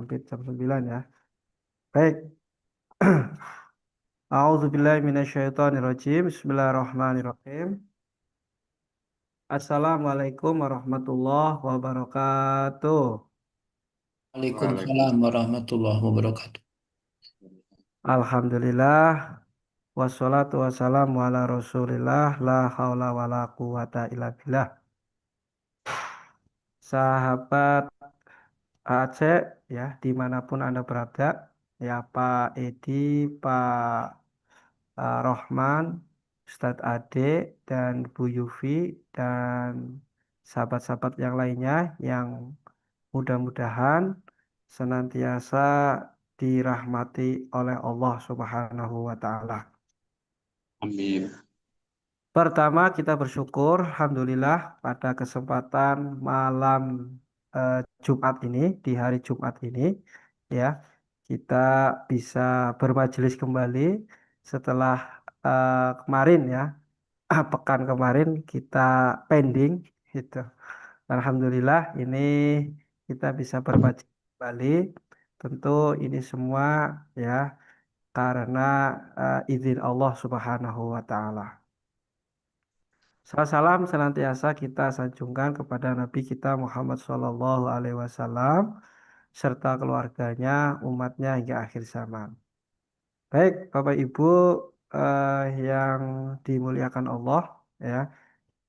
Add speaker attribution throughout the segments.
Speaker 1: Sampai jam 9 ya. Baik. A'udzubillahi minasyaitonirrajim. Bismillahirrahmanirrahim. Assalamualaikum warahmatullahi wabarakatuh.
Speaker 2: Waalaikumsalam warahmatullahi wabarakatuh.
Speaker 1: Alhamdulillah. Wassalatu wassalamu ala rasulillah. La haula wa la quwata illa billah. Sahabat Aceh ya, dimanapun Anda berada, ya Pak Edi, Pak Rohman, Ustadz Ade, dan Bu Yufi, dan sahabat-sahabat yang lainnya yang mudah-mudahan senantiasa dirahmati oleh Allah Subhanahu wa Ta'ala.
Speaker 2: Amin.
Speaker 1: Pertama, kita bersyukur, Alhamdulillah, pada kesempatan malam eh, Jumat ini, di hari Jumat ini, ya, kita bisa bermajelis kembali setelah kemarin ya, pekan kemarin kita pending, gitu. Alhamdulillah, ini kita bisa bermajelis kembali. Tentu ini semua ya karena izin Allah Subhanahu wa Ta'ala. Salam senantiasa kita sanjungkan kepada Nabi kita Muhammad Shallallahu Alaihi Wasallam serta keluarganya, umatnya hingga akhir zaman. Baik, Bapak Ibu yang dimuliakan Allah, ya,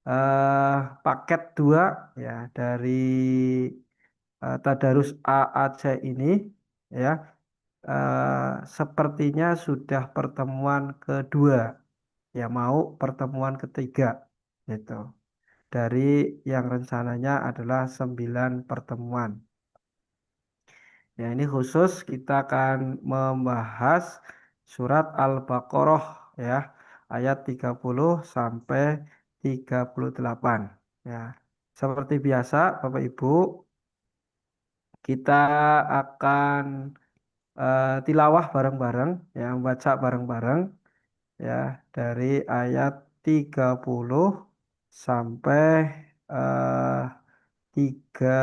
Speaker 1: eh, paket 2 ya dari Tadarus AAC ini, ya, sepertinya sudah pertemuan kedua, ya mau pertemuan ketiga, gitu. Dari yang rencananya adalah 9 pertemuan. Ya, ini khusus kita akan membahas surat Al-Baqarah ya, ayat 30 sampai 38. Ya. Seperti biasa, Bapak Ibu, kita akan tilawah bareng-bareng ya, membaca bareng-bareng ya dari ayat 30 sampai eh, tiga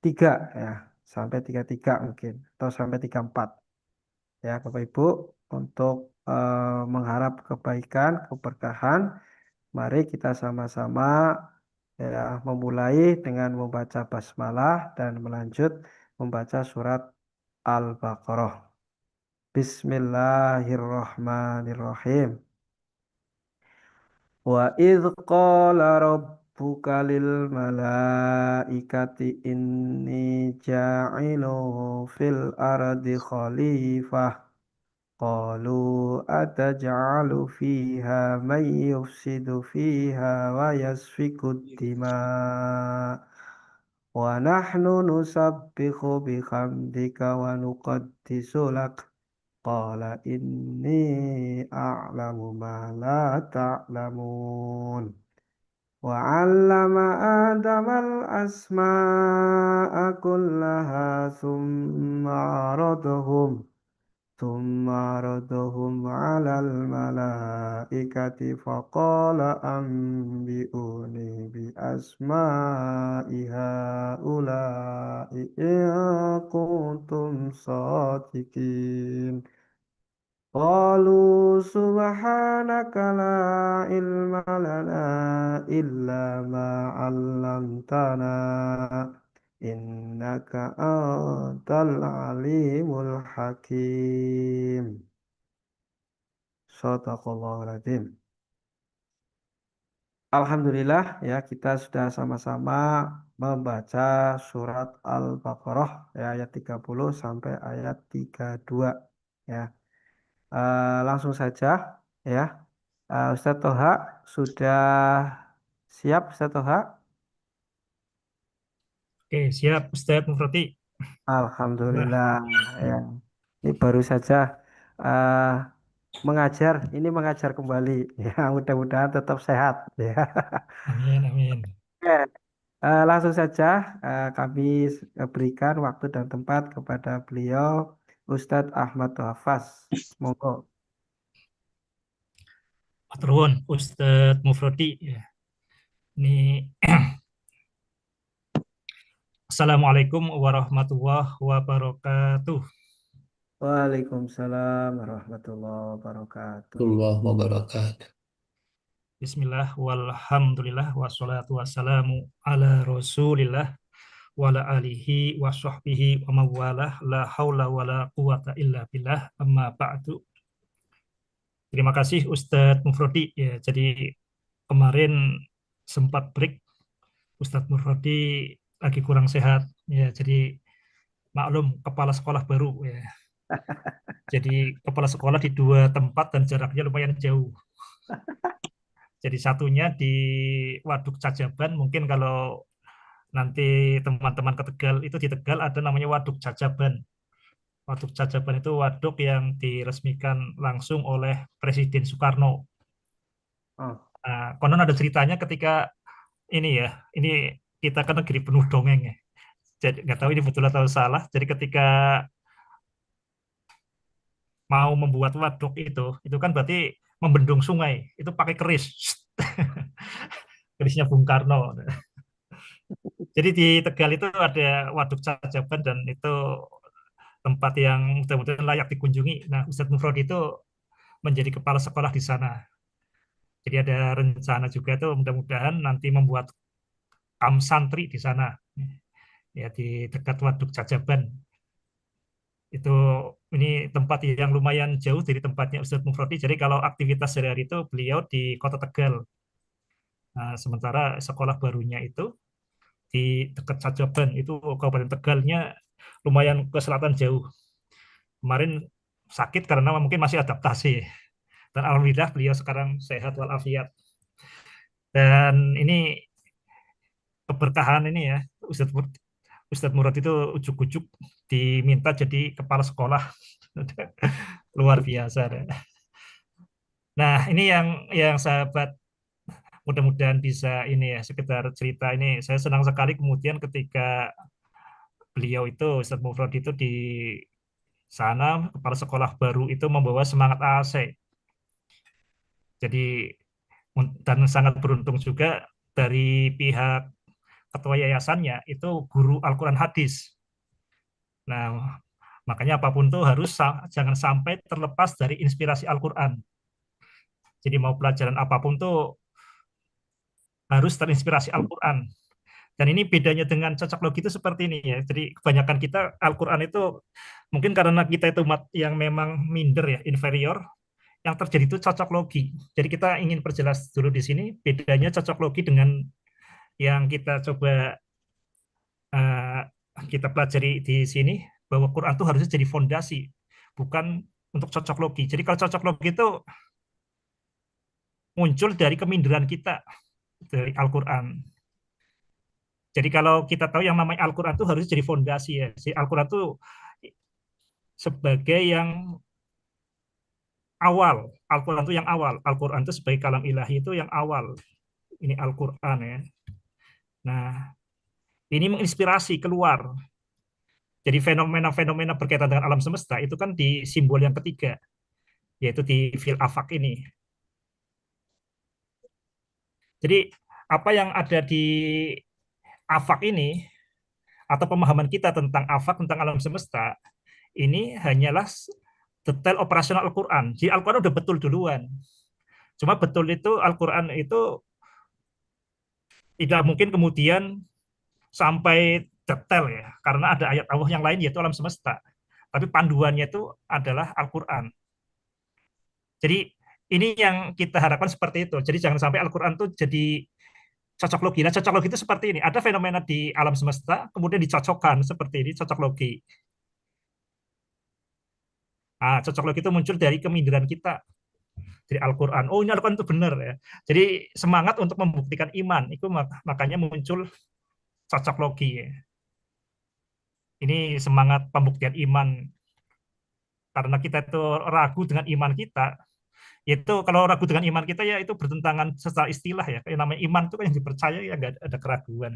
Speaker 1: tiga ya sampai 33 mungkin atau sampai 34 ya Bapak Ibu untuk mengharap kebaikan keberkahan mari kita sama-sama ya memulai dengan membaca basmalah dan melanjut membaca surat Al-Baqarah. Bismillahirrahmanirrahim. Wa idh qala rabbuka lil malaikati inni ja'ilu fil ardi khalifah qalu ataj'alu fiha man yufsidu fiha wa yasfiku dima wa nahnu nusabbihu bihamdika wa nuqaddisu lak qala inni a'lamu ma la ta'lamun. وعلم آدم الأسماء كلها ثم عرضهم على الملائكة فقال أنبئوني بأسماء هؤلاء إن كنتم صادقين قالوا سبحانك لا علم لنا إلا ما علمتنا إنك أنت العليم الحكيم Shadaqallahul Adzim. Alhamdulillah ya kita sudah sama-sama membaca surat Al-Baqarah ya, ayat 30 sampai ayat 32 ya. Langsung saja ya. Ustadz Toha sudah siap Ustadz Toha?
Speaker 3: Oke, siap Ustadz Mufrati. Nah,
Speaker 1: Alhamdulillah ya. Ini baru saja uh, mengajar, ini mengajar kembali ya. Mudah-mudahan tetap sehat ya.
Speaker 3: amin, amin.
Speaker 1: Oke, langsung saja kami berikan waktu dan tempat kepada beliau Ustadz Ahmad Hafaz. Monggo.
Speaker 3: Maturnuwun Ustadz Mufrati. Ya. Ini Assalamualaikum warahmatullahi wabarakatuh.
Speaker 1: Waalaikumsalam warahmatullahi wabarakatuh.
Speaker 2: Allah wabarakatuh.
Speaker 3: Bismillah, walhamdulillah, wassalatu wassalamu ala rasulillah, wa ala alihi wa sahbihi wa mawalah, la haula wa la quwata illa billah, amma ba'du. Terima kasih Ustadz Mufrodi. Ya, jadi kemarin sempat break, Ustadz Mufrodi lagi kurang sehat. Ya, jadi maklum kepala sekolah baru. Ya. Jadi kepala sekolah di dua tempat dan jaraknya lumayan jauh. Jadi satunya di Waduk Cajaban, mungkin kalau nanti teman-teman ke Tegal, itu di Tegal ada namanya Waduk Cajaban. Waduk Cajaban itu waduk yang diresmikan langsung oleh Presiden Soekarno.
Speaker 1: Oh,
Speaker 3: Nah, konon ada ceritanya ketika ini ya, ini kita kan negeri penuh dongeng ya. Jadi nggak tahu ini betul atau salah. Jadi ketika mau membuat waduk itu kan berarti membendung sungai, itu pakai keris. Kerisnya Bung Karno. Jadi di Tegal itu ada Waduk Cajaban dan itu tempat yang mudah-mudahan layak dikunjungi. Nah, Ustadz Mufrodi itu menjadi kepala sekolah di sana. Jadi ada rencana juga tuh mudah-mudahan nanti membuat kamp santri di sana. Ya di dekat Waduk Cajaban. Itu ini tempat yang lumayan jauh dari tempatnya Ustadz Mufrodi. Jadi kalau aktivitas sehari-hari itu beliau di Kota Tegal. Nah, sementara sekolah barunya itu di dekat Cajaban itu Kabupaten Tegalnya lumayan ke selatan jauh. Kemarin sakit karena mungkin masih adaptasi. Dan alhamdulillah beliau sekarang sehat walafiat. Dan ini keberkahan ini ya, Ustadz Murad itu ujuk-ujuk diminta jadi kepala sekolah. Luar biasa. Nah, ini yang sahabat mudah-mudahan bisa ini ya sekedar cerita ini. Saya senang sekali kemudian ketika beliau itu Ustadz Mufrad itu di sana kepala sekolah baru itu membawa semangat AC. Jadi dan sangat beruntung juga dari pihak ketua yayasannya itu guru Al-Quran hadis. Nah, makanya apapun tuh harus jangan sampai terlepas dari inspirasi Al-Quran. Jadi mau pelajaran apapun tuh harus terinspirasi Al-Quran. Dan ini bedanya dengan cocok logi itu seperti ini ya. Jadi kebanyakan kita Al-Quran itu mungkin karena kita itu umat yang memang minder ya, inferior, yang terjadi itu cocok logi. Jadi kita ingin perjelas dulu di sini bedanya cocok logi dengan yang kita coba uh, kita pelajari di sini bahwa Quran itu harusnya jadi fondasi, bukan untuk cocok logi. Jadi kalau cocok logi itu muncul dari keminderan kita dari Al-Quran. Jadi kalau kita tahu yang namanya Al-Quran itu harus jadi fondasi ya. Si Al-Quran itu sebagai yang awal. Al-Quran itu yang awal. Al-Quran itu sebagai kalam ilahi itu yang awal. Ini Al-Quran ya. Nah, ini menginspirasi keluar. Jadi fenomena-fenomena berkaitan dengan alam semesta itu kan di simbol yang ketiga, yaitu di fil afak ini. Jadi apa yang ada di afak ini, atau pemahaman kita tentang afak, tentang alam semesta, ini hanyalah detail operasional Al-Quran. Jadi Al-Quran udah betul duluan. Cuma betul itu Al-Quran itu tidak mungkin kemudian sampai detail ya, karena ada ayat Allah yang lain yaitu alam semesta. Tapi panduannya itu adalah Al-Quran. Jadi ini yang kita harapkan seperti itu. Jadi jangan sampai Al-Quran itu jadi cocok logi. Nah, cocok logi itu seperti ini. Ada fenomena di alam semesta, kemudian dicocokkan seperti ini, cocok logi. Nah, cocok logi itu muncul dari keminderan kita. Dari Al-Quran. Oh, ini Al-Quran itu benar ya. Jadi semangat untuk membuktikan iman. Itu makanya muncul cocok logi ya. Ini semangat pembuktian iman. Karena kita itu ragu dengan iman kita, itu kalau ragu dengan iman kita ya itu bertentangan secara istilah ya. Kayak namanya iman itu kan yang dipercaya ya nggak ada keraguan.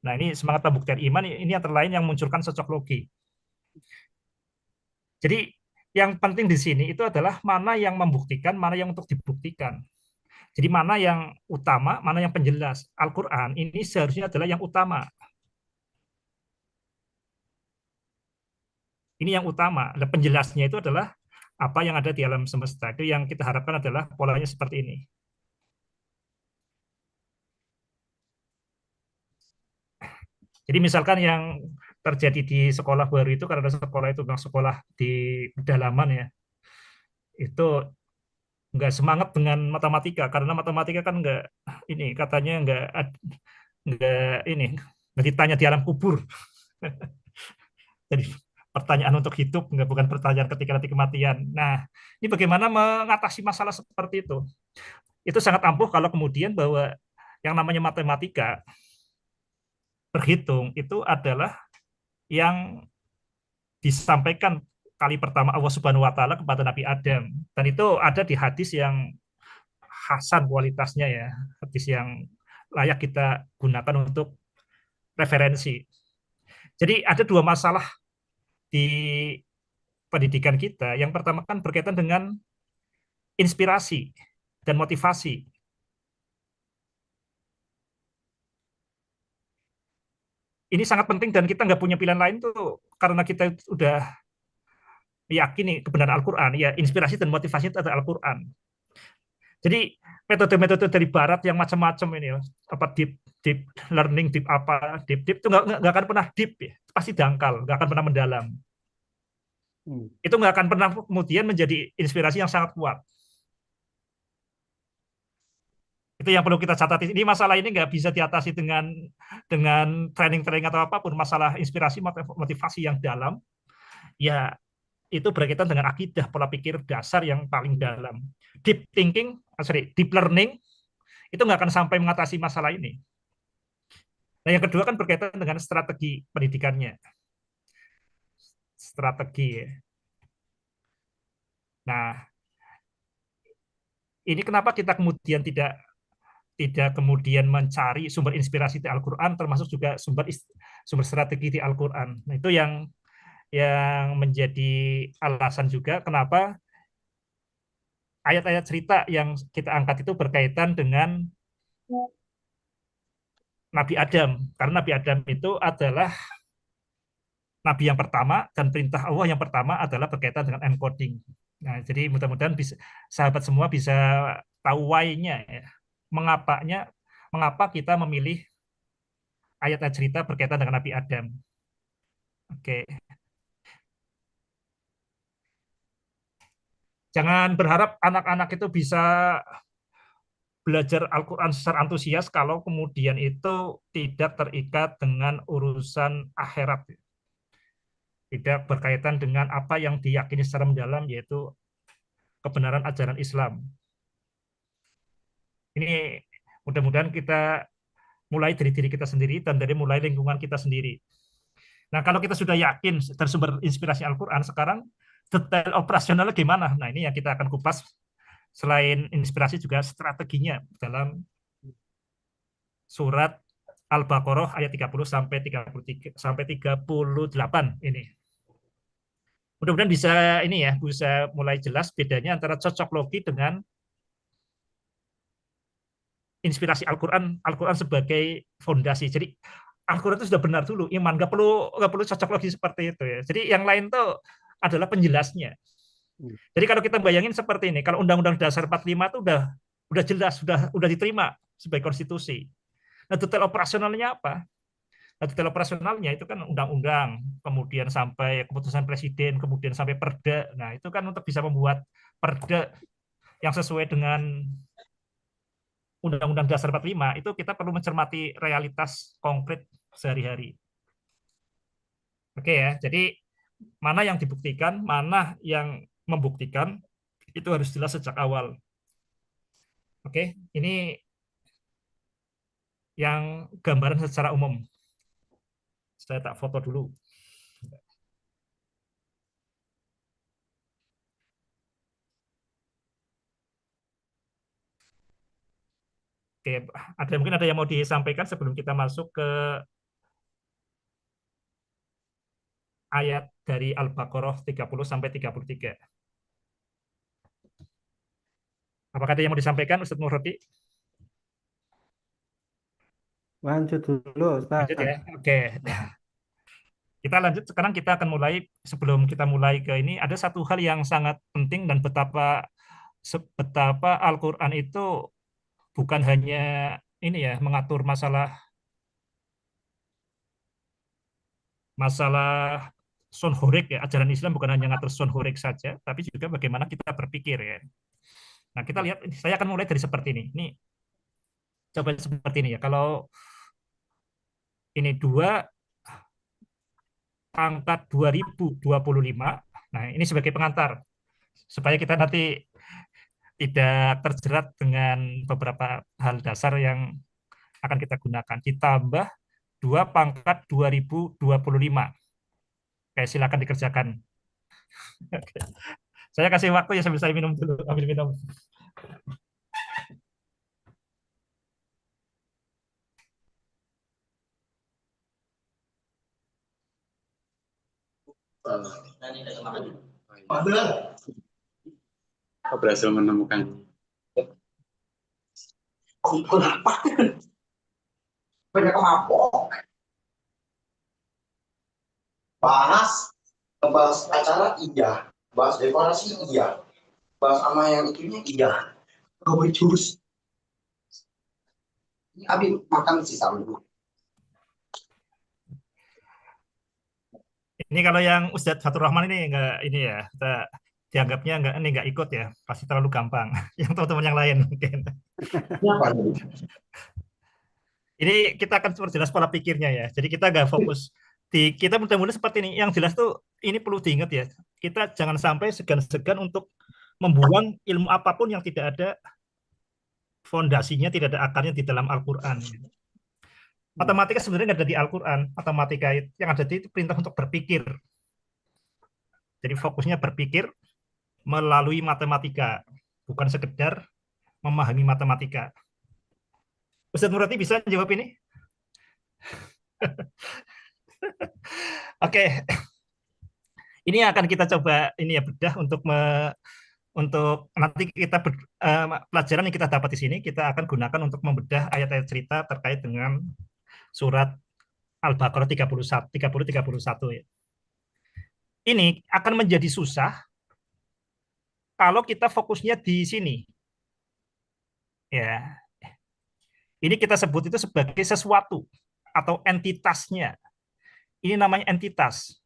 Speaker 3: Nah ini semangat pembuktian iman ini antara lain yang munculkan cocok logi. Jadi yang penting di sini itu adalah mana yang membuktikan, mana yang untuk dibuktikan. Jadi mana yang utama, mana yang penjelas. Al-Quran ini seharusnya adalah yang utama. Ini yang utama. Nah, penjelasnya itu adalah apa yang ada di alam semesta. Itu yang kita harapkan adalah polanya seperti ini. Jadi misalkan yang terjadi di sekolah baru itu karena sekolah itu memang sekolah di pedalaman ya, itu nggak semangat dengan matematika karena matematika kan nggak ini katanya nggak ini nggak ditanya di alam kubur. Jadi pertanyaan untuk hidup nggak bukan pertanyaan ketika nanti kematian. Nah, ini bagaimana mengatasi masalah seperti itu? Itu sangat ampuh kalau kemudian bahwa yang namanya matematika berhitung itu adalah yang disampaikan kali pertama Allah Subhanahu wa taala kepada Nabi Adam dan itu ada di hadis yang hasan kualitasnya ya, hadis yang layak kita gunakan untuk referensi. Jadi ada dua masalah di pendidikan kita. Yang pertama kan berkaitan dengan inspirasi dan motivasi. Ini sangat penting dan kita nggak punya pilihan lain tuh karena kita udah meyakini kebenaran Al-Quran. Ya, inspirasi dan motivasi itu adalah Al-Quran. Jadi metode-metode dari Barat yang macam-macam ini, apa deep learning, deep apa, deep itu nggak akan pernah deep ya, pasti dangkal, nggak akan pernah mendalam. Itu nggak akan pernah kemudian menjadi inspirasi yang sangat kuat. Itu yang perlu kita catat. Ini masalah ini nggak bisa diatasi dengan training-training atau apapun. Masalah inspirasi motivasi yang dalam, ya itu berkaitan dengan akidah, pola pikir dasar yang paling dalam. Deep thinking, deep learning itu nggak akan sampai mengatasi masalah ini. Nah, yang kedua kan berkaitan dengan strategi pendidikannya. Strategi ya. Nah, ini kenapa kita kemudian tidak tidak kemudian mencari sumber inspirasi di Al-Quran, termasuk juga sumber strategi di Al-Quran. Nah, itu yang menjadi alasan juga kenapa ayat-ayat cerita yang kita angkat itu berkaitan dengan Nabi Adam. Karena Nabi Adam itu adalah Nabi yang pertama dan perintah Allah yang pertama adalah berkaitan dengan encoding. Nah, jadi mudah-mudahan bisa sahabat semua bisa tahu why-nya ya. Mengapanya mengapa kita memilih ayat-ayat cerita berkaitan dengan Nabi Adam. Oke. Jangan berharap anak-anak itu bisa belajar Al-Quran secara antusias kalau kemudian itu tidak terikat dengan urusan akhirat. Tidak berkaitan dengan apa yang diyakini secara mendalam, yaitu kebenaran ajaran Islam. Ini mudah-mudahan kita mulai dari diri kita sendiri dan dari mulai lingkungan kita sendiri. Nah, kalau kita sudah yakin dari sumber inspirasi Al-Quran, sekarang detail operasionalnya gimana? Nah, ini yang kita akan kupas selain inspirasi juga strateginya dalam surat Al-Baqarah ayat 30 sampai 33 sampai 38 ini. Mudah-mudahan bisa ini ya, bisa mulai jelas bedanya antara cocok logi dengan inspirasi Al-Quran, Al-Quran sebagai fondasi. Jadi Al-Quran itu sudah benar dulu, iman nggak perlu cocok logi seperti itu ya. Jadi yang lain tuh adalah penjelasnya. Jadi kalau kita bayangin seperti ini, kalau Undang-Undang Dasar 45 itu udah jelas, sudah diterima sebagai konstitusi. Nah, detail operasionalnya apa? Nah, detail operasionalnya itu kan undang-undang, kemudian sampai keputusan presiden, kemudian sampai perda. Nah, itu kan untuk bisa membuat perda yang sesuai dengan Undang-Undang Dasar 45, itu kita perlu mencermati realitas konkret sehari-hari. Oke ya, jadi mana yang dibuktikan, mana yang membuktikan, itu harus jelas sejak awal. Oke, ini yang gambaran secara umum. Saya tak foto dulu. Oke, mungkin ada yang mau disampaikan sebelum kita masuk ke ayat dari Al-Baqarah 30 sampai 33. Apakah ada yang mau disampaikan, Ustaz Muradi?
Speaker 1: Lanjut dulu,
Speaker 3: Lanjut
Speaker 1: Ustaz.
Speaker 3: ya. Oke. Kita lanjut sekarang, kita akan mulai. Sebelum kita mulai ke ini, ada satu hal yang sangat penting dan betapa Al-Qur'an itu bukan hanya ini ya, mengatur masalah masalah sonhorik ya. Ajaran Islam bukan hanya ngatur sonhorik saja, tapi juga bagaimana kita berpikir ya. Nah, kita lihat, saya akan mulai dari seperti ini. Ini coba seperti ini ya. Kalau ini 2 pangkat 2025, nah ini sebagai pengantar supaya kita nanti tidak terjerat dengan beberapa hal dasar yang akan kita gunakan. Ditambah 2 pangkat 2025. Oke, silakan dikerjakan. Saya kasih waktu ya sambil saya minum dulu, ambil minum.
Speaker 2: Kau berhasil menemukan.
Speaker 4: Kenapa? Banyak mabok. Bahas acara iya, bahas dekorasi iya, bahas sama yang itunya iya. Gak boleh jurus. Ini Abi makan sisa dulu.
Speaker 3: Ini kalau yang Ustadz Fatur Rahman ini enggak ini ya, kita dianggapnya enggak ikut ya, pasti terlalu gampang. Yang teman-teman yang lain mungkin.
Speaker 4: Kenapa?
Speaker 3: Ini kita akan perjelas pola pikirnya ya. Jadi kita nggak fokus kita mudah-mudahan seperti ini. Yang jelas tuh ini perlu diingat ya. Kita jangan sampai segan-segan untuk membuang ilmu apapun yang tidak ada fondasinya, tidak ada akarnya di dalam Al-Qur'an. Matematika sebenarnya nggak ada di Al-Qur'an. Matematika yang ada itu perintah untuk berpikir. Jadi fokusnya berpikir melalui matematika, bukan sekedar memahami matematika. Ustadz Murati bisa jawab ini? Oke. Ini akan kita coba ini ya bedah untuk nanti kita pelajaran yang kita dapat di sini kita akan gunakan untuk membedah ayat-ayat cerita terkait dengan surat Al-Baqarah 31 ya. Ini akan menjadi susah kalau kita fokusnya di sini. Ya. Ini kita sebut itu sebagai sesuatu atau entitasnya. Ini namanya entitas.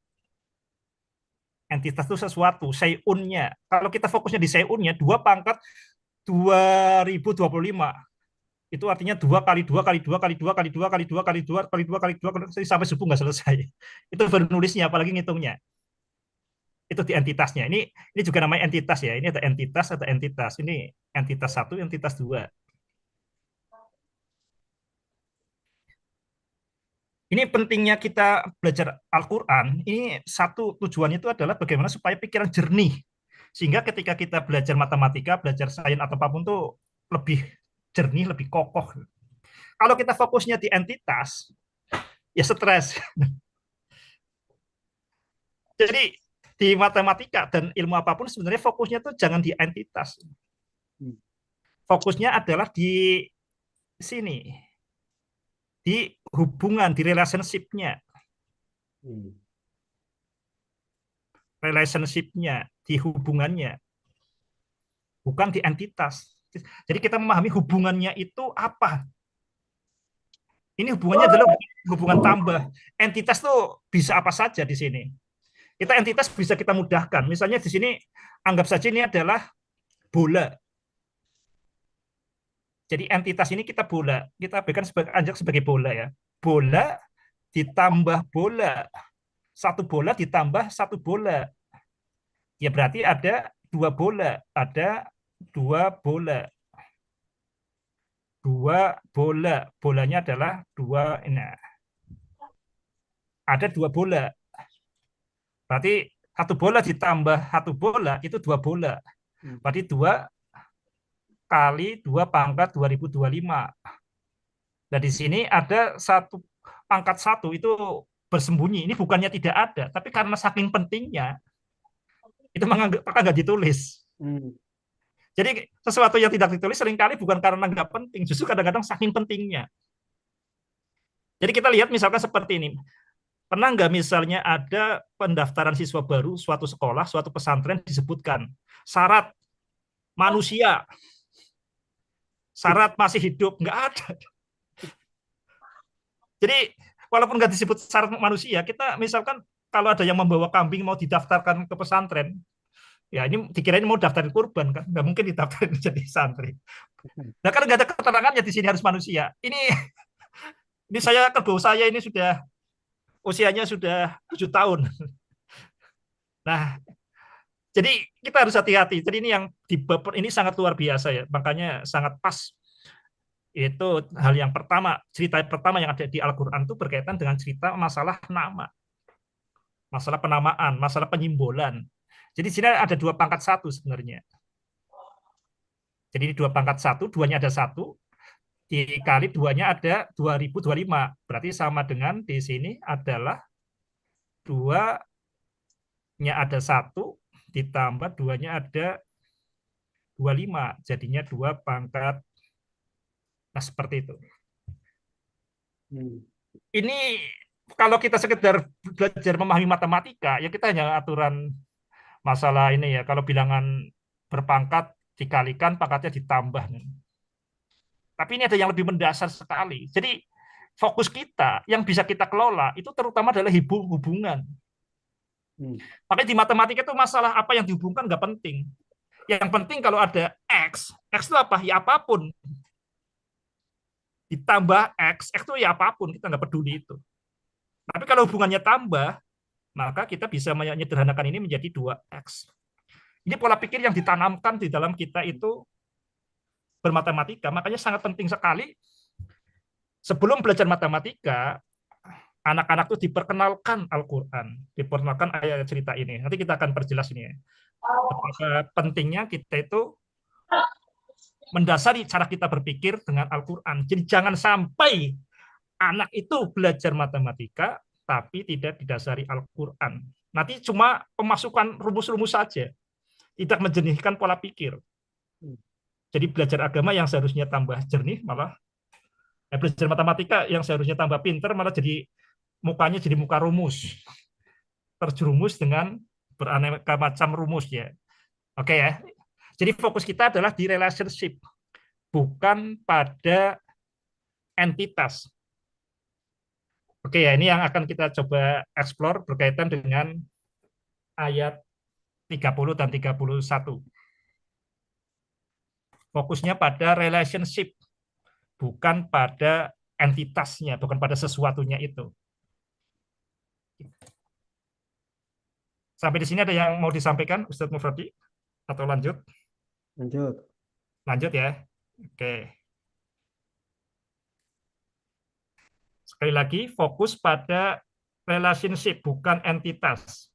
Speaker 3: Entitas itu sesuatu, sayunnya. Kalau kita fokusnya di sayunnya, 2 pangkat 2025. Itu artinya 2 kali 2 kali 2 kali 2 kali 2 kali 2 kali 2 kali 2 kali 2 sampai subuh nggak selesai. Itu baru nulisnya, apalagi ngitungnya. Itu di entitasnya. Ini juga namanya entitas ya. Ini ada entitas, ada entitas. Ini entitas 1, entitas 2. Ini pentingnya kita belajar Al-Qur'an. Ini satu tujuannya itu adalah bagaimana supaya pikiran jernih. Sehingga ketika kita belajar matematika, belajar sains atau apapun tuh lebih jernih, lebih kokoh. Kalau kita fokusnya di entitas, ya stres. Jadi di matematika dan ilmu apapun sebenarnya fokusnya tuh jangan di entitas. Fokusnya adalah di sini. Di hubungan, di relationship-nya. Relationship-nya, di hubungannya. Bukan di entitas. Jadi kita memahami hubungannya itu apa. Ini hubungannya adalah hubungan tambah. Entitas tuh bisa apa saja di sini. Kita entitas bisa kita mudahkan. Misalnya di sini anggap saja ini adalah bola. Jadi entitas ini kita bola. Kita berikan anjak sebagai bola ya. Bola ditambah bola. 1 bola ditambah 1 bola. Ya berarti ada 2 bola. Ada 2 bola. 2 bola. Bolanya adalah 2. Nah. Ada 2 bola. Berarti 1 bola ditambah 1 bola itu 2 bola. Berarti 2 kali 2 pangkat 2025. Nah di sini ada 1 pangkat 1 itu bersembunyi. Ini bukannya tidak ada, tapi karena saking pentingnya itu maka nggak ditulis. Jadi sesuatu yang tidak ditulis seringkali bukan karena nggak penting, justru kadang-kadang saking pentingnya. Jadi kita lihat misalkan seperti ini. Pernah nggak misalnya ada pendaftaran siswa baru suatu sekolah, suatu pesantren disebutkan syarat manusia, syarat masih hidup, nggak ada. Jadi walaupun nggak disebut syarat manusia, kita misalkan kalau ada yang membawa kambing mau didaftarkan ke pesantren, ya ini dikirain mau daftarin kurban kan, nggak mungkin didaftarin jadi santri. Nah kan nggak ada keterangannya di sini harus manusia. Ini saya kerbau saya ini sudah usianya sudah 7 tahun. Nah, jadi kita harus hati-hati. Jadi ini yang di bab ini sangat luar biasa ya. Makanya sangat pas. Itu hal yang pertama, cerita pertama yang ada di Al-Qur'an itu berkaitan dengan cerita masalah nama, masalah penamaan, masalah penyimbolan. Jadi di sini ada 2 pangkat 1 sebenarnya. Jadi ini 2 pangkat 1, duanya ada 1, dikali duanya ada 2025. Berarti sama dengan di sini adalah 2-nya ada 1, ditambah 2-nya ada 25. Jadinya 2 pangkat. Nah, seperti itu. Ini kalau kita sekedar belajar memahami matematika, ya kita hanya aturan masalah ini ya. Kalau bilangan berpangkat dikalikan, pangkatnya ditambah. Tapi ini ada yang lebih mendasar sekali. Jadi fokus kita yang bisa kita kelola itu terutama adalah hubungan. Makanya di matematika itu masalah apa yang dihubungkan nggak penting. Yang penting kalau ada X itu apa? Ya apapun. Ditambah X itu ya apapun, kita nggak peduli itu. Tapi kalau hubungannya tambah, maka kita bisa menyederhanakan ini menjadi 2X. Ini pola pikir yang ditanamkan di dalam kita itu bermatematika, makanya sangat penting sekali sebelum belajar matematika, anak-anak itu diperkenalkan Al-Quran, diperkenalkan ayat cerita ini. Nanti kita akan perjelas ini ya. Betapa pentingnya kita itu mendasari cara kita berpikir dengan Al-Quran. Jadi jangan sampai anak itu belajar matematika, tapi tidak didasari Al-Quran. Nanti cuma pemasukan rumus-rumus saja, tidak menjernihkan pola pikir. Jadi belajar agama yang seharusnya tambah jernih, malah belajar matematika yang seharusnya tambah pinter, malah jadi mukanya jadi muka rumus. Terjerumus dengan beraneka macam rumus ya. Oke ya. Jadi fokus kita adalah di relationship, bukan pada entitas. Oke ya, ini yang akan kita coba explore berkaitan dengan ayat 30 dan 31. Fokusnya pada relationship, bukan pada entitasnya, bukan pada sesuatunya itu. Sampai di sini ada yang mau disampaikan, Ustadz Mufradi? Atau lanjut?
Speaker 1: Lanjut.
Speaker 3: Lanjut ya. Oke. Sekali lagi, fokus pada relationship, bukan entitas.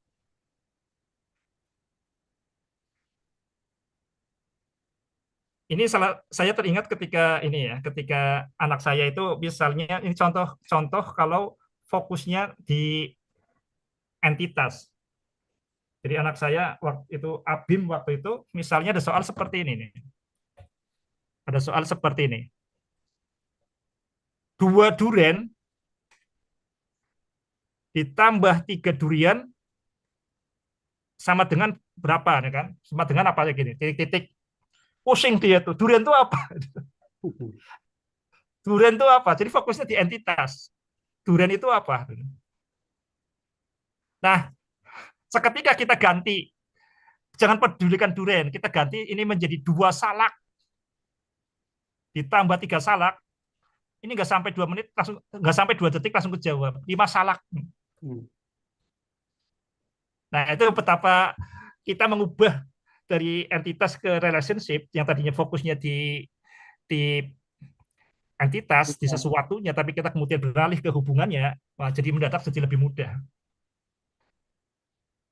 Speaker 3: Ini saya teringat ketika ini ya, ketika anak saya itu misalnya ini contoh kalau fokusnya di entitas. Jadi anak saya waktu itu Abim waktu itu misalnya ada soal seperti ini nih. Ada soal seperti ini. 2 duren ditambah 3 durian sama dengan berapa ya kan? Sama dengan apa gini? Titik-titik. Pusing dia tuh. Durian itu apa? Durian itu apa? Jadi fokusnya di entitas. Durian itu apa? Nah, seketika kita ganti, jangan pedulikan durian, kita ganti ini menjadi 2 salak, ditambah 3 salak, ini nggak sampai 2 menit, langsung nggak sampai 2 detik langsung kejawab 5 salak. Nah, itu betapa kita mengubah dari entitas ke relationship yang tadinya fokusnya di entitas, di sesuatunya, tapi kita kemudian beralih ke hubungannya, jadi mendadak jadi lebih mudah.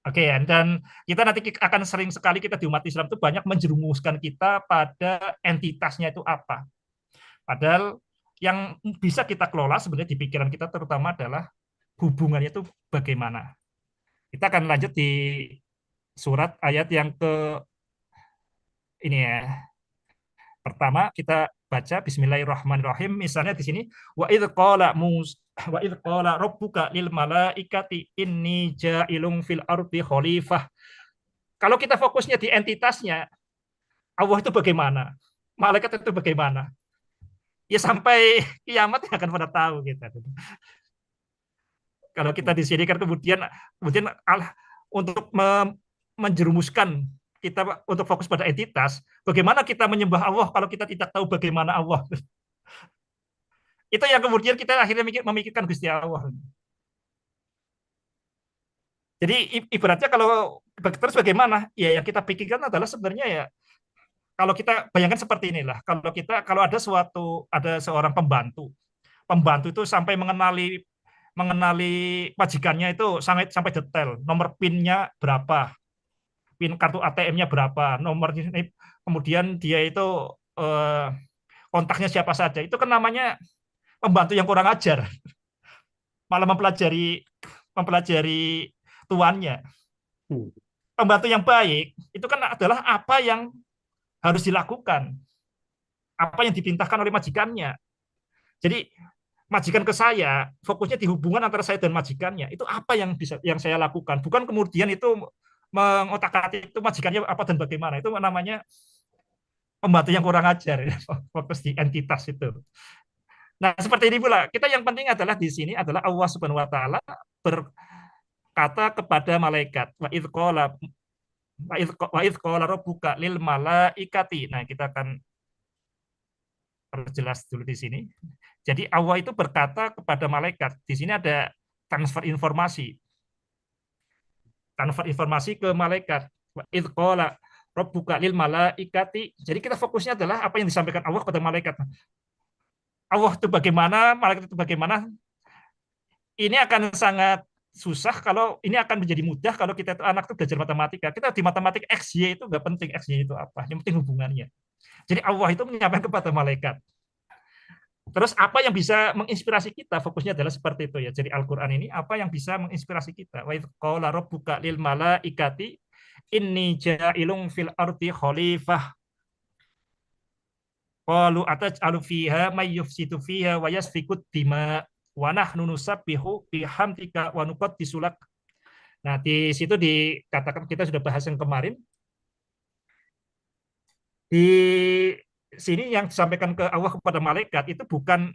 Speaker 3: Oke, dan kita nanti akan sering sekali kita di umat Islam itu banyak menjerumuskan kita pada entitasnya itu apa. Padahal yang bisa kita kelola sebenarnya di pikiran kita terutama adalah hubungannya itu bagaimana. Kita akan lanjut di surat ayat yang ke ini ya. Pertama kita baca Bismillahirrahmanirrahim. Misalnya di sini wa idz qala Wa idz qala rabbuka lil malaikati inni ja'ilun fil ardi khalifah. Kalau kita fokusnya di entitasnya, Allah itu bagaimana? Malaikat itu bagaimana? Ya sampai kiamat ya akan pada tahu kita. Kalau kita di sini kan kemudian Allah untuk menjerumuskan kita untuk fokus pada entitas, bagaimana kita menyembah Allah kalau kita tidak tahu bagaimana Allah? Itu yang kemudian kita akhirnya memikirkan Gusti Allah. Jadi ibaratnya kalau terus bagaimana? Ya yang kita pikirkan adalah sebenarnya ya kalau kita bayangkan seperti inilah. Kalau ada seorang pembantu itu sampai mengenali majikannya itu sampai detail. Nomor PIN-nya berapa? PIN kartu ATM-nya berapa? Nomornya kemudian dia itu kontaknya siapa saja. Itu kan namanya pembantu yang kurang ajar. Malah mempelajari tuannya. Pembantu yang baik itu kan adalah apa yang harus dilakukan, apa yang diperintahkan oleh majikannya. Jadi majikan ke saya, fokusnya di hubungan antara saya dan majikannya. Itu apa yang saya lakukan, bukan kemudian itu mengotak-atik itu majikannya apa dan bagaimana. Itu namanya pembantu yang kurang ajar, fokus di entitas itu. Nah, seperti ini pula. Kita yang penting adalah di sini adalah Allah Subhanahu wa taala berkata kepada malaikat, wa idz qala rabbuka lil malaikati. Nah, kita akan perjelas dulu di sini. Jadi Allah itu berkata kepada malaikat. Di sini ada transfer informasi. Transfer informasi ke malaikat. Wa idz qala rabbuka lil malaikati. Jadi kita fokusnya adalah apa yang disampaikan Allah kepada malaikat. Allah itu bagaimana, malaikat itu bagaimana. Ini akan sangat susah kalau ini akan menjadi mudah kalau kita itu anak itu belajar matematika. Kita di matematika XY itu nggak penting XY itu apa, yang penting hubungannya. Jadi Allah itu menyampaikan kepada malaikat. Terus apa yang bisa menginspirasi kita? Fokusnya adalah seperti itu ya. Jadi Al-Qur'an ini apa yang bisa menginspirasi kita? Wa idz qala rabbuka lil malaikati inni ja'ilun fil ardi khalifah. Qalu ataj'alu fiha may yufsidu fiha wa yasfiku dima wa nahnu nusabbihu bihamdika wa nuqaddisu lak. Nah, di situ dikatakan kita sudah bahas yang kemarin. Di sini yang disampaikan ke Allah kepada malaikat itu bukan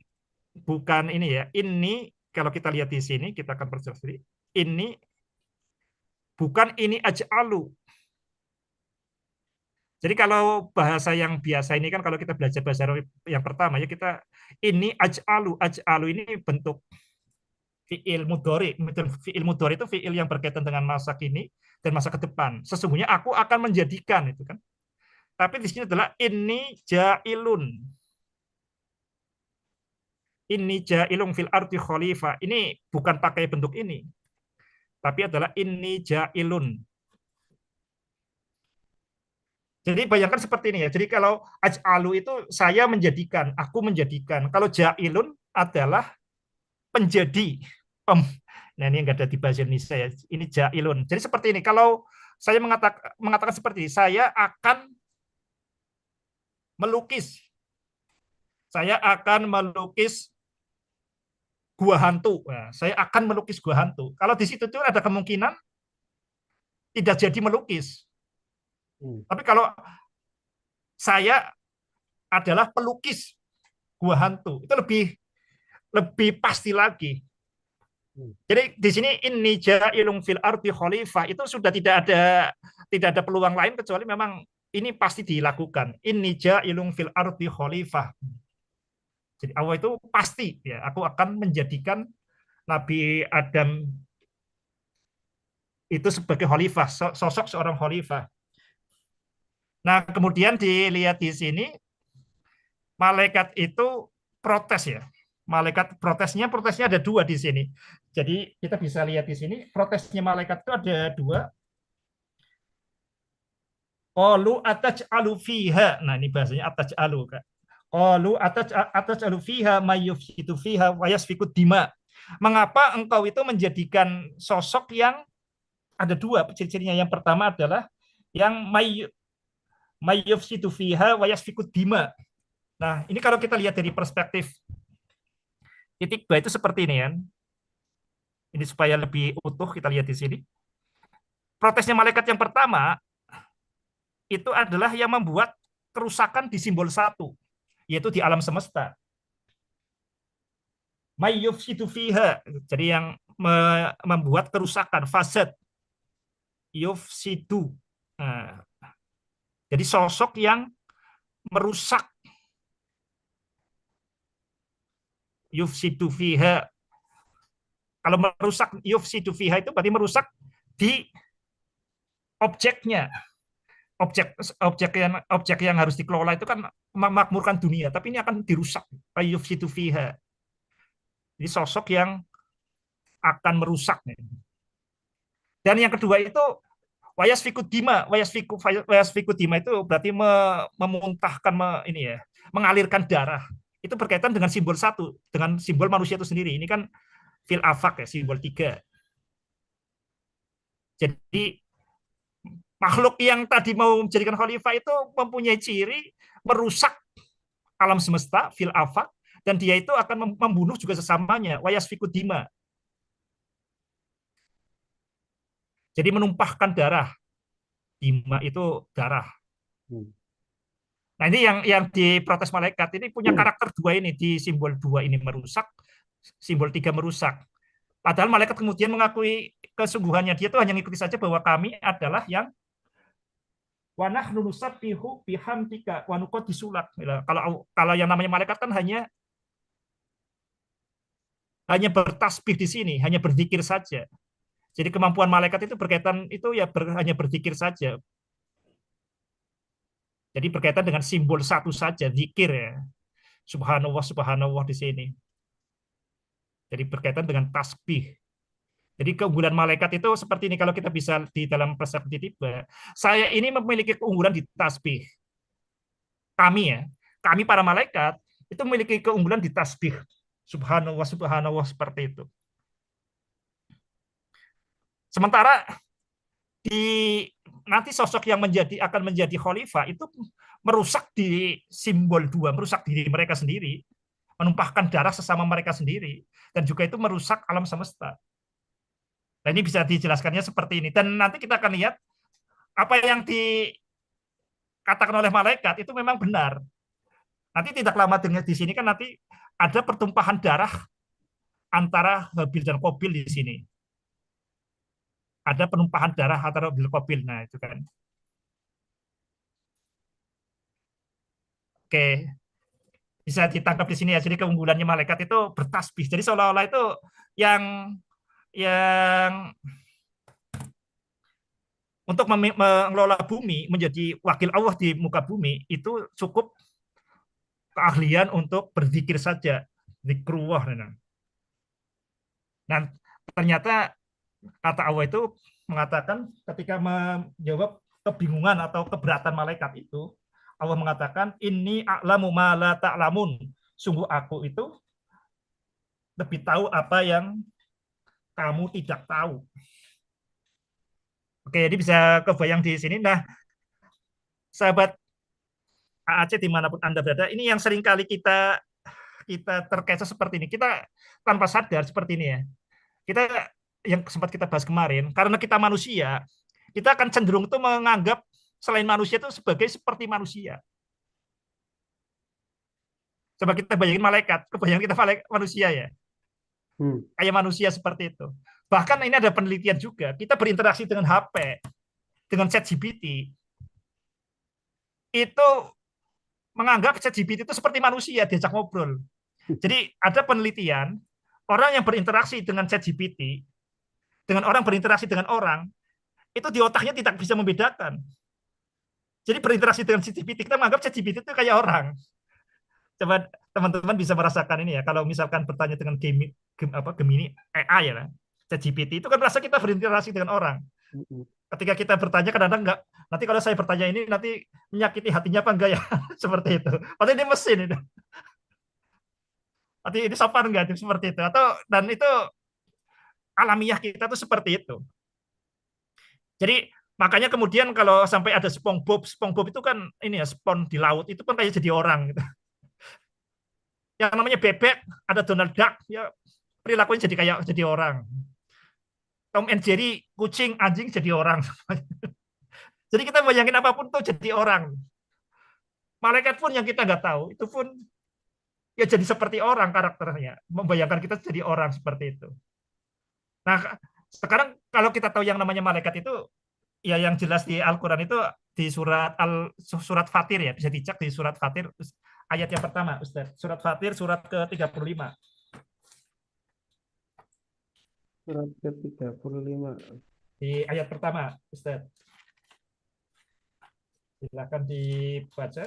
Speaker 3: ini ya. Ini kalau kita lihat di sini kita akan perjelas sendiri. Ini bukan ini aj'alu. Jadi kalau bahasa yang biasa ini kan kalau kita belajar bahasa Arab yang pertama ya kita ini aj'alu ini bentuk fi'il mudhari. Fi'il mudhari itu fi'il yang berkaitan dengan masa kini dan masa ke depan. Sesungguhnya aku akan menjadikan itu kan. Tapi di sini adalah ini ja'ilun. Ini ja'ilun fil ardi khalifah. Ini bukan pakai bentuk ini. Tapi adalah ini ja'ilun. Jadi bayangkan seperti ini ya. Jadi kalau aj'alu itu saya menjadikan, aku menjadikan. Kalau ja'ilun adalah penjadi. Nah ini enggak ada di bahasa Indonesia ya. Ini ja'ilun. Jadi seperti ini. Kalau saya mengatakan seperti ini, saya akan melukis. Saya akan melukis gua hantu. Nah, saya akan melukis gua hantu. Kalau di situ tuh ada kemungkinan tidak jadi melukis. Tapi kalau saya adalah pelukis gua hantu, itu lebih pasti lagi. Jadi di sini ini ja'ilun fil ardi khalifah itu sudah tidak ada peluang lain kecuali memang ini pasti dilakukan. Ini ja'ilun fil ardi khalifah. Jadi Allah itu pasti ya, aku akan menjadikan Nabi Adam itu sebagai khalifah, sosok seorang khalifah. Nah, kemudian dilihat di sini malaikat itu protes ya. Protesnya ada dua di sini. Jadi kita bisa lihat di sini protesnya malaikat itu ada dua. Qalu ataj'alu fiha. Nah, ini bahasanya ataj'alu, Kak. Qalu ataj'alu fiha may yufsidu fiha wa yasfiku dima. Mengapa engkau itu menjadikan sosok yang ada dua ciri-cirinya. Yang pertama adalah yang may yufsidu fiha wa yasfiku dima. Nah, ini kalau kita lihat dari perspektif Titik B itu seperti ini kan. Ini supaya lebih utuh kita lihat di sini. Protesnya malaikat yang pertama itu adalah yang membuat kerusakan di simbol 1, yaitu di alam semesta. May yufsidu fiha, jadi yang membuat kerusakan, fasad, yufsidu. Nah, jadi sosok yang merusak, yufsidu fiha. Kalau merusak yufsidu fiha itu berarti merusak di objeknya. Objek yang harus dikelola itu kan memakmurkan dunia, tapi ini akan dirusak. Yufsidu fiha. Jadi sosok yang akan merusak. Dan yang kedua itu wayasfiku dima. Wayasfiku dima itu berarti memuntahkan, ini ya, mengalirkan darah. Itu berkaitan dengan simbol 1, dengan simbol manusia itu sendiri. Ini kan fil afak ya, simbol 3. Jadi makhluk yang tadi mau menjadikan khalifah itu mempunyai ciri merusak alam semesta, fil afak, dan dia itu akan membunuh juga sesamanya, wayasfiku dima. Jadi menumpahkan darah. Dima itu darah. Nah, ini yang diprotes malaikat ini punya karakter 2 ini, di simbol 2 ini merusak, simbol 3 merusak. Padahal malaikat kemudian mengakui kesungguhannya, dia itu hanya mengikuti saja bahwa kami adalah yang wa nahnu nusabbihu bihamdika wa nuqaddisu lak. Kalau yang namanya malaikat kan hanya bertasbih di sini, hanya berzikir saja. Jadi kemampuan malaikat itu berkaitan itu ya hanya berzikir saja. Jadi berkaitan dengan simbol 1 saja, zikir ya. Subhanallah, subhanallah di sini. Jadi berkaitan dengan tasbih. Jadi keunggulan malaikat itu seperti ini, kalau kita bisa di dalam perspektif tiba. Saya ini memiliki keunggulan di tasbih. Kami para malaikat itu memiliki keunggulan di tasbih. Subhanallah, subhanallah, seperti itu. Sementara nanti sosok yang akan menjadi khalifah itu merusak di simbol 2, merusak diri mereka sendiri, menumpahkan darah sesama mereka sendiri, dan juga itu merusak alam semesta. Nah, ini bisa dijelaskannya seperti ini. Dan nanti kita akan lihat apa yang dikatakan oleh malaikat itu memang benar. Nanti tidak lama dengan di sini kan nanti ada pertumpahan darah antara Habil dan Qabil di sini. Ada penumpahan darah antara Habil dan Qabil. Nah, itu kan. Oke. Bisa ditangkap di sini ya. Jadi keunggulannya malaikat itu bertasbih. Jadi seolah-olah itu yang untuk mengelola bumi, menjadi wakil Allah di muka bumi, itu cukup keahlian untuk berzikir saja, zikrullah. Nah, ternyata kata Allah itu mengatakan ketika menjawab kebingungan atau keberatan malaikat itu, Allah mengatakan, inni a'lamu ma la ta'lamun. Sungguh aku itu lebih tahu apa yang kamu tidak tahu. Oke, jadi bisa kebayang di sini. Nah, sahabat AAC dimanapun Anda berada, ini yang seringkali kita terkecoh seperti ini. Kita tanpa sadar seperti ini ya. Kita yang sempat kita bahas kemarin, karena kita manusia, kita akan cenderung itu menganggap selain manusia itu seperti manusia. Coba kita bayangin malaikat, kebayang kita manusia ya. Kayak manusia seperti itu. Bahkan ini ada penelitian juga, kita berinteraksi dengan HP, dengan ChatGPT, itu menganggap ChatGPT itu seperti manusia, diajak ngobrol. Jadi ada penelitian, orang yang berinteraksi dengan ChatGPT, dengan orang berinteraksi dengan orang, itu di otaknya tidak bisa membedakan. Jadi berinteraksi dengan ChatGPT, kita menganggap ChatGPT itu kayak orang. Coba teman-teman bisa merasakan ini ya, kalau misalkan bertanya dengan Gemini AI ya, ChatGPT itu kan rasa kita berinteraksi dengan orang. Ketika kita bertanya kadang-kadang enggak, nanti kalau saya bertanya ini nanti menyakiti hatinya apa enggak ya, seperti itu. Padahal ini mesin itu. Nanti ini sopan enggak seperti itu, atau dan itu alamiah kita tuh seperti itu. Jadi makanya kemudian kalau sampai ada SpongeBob itu kan ini ya, spon di laut itu kan kayak jadi orang gitu. Yang namanya bebek, ada Donald Duck, ya perilakunya jadi orang. Tom and Jerry, kucing, anjing jadi orang. Jadi kita bayangin apapun tuh jadi orang. Malaikat pun yang kita nggak tahu, itu pun ya jadi seperti orang karakternya. Membayangkan kita jadi orang seperti itu. Nah, sekarang kalau kita tahu yang namanya malaikat itu, ya yang jelas di Al-Quran itu di surat Fatir ya, bisa dicek di surat Fatir ayat yang pertama, Ustaz. Surat Fatir surat ke-35.
Speaker 1: Surat ke-35.
Speaker 3: Di ayat pertama, Ustaz. Silakan dibaca.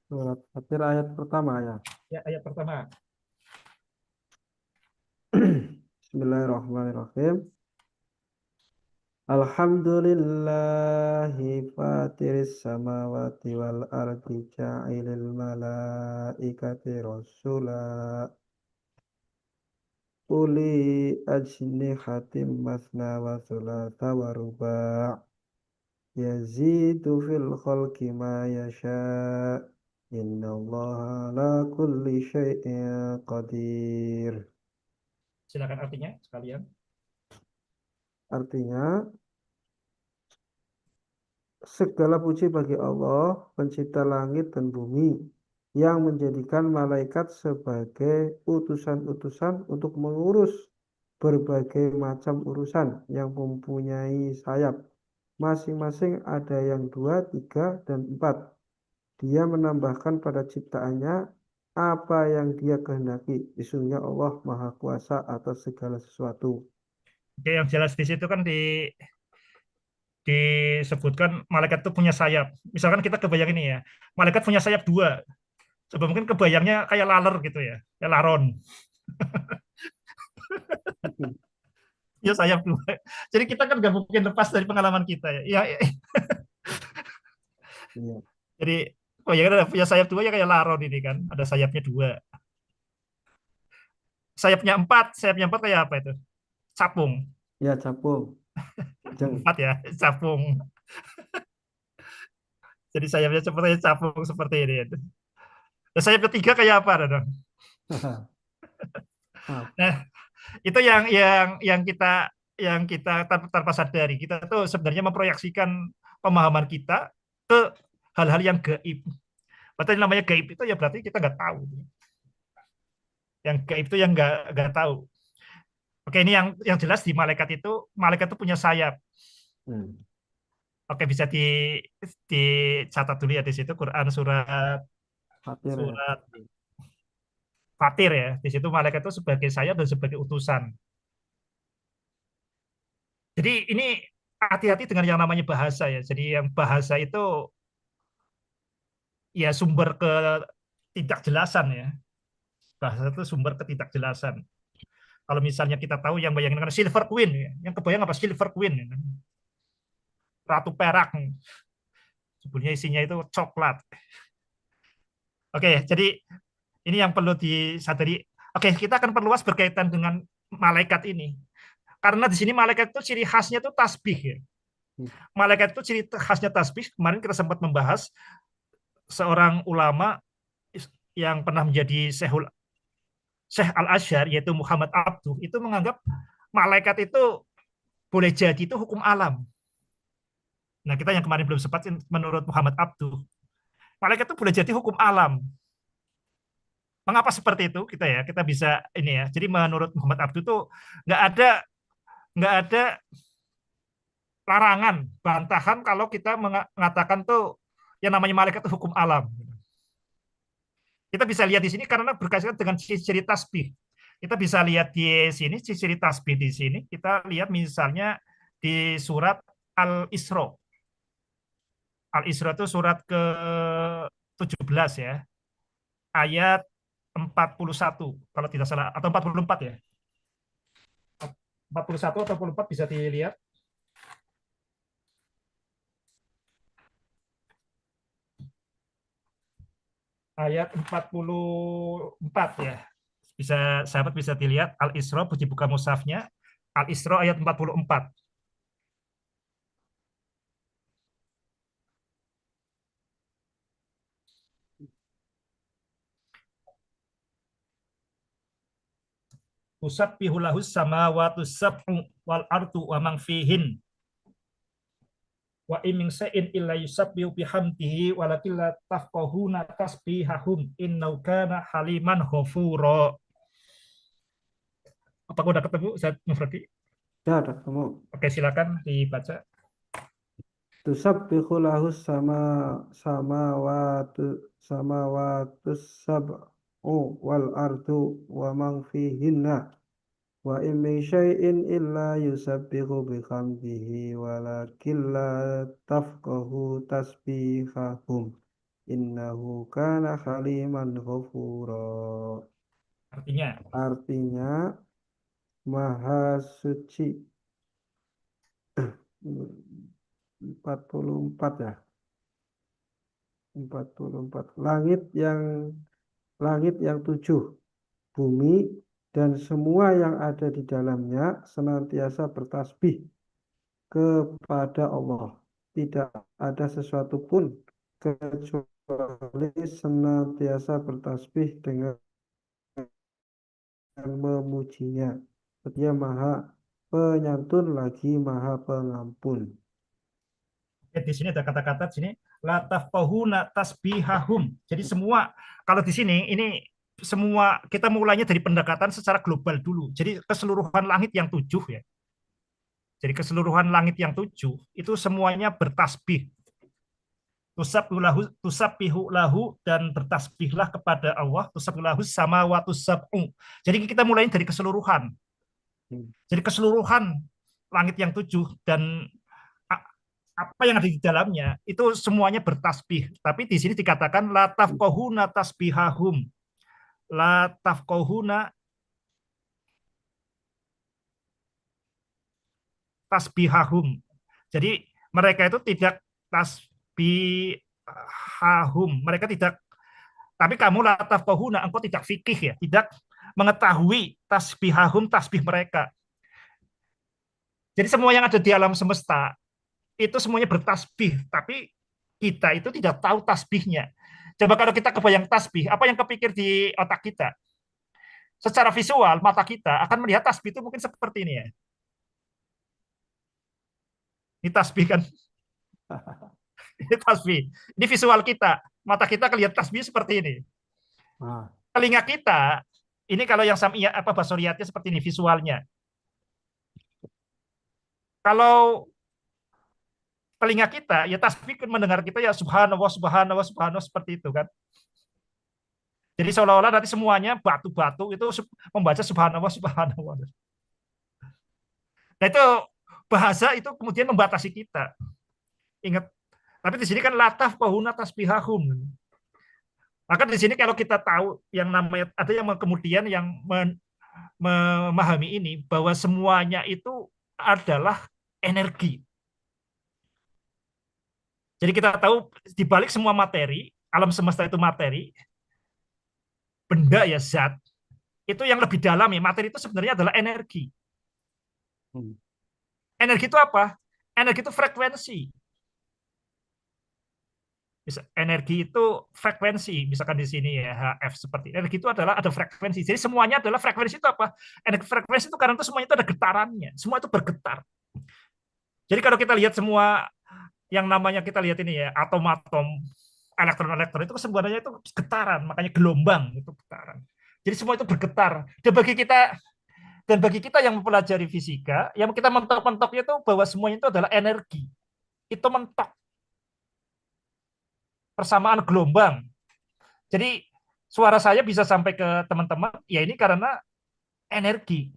Speaker 1: Surat Fatir ayat pertama ya.
Speaker 3: Ya, ayat pertama.
Speaker 1: Bismillahirrahmanirrahim. Alhamdulillahi fatiris samawati wal ardi ja'ilil malaikati rasula uli ajnihatim masna wa thulatha wa ruba' yazidu fil khalqi ma yasha' innallaha ala kulli syai'in qadir.
Speaker 3: Silakan artinya sekalian.
Speaker 1: Artinya, segala puji bagi Allah, pencipta langit dan bumi, yang menjadikan malaikat sebagai utusan-utusan untuk mengurus berbagai macam urusan yang mempunyai sayap. Masing-masing ada yang 2, 3, dan 4. Dia menambahkan pada ciptaannya apa yang dia kehendaki. Sesungguhnya Allah Maha Kuasa atas segala sesuatu.
Speaker 3: Oke, yang jelas di situ kan disebutkan malaikat itu punya sayap. Misalkan kita kebayang ini ya, malaikat punya sayap 2. Coba mungkin kebayangnya kayak laler gitu ya, kayak laron. Ya sayap 2. Jadi kita kan nggak mungkin lepas dari pengalaman kita ya.
Speaker 1: Iya.
Speaker 3: Jadi kebayangkan ada punya sayap 2 ya kayak laron ini kan, ada sayapnya 2. Sayapnya 4 kayak apa itu? Capung.
Speaker 1: Ya, capung. Jeng.
Speaker 3: 4 ya, capung. Jadi sayapnya seperti capung seperti ini. Dan sayap ketiga kayak apa dong? Nah, itu yang kita tanpa sadari. Kita tuh sebenarnya memproyeksikan pemahaman kita ke hal-hal yang gaib. Berarti namanya gaib itu ya berarti kita nggak tahu. Yang gaib itu yang nggak tahu. Oke, ini yang jelas di malaikat itu punya sayap. Oke, bisa dicatat dulu ya di situ Quran surat
Speaker 1: Fatir ya.
Speaker 3: surat Fatir ya. Di situ malaikat itu sebagai sayap dan sebagai utusan. Jadi ini hati-hati dengan yang namanya bahasa ya. Jadi yang bahasa itu ya sumber ketidakjelasan ya. Bahasa itu sumber ketidakjelasan. Kalau misalnya kita tahu yang bayangin kan Silver Queen ya. Yang kebayang apa Silver Queen ya. Ratu perak. Sebenarnya isinya itu coklat. Oke, jadi ini yang perlu disadari. Oke, kita akan perluas berkaitan dengan malaikat ini. Karena di sini malaikat itu ciri khasnya itu tasbih ya. Malaikat itu ciri khasnya tasbih. Kemarin kita sempat membahas seorang ulama yang pernah menjadi Syekh Al-Azhar, yaitu Muhammad Abduh, itu menganggap malaikat itu boleh jadi itu hukum alam. Nah, kita yang kemarin belum sempat, menurut Muhammad Abduh, malaikat itu boleh jadi hukum alam. Mengapa seperti itu? Kita bisa ini ya. Jadi menurut Muhammad Abduh itu nggak ada larangan, bantahan kalau kita mengatakan tuh yang namanya malaikat itu hukum alam. Kita bisa lihat di sini karena berkaitan dengan ciri-ciri tasbih. Kita bisa lihat di sini ciri-ciri tasbih di sini. Kita lihat misalnya di surat Al-Isra. Al-Isra itu surat ke-17 ya. Ayat 41 kalau tidak salah atau 44 ya. 41 atau 44 bisa dilihat. Ayat 44 ya. Sahabat bisa dilihat Al-Isra, dibuka mushafnya. Al-Isra ayat 44. Tusabbihu lahus samawati sab'u wal ardu wa man fihin. Wa in min shay'in illa yusabbihu bihamdihi walakin la tafqahuna tasbihahum innahu kana haliman ghafura. Apakah udah ketemu Ustaz Mufradi?
Speaker 1: Ya, ada kamu.
Speaker 3: Oke, silakan dibaca.
Speaker 1: Tusabbihu lahus samawatus sab'u wal ardu wa man fihinna wa in min syai'in illa yusabbihu bihamdihi walakin la tafqahu tasbihahum innahu kana haliman ghafura. Artinya maha suci. 44 ya. 44. Langit yang 7, bumi dan semua yang ada di dalamnya senantiasa bertasbih kepada Allah. Tidak ada sesuatu pun kecuali senantiasa bertasbih dengan memujinya. Dia maha penyantun lagi maha pengampun.
Speaker 3: Di sini ada kata-kata di sini la tafqahuna tasbihahum. Jadi semua kalau di sini ini semua kita mulainya dari pendekatan secara global dulu. Jadi keseluruhan langit yang 7 ya. Jadi keseluruhan langit yang 7 itu semuanya bertasbih. Tusabbihu lahu dan bertasbihlah kepada Allah. Tusabbihu lahu samawatus sab'u. Jadi kita mulai dari keseluruhan. Jadi keseluruhan langit yang 7 dan apa yang ada di dalamnya itu semuanya bertasbih. Tapi di sini dikatakan la tafqahuna tasbihahum. La tafqahuna tasbihahum. Jadi mereka itu tidak tasbihahum. Mereka tidak, tapi kamu la tafqahuna, engkau tidak fikih ya, tidak mengetahui tasbihahum, tasbih mereka. Jadi semua yang ada di alam semesta itu semuanya bertasbih, tapi kita itu tidak tahu tasbihnya. Coba kalau kita kebayang tasbih, apa yang kepikir di otak kita? Secara visual, mata kita akan melihat tasbih itu mungkin seperti ini ya. Ini tasbih kan? Ini tasbih. Ini visual kita. Mata kita kelihatan tasbih seperti ini. Telinga kita, ini kalau yang samia apa basoriatnya seperti ini visualnya. Kalau telinga kita, ya tasbih mendengar kita ya subhanallah, subhanallah, subhanallah seperti itu kan. Jadi seolah-olah nanti semuanya batu-batu itu membaca subhanallah, subhanallah. Nah itu bahasa itu kemudian membatasi kita. Ingat, tapi di sini kan lataf bahuna tasbihahum. Maka di sini kalau kita tahu yang namanya ada yang kemudian yang memahami ini bahwa semuanya itu adalah energi. Jadi kita tahu di balik semua materi, alam semesta itu materi, benda ya zat, itu yang lebih dalam ya, materi itu sebenarnya adalah energi. Energi itu apa? Energi itu frekuensi. Energi itu frekuensi, misalkan di sini ya HF seperti energi itu adalah ada frekuensi. Jadi semuanya adalah frekuensi itu apa? Energi frekuensi itu karena itu semuanya itu ada getarannya, semua itu bergetar. Jadi kalau kita lihat semua yang namanya kita lihat ini ya atom-atom, elektron-elektron itu sebenarnya itu getaran, makanya gelombang itu getaran. Jadi semua itu bergetar. Dan bagi kita yang mempelajari fisika, yang kita mentok-mentoknya itu bahwa semuanya itu adalah energi. Itu mentok. Persamaan gelombang. Jadi suara saya bisa sampai ke teman-teman, ya ini karena energi.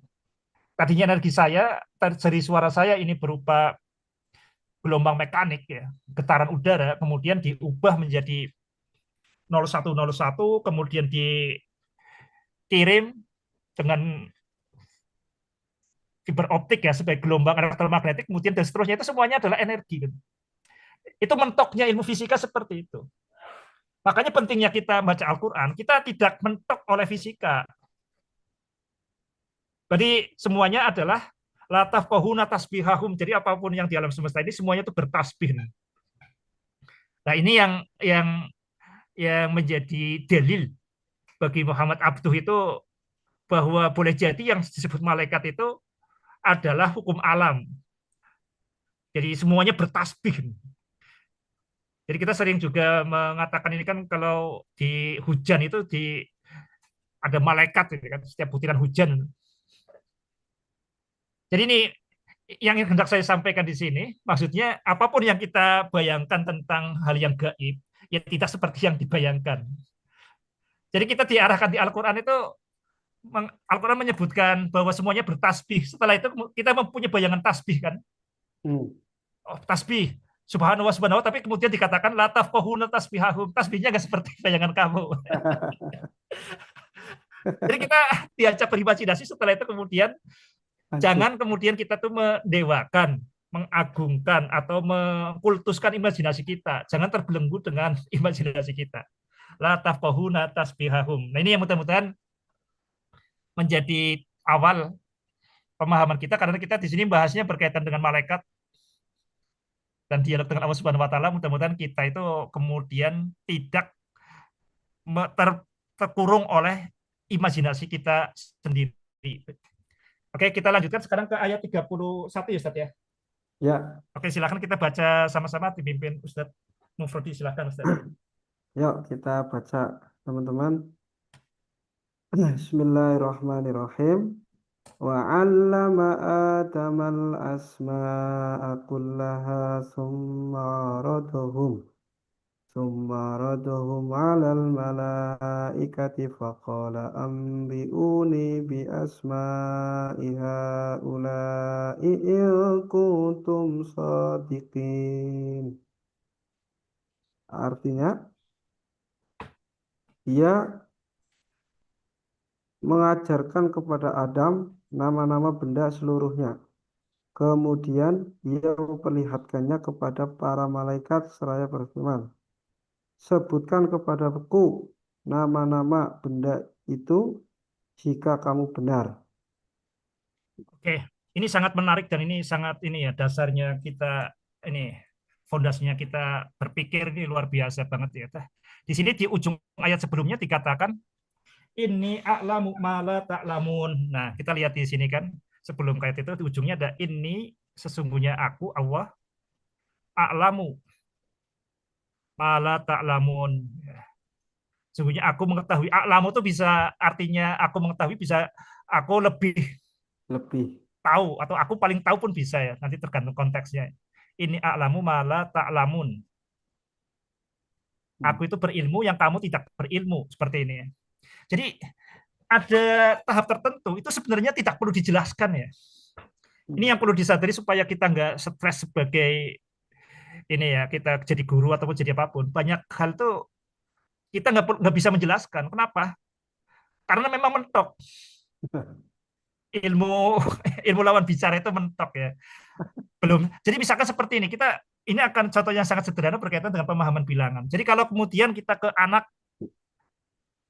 Speaker 3: Tadinya energi saya, dari suara saya ini berupa gelombang mekanik ya, getaran udara, kemudian diubah menjadi 0101, kemudian dikirim dengan fiber optik ya sebagai gelombang elektromagnetik, kemudian dan seterusnya itu semuanya adalah energi. Itu mentoknya ilmu fisika seperti itu. Makanya pentingnya kita baca Al-Quran, kita tidak mentok oleh fisika. Jadi semuanya adalah la tafqahuna tasbihahum. Jadi apapun yang di alam semesta ini semuanya itu bertasbih. Nah ini yang menjadi dalil bagi Muhammad Abduh itu bahwa boleh jadi yang disebut malaikat itu adalah hukum alam. Jadi semuanya bertasbih. Jadi kita sering juga mengatakan ini kan kalau di hujan itu ada malaikat gitu kan setiap butiran hujan. Jadi ini yang hendak saya sampaikan di sini, maksudnya apapun yang kita bayangkan tentang hal yang gaib, ya tidak seperti yang dibayangkan. Jadi kita diarahkan di Al-Quran itu, Al-Quran menyebutkan bahwa semuanya bertasbih. Setelah itu kita mempunyai bayangan tasbih kan, oh, tasbih, subhanallah subhanallah, tapi kemudian dikatakan la tafqahuna tasbihahum, tasbihnya nggak seperti bayangan kamu. Jadi kita diajak berimajinasi, setelah itu kemudian jangan kemudian kita tuh mendewakan, mengagungkan atau mengkultuskan imajinasi kita. Jangan terbelenggu dengan imajinasi kita. La tafqahuna tasbihahum. Nah, ini yang mudah-mudahan menjadi awal pemahaman kita, karena kita di sini bahasnya berkaitan dengan malaikat dan dialog dengan Allah Subhanahu wa taala. Mudah-mudahan kita itu kemudian tidak terkurung oleh imajinasi kita sendiri. Oke, kita lanjutkan sekarang ke ayat 31 ya Ustaz ya.
Speaker 1: Ya,
Speaker 3: Oke, silakan kita baca sama-sama dipimpin Ustaz Mufrodi, silakan Ustaz.
Speaker 1: yuk kita baca teman-teman. Bismillahirrahmanirrahim. Wa 'allama Adamal asma'a kullaha summa radahum 'alal malaikati faqala anbi'uni bi asma'i haula'i in kuntum shadiqin. Artinya, dia mengajarkan kepada Adam nama-nama benda seluruhnya. Kemudian ia memperlihatkannya kepada para malaikat seraya berfirman, sebutkan kepadaku nama-nama benda itu jika kamu benar.
Speaker 3: Oke, ini sangat menarik dan ini sangat ini ya dasarnya kita ini fondasinya kita berpikir ini luar biasa banget ya. Di sini di ujung ayat sebelumnya dikatakan ini a'lamu ma la ta'lamun. Nah, kita lihat di sini kan sebelum ayat itu di ujungnya ada ini sesungguhnya aku Allah a'lamu ma la ta'lamun. Sesungguhnya aku mengetahui, a'lamu itu bisa artinya aku mengetahui, bisa aku lebih tahu atau aku paling tahu pun bisa ya, nanti tergantung konteksnya. Ini a'lamu ma la ta'lamun. Aku itu berilmu yang kamu tidak berilmu, seperti ini ya. Jadi ada tahap tertentu itu sebenarnya tidak perlu dijelaskan ya. Ini yang perlu disadari supaya kita nggak stres sebagai ini ya, kita jadi guru ataupun jadi apapun. Banyak hal tuh kita nggak bisa menjelaskan. Kenapa? Karena memang mentok. Ilmu lawan bicara itu mentok ya. Belum. Jadi misalkan seperti ini akan contoh yang sangat sederhana berkaitan dengan pemahaman bilangan. Jadi kalau kemudian kita ke anak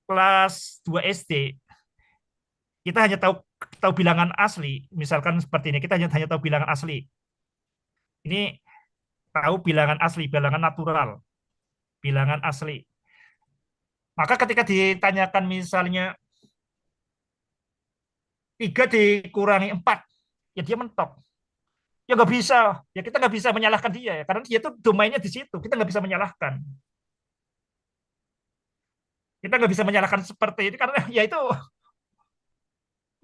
Speaker 3: kelas 2 SD, kita hanya tahu bilangan asli, misalkan seperti ini, kita hanya tahu bilangan asli. Ini tahu bilangan asli, bilangan natural, bilangan asli. Maka ketika ditanyakan misalnya 3 dikurangi 4, ya dia mentok. Ya nggak bisa, ya kita nggak bisa menyalahkan dia ya, karena dia itu domainnya di situ, kita nggak bisa menyalahkan. Kita nggak bisa menyalahkan seperti ini karena ya itu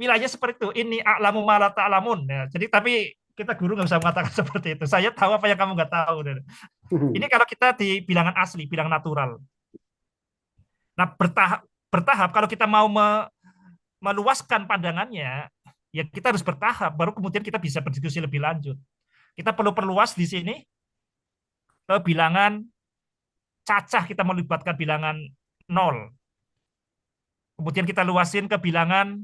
Speaker 3: wilayahnya seperti itu. Ini a'lamu ma la ta'lamun. Ya, jadi tapi kita guru nggak bisa mengatakan seperti itu. Saya tahu apa yang kamu nggak tahu. Ini kalau kita di bilangan asli, bilangan natural. Nah, bertahap kalau kita mau meluaskan pandangannya, ya kita harus bertahap, baru kemudian kita bisa berdiskusi lebih lanjut. Kita perlu perluas di sini ke bilangan cacah, kita melibatkan bilangan 0. Kemudian kita luasin ke bilangan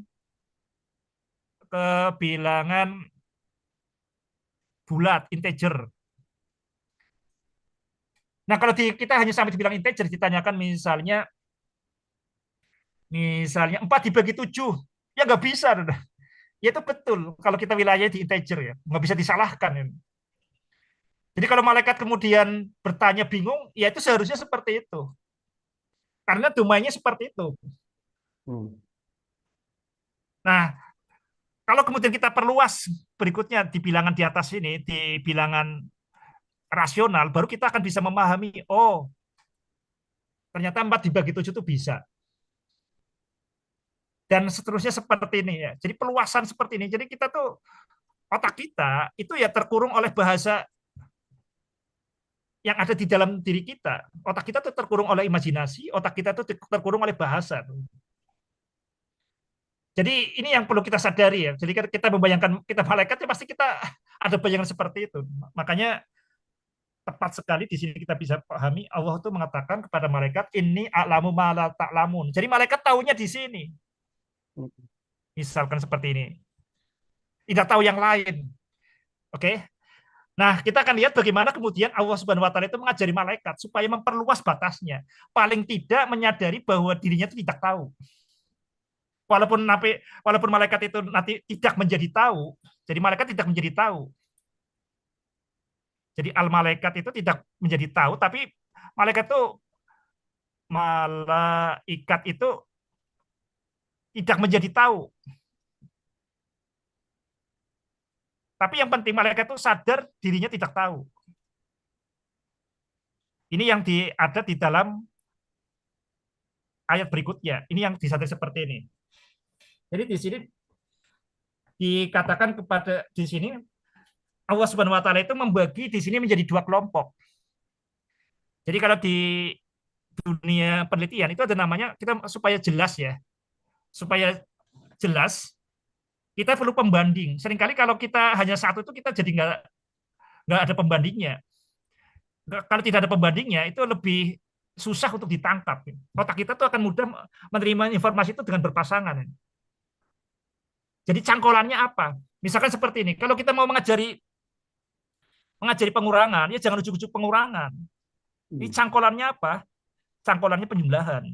Speaker 3: bulat, integer. Nah, kalau kita hanya sampai dibilang integer, ditanyakan misalnya 4 dibagi 7, ya nggak bisa. Ya itu betul, kalau kita wilayah di integer ya, nggak bisa disalahkan. Jadi kalau malaikat kemudian bertanya bingung, ya itu seharusnya seperti itu. Karena domainnya seperti itu. Nah, kalau kemudian kita perluas berikutnya di bilangan di atas ini, di bilangan rasional, baru kita akan bisa memahami, oh, ternyata 4 dibagi 7 itu bisa. Dan seterusnya seperti ini ya. Jadi peluasan seperti ini. Jadi kita tuh, otak kita itu ya terkurung oleh bahasa yang ada di dalam diri kita. Otak kita tuh terkurung oleh imajinasi, otak kita tuh terkurung oleh bahasa. Jadi ini yang perlu kita sadari ya. Jadi kita membayangkan kita malaikat ya pasti kita ada bayangan seperti itu. Makanya tepat sekali di sini kita bisa pahami Allah itu mengatakan kepada malaikat ini a'lamu ma la ta'lamun. Jadi malaikat tahunya di sini. Misalkan seperti ini. Tidak tahu yang lain. Oke. Nah, kita akan lihat bagaimana kemudian Allah Subhanahu wa taala itu mengajari malaikat supaya memperluas batasnya. Paling tidak menyadari bahwa dirinya itu tidak tahu. Walaupun malaikat itu nanti tidak menjadi tahu, jadi malaikat tidak menjadi tahu. Jadi al-malaikat itu tidak menjadi tahu, tapi malaikat itu tidak menjadi tahu. Tapi yang penting malaikat itu sadar dirinya tidak tahu. Ini yang ada di dalam ayat berikutnya. Ini yang disadari seperti ini. Jadi di sini dikatakan di sini Allah Subhanahu wa taala itu membagi di sini menjadi 2 kelompok. Jadi kalau di dunia penelitian itu ada namanya, kita supaya jelas ya. Supaya jelas kita perlu pembanding. Seringkali kalau kita hanya satu itu kita jadi nggak ada pembandingnya. Kalau tidak ada pembandingnya itu lebih susah untuk ditangkap. Otak kita tuh akan mudah menerima informasi itu dengan berpasangan. Jadi cangkolannya apa? Misalkan seperti ini, kalau kita mau mengajari pengurangan, ya jangan ujuk-ujuk pengurangan. Ini cangkolannya apa? Cangkolannya penjumlahan.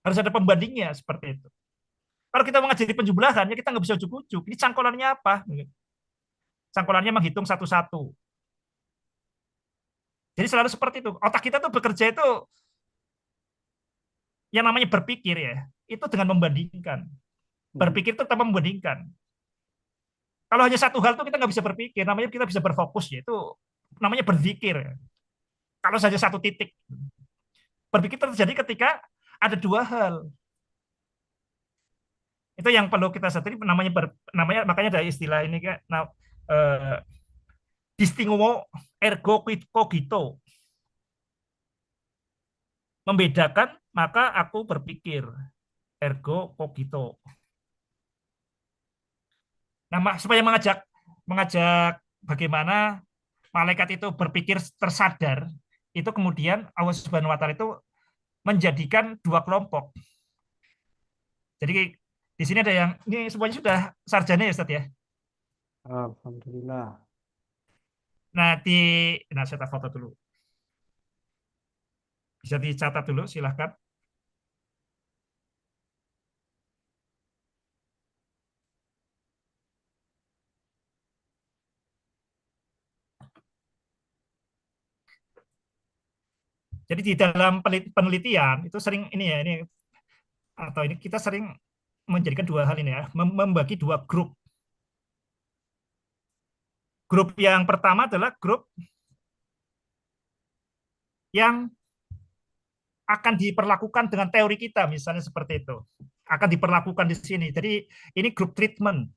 Speaker 3: Harus ada pembandingnya seperti itu. Kalau kita mengajari penjumlahan, ya kita nggak bisa ujuk-ujuk. Ini cangkolannya apa? Cangkolannya menghitung satu-satu. Jadi selalu seperti itu. Otak kita tuh bekerja itu yang namanya berpikir ya, itu dengan membandingkan. Berpikir itu tanpa membandingkan. Kalau hanya satu hal tuh kita nggak bisa berpikir, namanya kita bisa berfokus ya, itu namanya berzikir. Kalau saja satu titik. Berpikir terjadi ketika ada 2 hal. Itu yang perlu kita sadari, namanya makanya ada istilah ini kan, eh, distinguo ergo cogito. Membedakan maka aku berpikir. Ergo cogito. Nah, supaya mengajak bagaimana malaikat itu berpikir tersadar, itu kemudian Allah Subhanahu wa taala itu menjadikan 2 kelompok. Jadi di sini ada yang ini semuanya sudah sarjana ya Ustaz ya.
Speaker 1: Alhamdulillah.
Speaker 3: Nah, saya foto dulu. Bisa dicatat dulu silahkan. Jadi di dalam penelitian itu sering ini ya, ini atau ini kita sering menjadikan 2 hal ini ya, membagi 2 grup. Grup yang pertama adalah grup yang akan diperlakukan dengan teori kita, misalnya seperti itu. Akan diperlakukan di sini. Jadi ini grup treatment.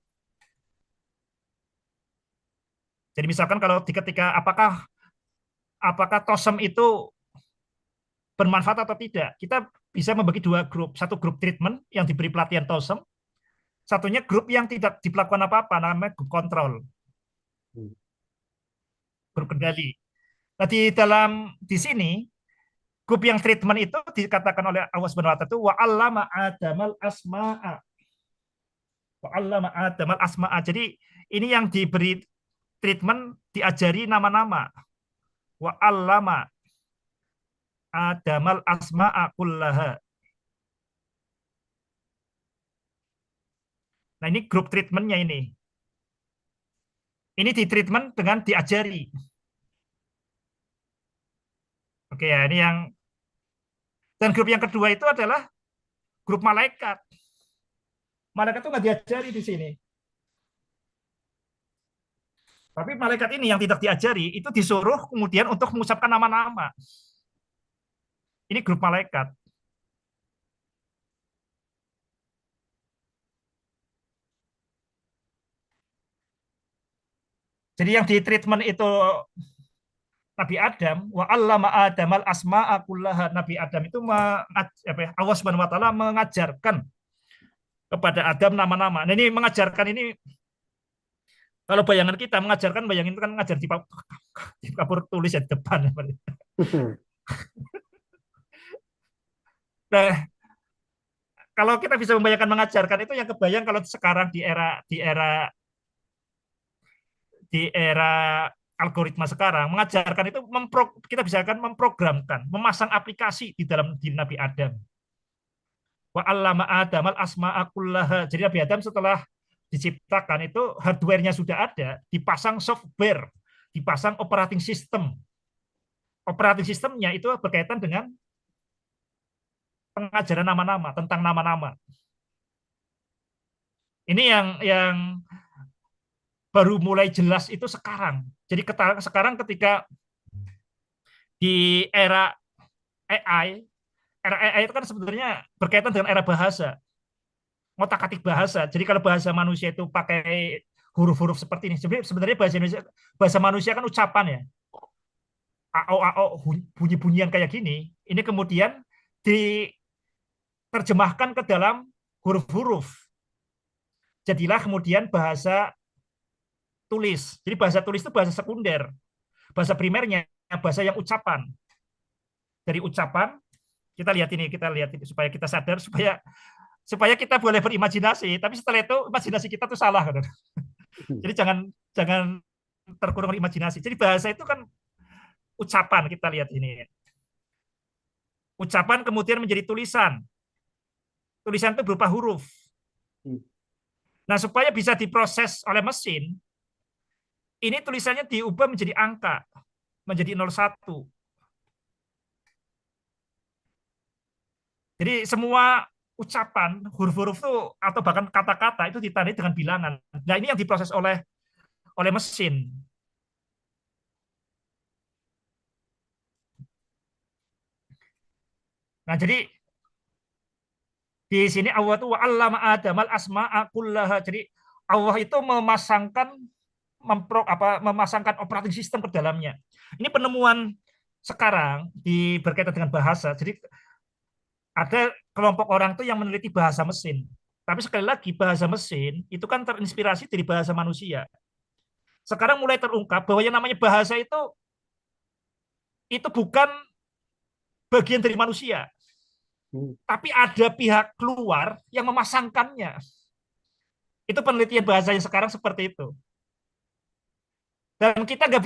Speaker 3: Jadi misalkan kalau ketika apakah TOSEM itu bermanfaat atau tidak, kita bisa membagi 2 grup. Satu grup treatment yang diberi pelatihan TOSEM, satunya grup yang tidak dilakukan apa-apa, namanya grup kontrol. Grup kendali. Nah, di sini grup yang treatment itu dikatakan oleh Allah Subhanahu wa taala itu wa 'allama Adamal asma'a. Wa 'allama Adamal asma'a. Jadi ini yang diberi treatment diajari nama-nama. Wa 'allama Adamal asma'a kullaha. Nah, ini grup treatmentnya ini. Ini di treatment dengan diajari. Oke ya, ini yang dan grup yang kedua itu adalah grup malaikat. Malaikat itu nggak diajari di sini. Tapi malaikat ini yang tidak diajari itu disuruh kemudian untuk mengucapkan nama-nama. Ini grup malaikat. Jadi yang di treatment itu Nabi Adam, wa 'allama Adamal asma'a kullaha. Nabi Adam itu Allah Subhanahu wa taala mengajarkan kepada Adam nama-nama. Nah, ini mengajarkan ini kalau bayangan kita mengajarkan, bayangin itu kan ngajar di kapur tulis ya di depan. Nah, kalau kita bisa membayangkan mengajarkan itu yang kebayang kalau sekarang di era algoritma sekarang mengajarkan itu kita bisa kan memprogramkan, memasang aplikasi di dalam diri Nabi Adam. Wa 'allama Adamal asma'a kullaha. Jadi Nabi Adam setelah diciptakan itu hardware-nya sudah ada, dipasang software, dipasang operating system. Operating systemnya itu berkaitan dengan pengajaran nama-nama, tentang nama-nama. Ini yang baru mulai jelas itu sekarang. Jadi sekarang ketika di AI, era AI itu kan sebenarnya berkaitan dengan era bahasa, ngotak-atik bahasa. Jadi kalau bahasa manusia itu pakai huruf-huruf seperti ini, sebenarnya bahasa manusia kan ucapan ya, ao bunyi-bunyian kayak gini. Ini kemudian diterjemahkan ke dalam huruf-huruf. Jadilah kemudian bahasa tulis. Jadi bahasa tulis itu bahasa sekunder. Bahasa primernya bahasa yang ucapan. Dari ucapan kita lihat ini supaya kita sadar supaya kita boleh berimajinasi, tapi setelah itu imajinasi kita tuh salah kan. Jadi jangan terkurung imajinasi. Jadi bahasa itu kan ucapan, kita lihat ini. Ucapan kemudian menjadi tulisan. Tulisan itu berupa huruf. Nah, supaya bisa diproses oleh mesin, ini tulisannya diubah menjadi angka, menjadi 01. Jadi semua ucapan, huruf-huruf itu atau bahkan kata-kata itu ditandai dengan bilangan. Nah, ini yang diproses oleh mesin. Nah, jadi di sini Allah itu wa'allama Adamal asma'a kullaha. Jadi Allah itu memasangkan operating system ke dalamnya. Ini penemuan sekarang berkaitan dengan bahasa. Jadi ada kelompok orang tuh yang meneliti bahasa mesin. Tapi sekali lagi bahasa mesin itu kan terinspirasi dari bahasa manusia. Sekarang mulai terungkap bahwa yang namanya bahasa itu bukan bagian dari manusia. Tapi ada pihak luar yang memasangkannya. Itu penelitian bahasa yang sekarang seperti itu. Dan kita nggak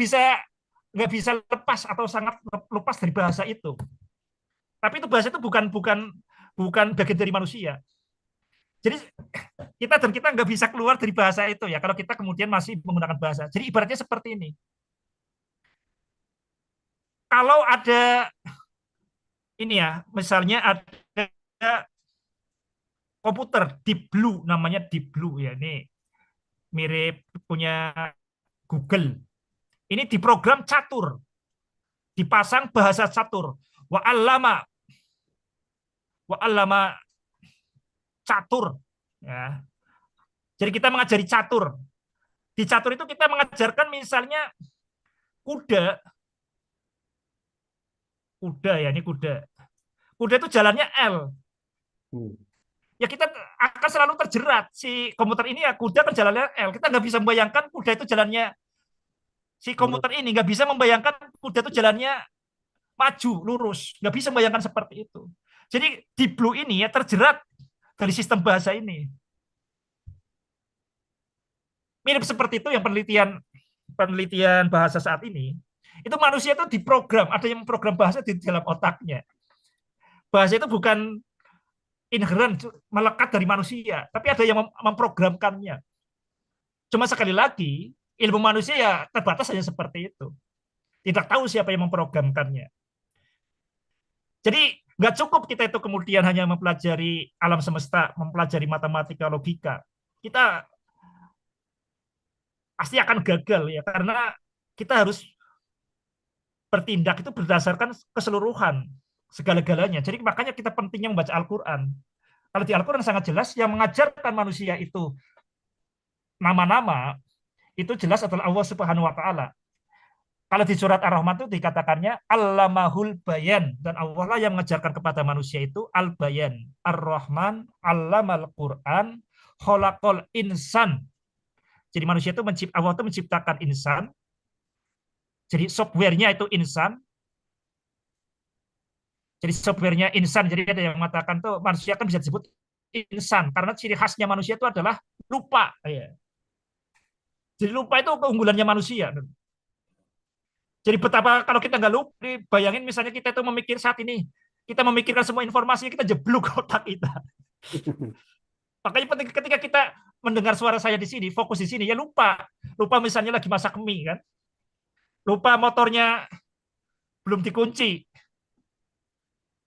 Speaker 3: bisa lepas atau sangat lepas dari bahasa itu. Tapi itu bahasa itu bukan bagian dari manusia. Jadi kita nggak bisa keluar dari bahasa itu ya kalau kita kemudian masih menggunakan bahasa. Jadi ibaratnya seperti ini. Kalau ada ini ya, misalnya ada komputer Deep Blue, namanya Deep Blue ya, ini mirip punya Google. Ini diprogram catur, dipasang bahasa catur. Wa 'allama catur ya. Jadi kita mengajari catur. Di catur itu kita mengajarkan misalnya kuda ya, ini kuda. Kuda itu jalannya L. Ya kita akan selalu terjerat si komputer ini ya, kuda kan jalannya L. Kita nggak bisa membayangkan kuda itu jalannya, si komputer ini nggak bisa membayangkan kuda itu jalannya maju lurus, nggak bisa membayangkan seperti itu. Jadi di Blue ini ya terjerat dari sistem bahasa ini. Mirip seperti itu yang penelitian bahasa saat ini. Itu manusia itu diprogram, ada yang memprogram bahasa di dalam otaknya. Bahasa itu bukan inherent, melekat dari manusia, tapi ada yang memprogramkannya. Cuma sekali lagi, ilmu manusia ya terbatas hanya seperti itu. Tidak tahu siapa yang memprogramkannya. Jadi Nggak cukup kita itu kemudian hanya mempelajari alam semesta, mempelajari matematika, logika. Kita pasti akan gagal ya, karena kita harus bertindak itu berdasarkan keseluruhan segala-galanya. Jadi makanya kita pentingnya membaca Al-Quran. Kalau di Al-Quran sangat jelas yang mengajarkan manusia itu nama-nama itu jelas adalah Allah Subhanahu wa taala. Kalau di surat Ar-Rahman itu dikatakannya Allamahul Bayan, dan Allah lah yang mengajarkan kepada manusia itu Al-Bayan. Ar-Rahman Allamal Quran khalaqal insan. Jadi manusia itu Allah itu menciptakan insan. Jadi softwarenya itu insan. Jadi softwarenya insan. Jadi ada yang mengatakan tuh manusia kan bisa disebut insan karena ciri khasnya manusia itu adalah lupa. Jadi lupa itu keunggulannya manusia. Jadi betapa kalau kita nggak lupa, bayangin misalnya kita itu memikir saat ini, kita memikirkan semua informasi, kita jeblok otak kita. Makanya penting ketika kita mendengar suara saya di sini, fokus di sini, ya lupa. Lupa misalnya lagi masak mie kan. Lupa motornya belum dikunci.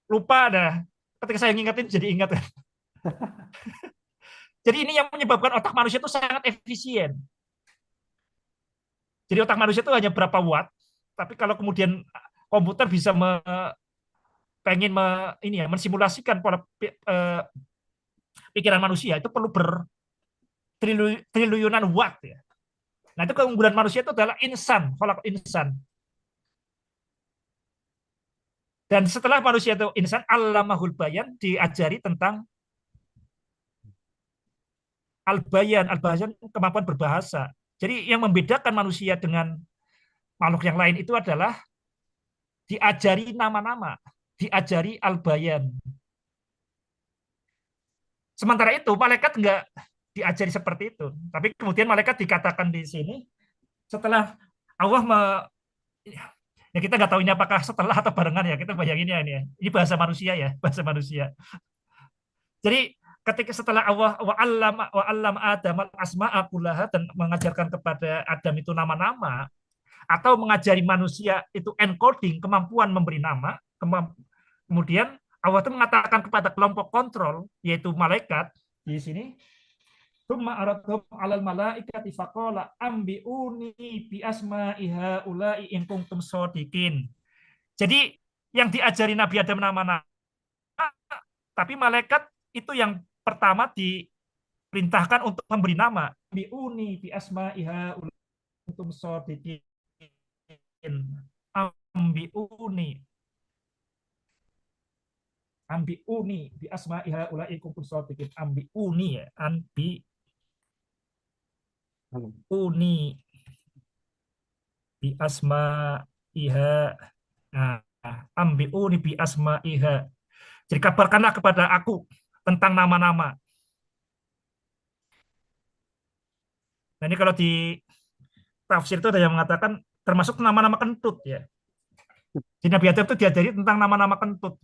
Speaker 3: Lupa dah. Ketika saya ngingetin jadi ingat kan. Jadi ini yang menyebabkan otak manusia itu sangat efisien. Jadi otak manusia itu hanya berapa watt, tapi kalau kemudian komputer bisa pengen ini ya mensimulasikan pola pikiran manusia itu perlu bertriliunan watt ya. Nah itu keunggulan manusia itu adalah insan, kalau insan. Dan setelah manusia itu insan, Allamahul Bayan diajari tentang al-bayan kemampuan berbahasa. Jadi yang membedakan manusia dengan makhluk yang lain itu adalah diajari nama-nama, diajari al-bayan. Sementara itu malaikat enggak diajari seperti itu. Tapi kemudian malaikat dikatakan di sini setelah Allah ya kita nggak tahu ini apakah setelah atau barengan ya, kita bayanginnya ini ya. Ini bahasa manusia ya, bahasa manusia. Jadi ketika setelah Allah wa allam Adam al-asma'a kullaha dan mengajarkan kepada Adam itu nama-nama atau mengajari manusia itu encoding, kemampuan memberi nama, kemudian Allah itu mengatakan kepada kelompok kontrol yaitu malaikat di sini Tsumma aradhum 'alal malaikati faqala ambiuni bi asma'i haula'i in kuntum shadiqin. Jadi yang diajari Nabi Adam nama-nama, tapi malaikat itu yang pertama diperintahkan untuk memberi nama. Ambiuni bi asma'i haula'i in kuntum shadiqin. Ambiuni bi asma'i haula'i in kuntum shadiqin. Ambiuni ya, uni bi asma iha ambiuni bi asma iha. Jadi kabarkanlah kepada aku tentang nama-nama. Nah ini kalau di tafsir itu ada yang mengatakan termasuk nama-nama kentut ya. Di Nabi Adam itu diajari tentang nama-nama kentut.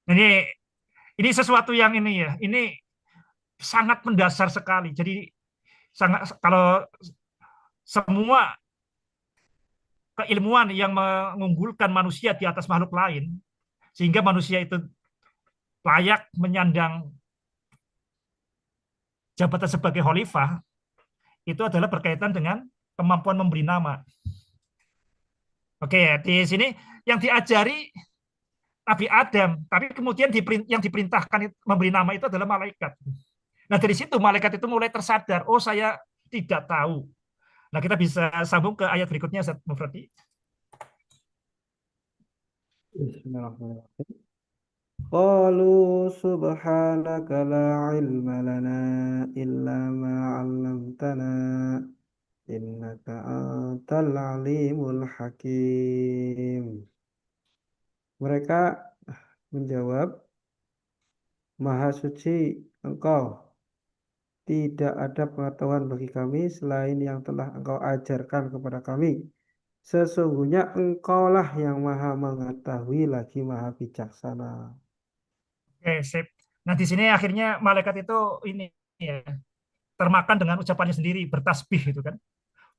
Speaker 3: Ini sesuatu yang ini ya, ini sangat mendasar sekali. Jadi sangat kalau semua keilmuan yang mengunggulkan manusia di atas makhluk lain sehingga manusia itu layak menyandang jabatan sebagai khalifah itu adalah berkaitan dengan kemampuan memberi nama. Oke, di sini yang diajari Nabi Adam, tapi kemudian yang diperintahkan memberi nama itu adalah malaikat. Nah dari situ malaikat itu mulai tersadar, oh saya tidak tahu. Nah kita bisa sambung ke ayat berikutnya, Ustaz Mufradi.
Speaker 1: Bismillahirrahmanirrahim. Qalu subhanaka la ilma lana illa ma 'allamtana innaka antal alimul hakim. Mereka menjawab, Maha suci Engkau, tidak ada pengetahuan bagi kami selain yang telah Engkau ajarkan kepada kami. Sesungguhnya Engkaulah yang Maha mengetahui lagi Maha bijaksana.
Speaker 3: Oke, sip. Nah di sini akhirnya malaikat itu ini ya termakan dengan ucapannya sendiri bertasbih itu kan.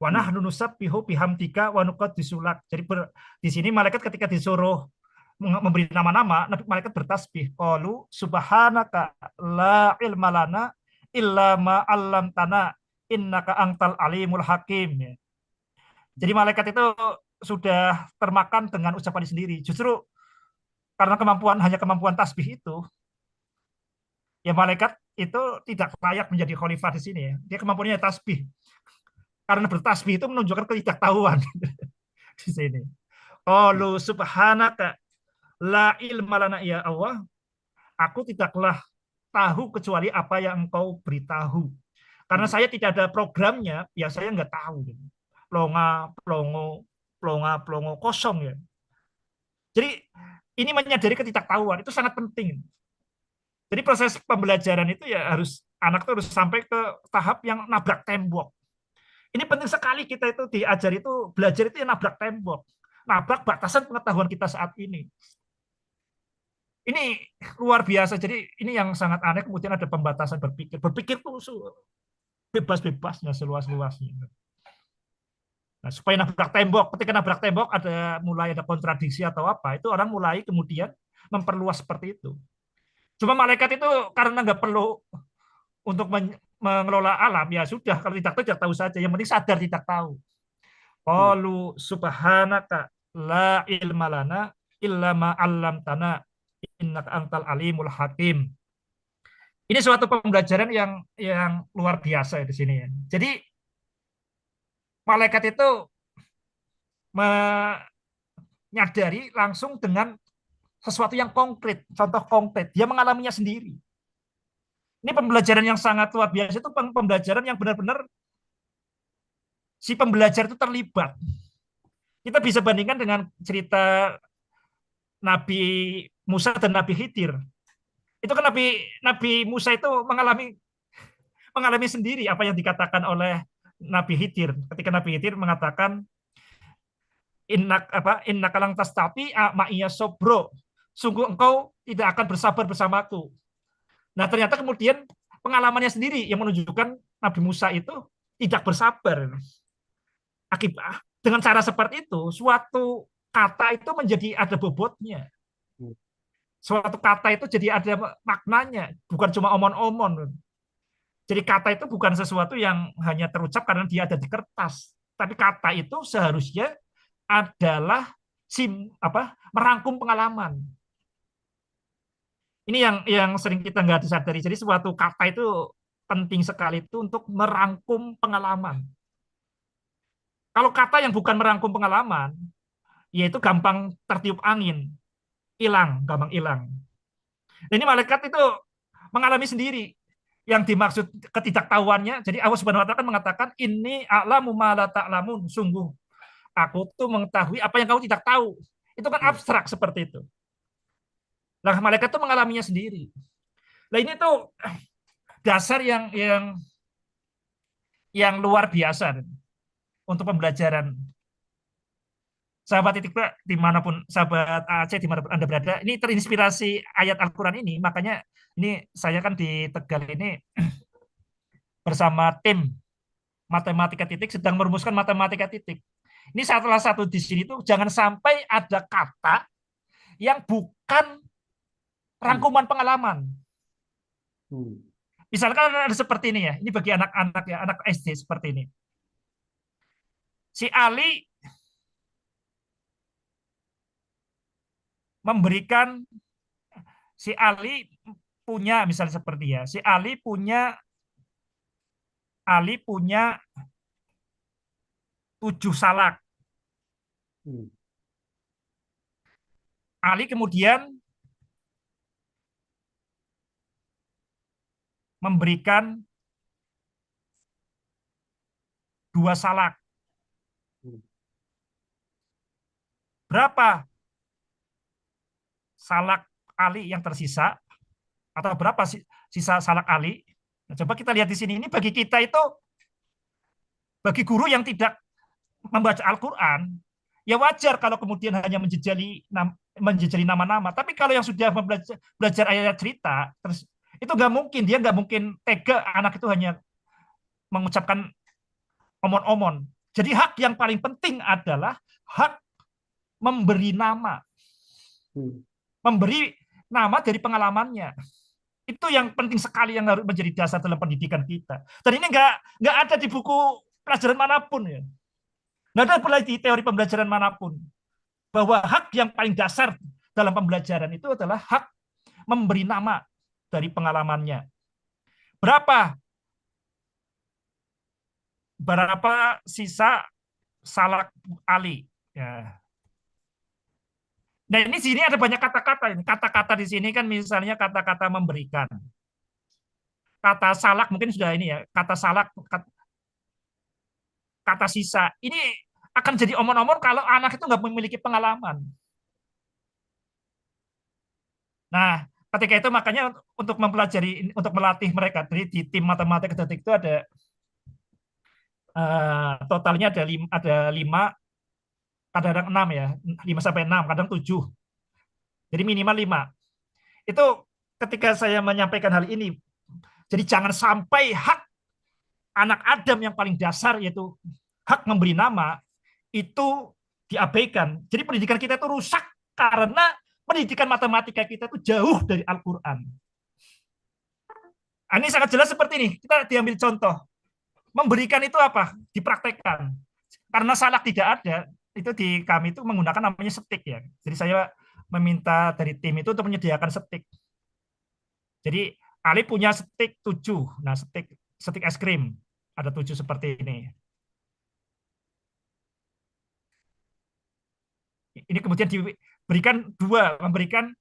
Speaker 3: Wa nahnu nusabbihu bihamdika wa nuqaddisu lak. Jadi di sini malaikat ketika disuruh memberi nama-nama, malaikat bertasbih. Qalu subhanaka la ilma lana illa ma 'allamtana innaka antal alimul hakim. Ya. Jadi malaikat itu sudah termakan dengan ucapan sendiri. Justru karena hanya kemampuan tasbih itu, ya malaikat itu tidak layak menjadi khalifah di sini ya. Dia kemampuannya tasbih. Karena bertasbih itu menunjukkan ketidaktahuan di sini. Qalu subhanaka la ilma lana ya Allah. Aku tidaklah tahu kecuali apa yang engkau beritahu. Karena saya tidak ada programnya, ya saya nggak tahu. Plonga, plongo, plonga, plongo, kosong ya. Jadi ini menyadari ketidaktahuan, itu sangat penting. Jadi proses pembelajaran itu ya anak itu harus sampai ke tahap yang nabrak tembok. Ini penting sekali kita itu diajar itu, belajar itu yang nabrak tembok. Nabrak batasan pengetahuan kita saat ini. Ini luar biasa. Jadi ini yang sangat aneh, kemudian ada pembatasan berpikir. Berpikir tuh bebas-bebasnya, seluas-luasnya. Nah, supaya nabrak tembok, ketika nabrak tembok mulai ada kontradiksi atau apa, itu orang mulai kemudian memperluas seperti itu. Cuma malaikat itu karena nggak perlu untuk mengelola alam, ya sudah, kalau tidak tahu saja. Yang penting sadar tidak tahu. Qalu subhanaka la ilma lana illa ma 'allamtana innaka antal alimul hakim. Ini suatu pembelajaran yang luar biasa di sini ya. Jadi malaikat itu menyadari langsung dengan sesuatu yang konkret, contoh konkret. Dia mengalaminya sendiri. Ini pembelajaran yang sangat luar biasa, itu pembelajaran yang benar-benar si pembelajar itu terlibat. Kita bisa bandingkan dengan cerita Nabi Musa dan Nabi Khidir. Itu kan Nabi Musa itu mengalami sendiri apa yang dikatakan oleh Nabi Khidir. Ketika Nabi Khidir mengatakan innak lang tastati ma'iya sobro. Sungguh engkau tidak akan bersabar bersamaku. Nah, ternyata kemudian pengalamannya sendiri yang menunjukkan Nabi Musa itu tidak bersabar. Akibat dengan cara seperti itu, suatu kata itu menjadi ada bobotnya. Suatu kata itu jadi ada maknanya, bukan cuma omon-omon. Jadi kata itu bukan sesuatu yang hanya terucap karena dia ada di kertas, tapi kata itu seharusnya adalah merangkum pengalaman. Ini yang sering kita nggak disadari. Jadi suatu kata itu penting sekali itu untuk merangkum pengalaman. Kalau kata yang bukan merangkum pengalaman, yaitu gampang tertiup angin, gampang hilang. Dan ini malaikat itu mengalami sendiri. Yang dimaksud ketidaktahuannya, jadi Allah Subhanahu wa Ta'ala mengatakan, ini a'lamu ma la ta'lamun, sungguh aku tuh mengetahui apa yang kamu tidak tahu. Itu kan abstrak seperti itu. Nah, malaikat itu mengalaminya sendiri. Nah, ini tuh dasar yang luar biasa untuk pembelajaran. Sahabat Titik Berak, dimanapun sahabat Aceh, dimanapun Anda berada, ini terinspirasi ayat Al-Quran ini, makanya ini saya kan di Tegal ini bersama tim matematika titik sedang merumuskan matematika titik. Ini salah satu di sini tuh jangan sampai ada kata yang bukan rangkuman pengalaman. Misalkan ada seperti ini ya, ini bagi anak-anak ya, anak SD seperti ini. Si Ali punya misalnya seperti ya, si Ali punya 7 salak. Ali kemudian memberikan 2 salak. Berapa salak Ali yang tersisa? Atau berapa sisa salak Ali? Nah, coba kita lihat di sini. Ini bagi kita itu, bagi guru yang tidak membaca Al-Quran, ya wajar kalau kemudian hanya menjejali nama-nama. Tapi kalau yang sudah belajar ayat cerita, terus itu dia nggak mungkin tega anak itu hanya mengucapkan omon-omon. Jadi hak yang paling penting adalah hak memberi nama. Memberi nama dari pengalamannya. Itu yang penting sekali yang harus menjadi dasar dalam pendidikan kita. Dan ini nggak ada di buku pelajaran manapun ya. Nggak ada di teori pembelajaran manapun. Bahwa hak yang paling dasar dalam pembelajaran itu adalah hak memberi nama dari pengalamannya. Berapa sisa salak Ali? Ya. Nah, ini sini ada banyak kata-kata ini. Kata-kata di sini kan misalnya kata-kata memberikan. Kata salak mungkin sudah ini ya. Kata salak, kata sisa. Ini akan jadi omon-omon kalau anak itu nggak memiliki pengalaman. Nah, ketika itu makanya untuk mempelajari, untuk melatih mereka di tim matematika detik itu ada totalnya ada 5, kadang 6 ya, 5 sampai 6, kadang 7. Jadi minimal 5. Itu ketika saya menyampaikan hal ini, jadi jangan sampai hak anak Adam yang paling dasar yaitu hak memberi nama itu diabaikan. Jadi pendidikan kita itu rusak karena pendidikan matematika kita itu jauh dari Al-Quran. Ini sangat jelas seperti ini. Kita diambil contoh. Memberikan itu apa? Dipraktekkan. Karena salak tidak ada, itu di kami itu menggunakan namanya setik ya. Jadi saya meminta dari tim itu untuk menyediakan setik. Jadi Ali punya setik 7. Nah, setik es krim. Ada 7 seperti ini. Ini kemudian diberikan 2, memberikan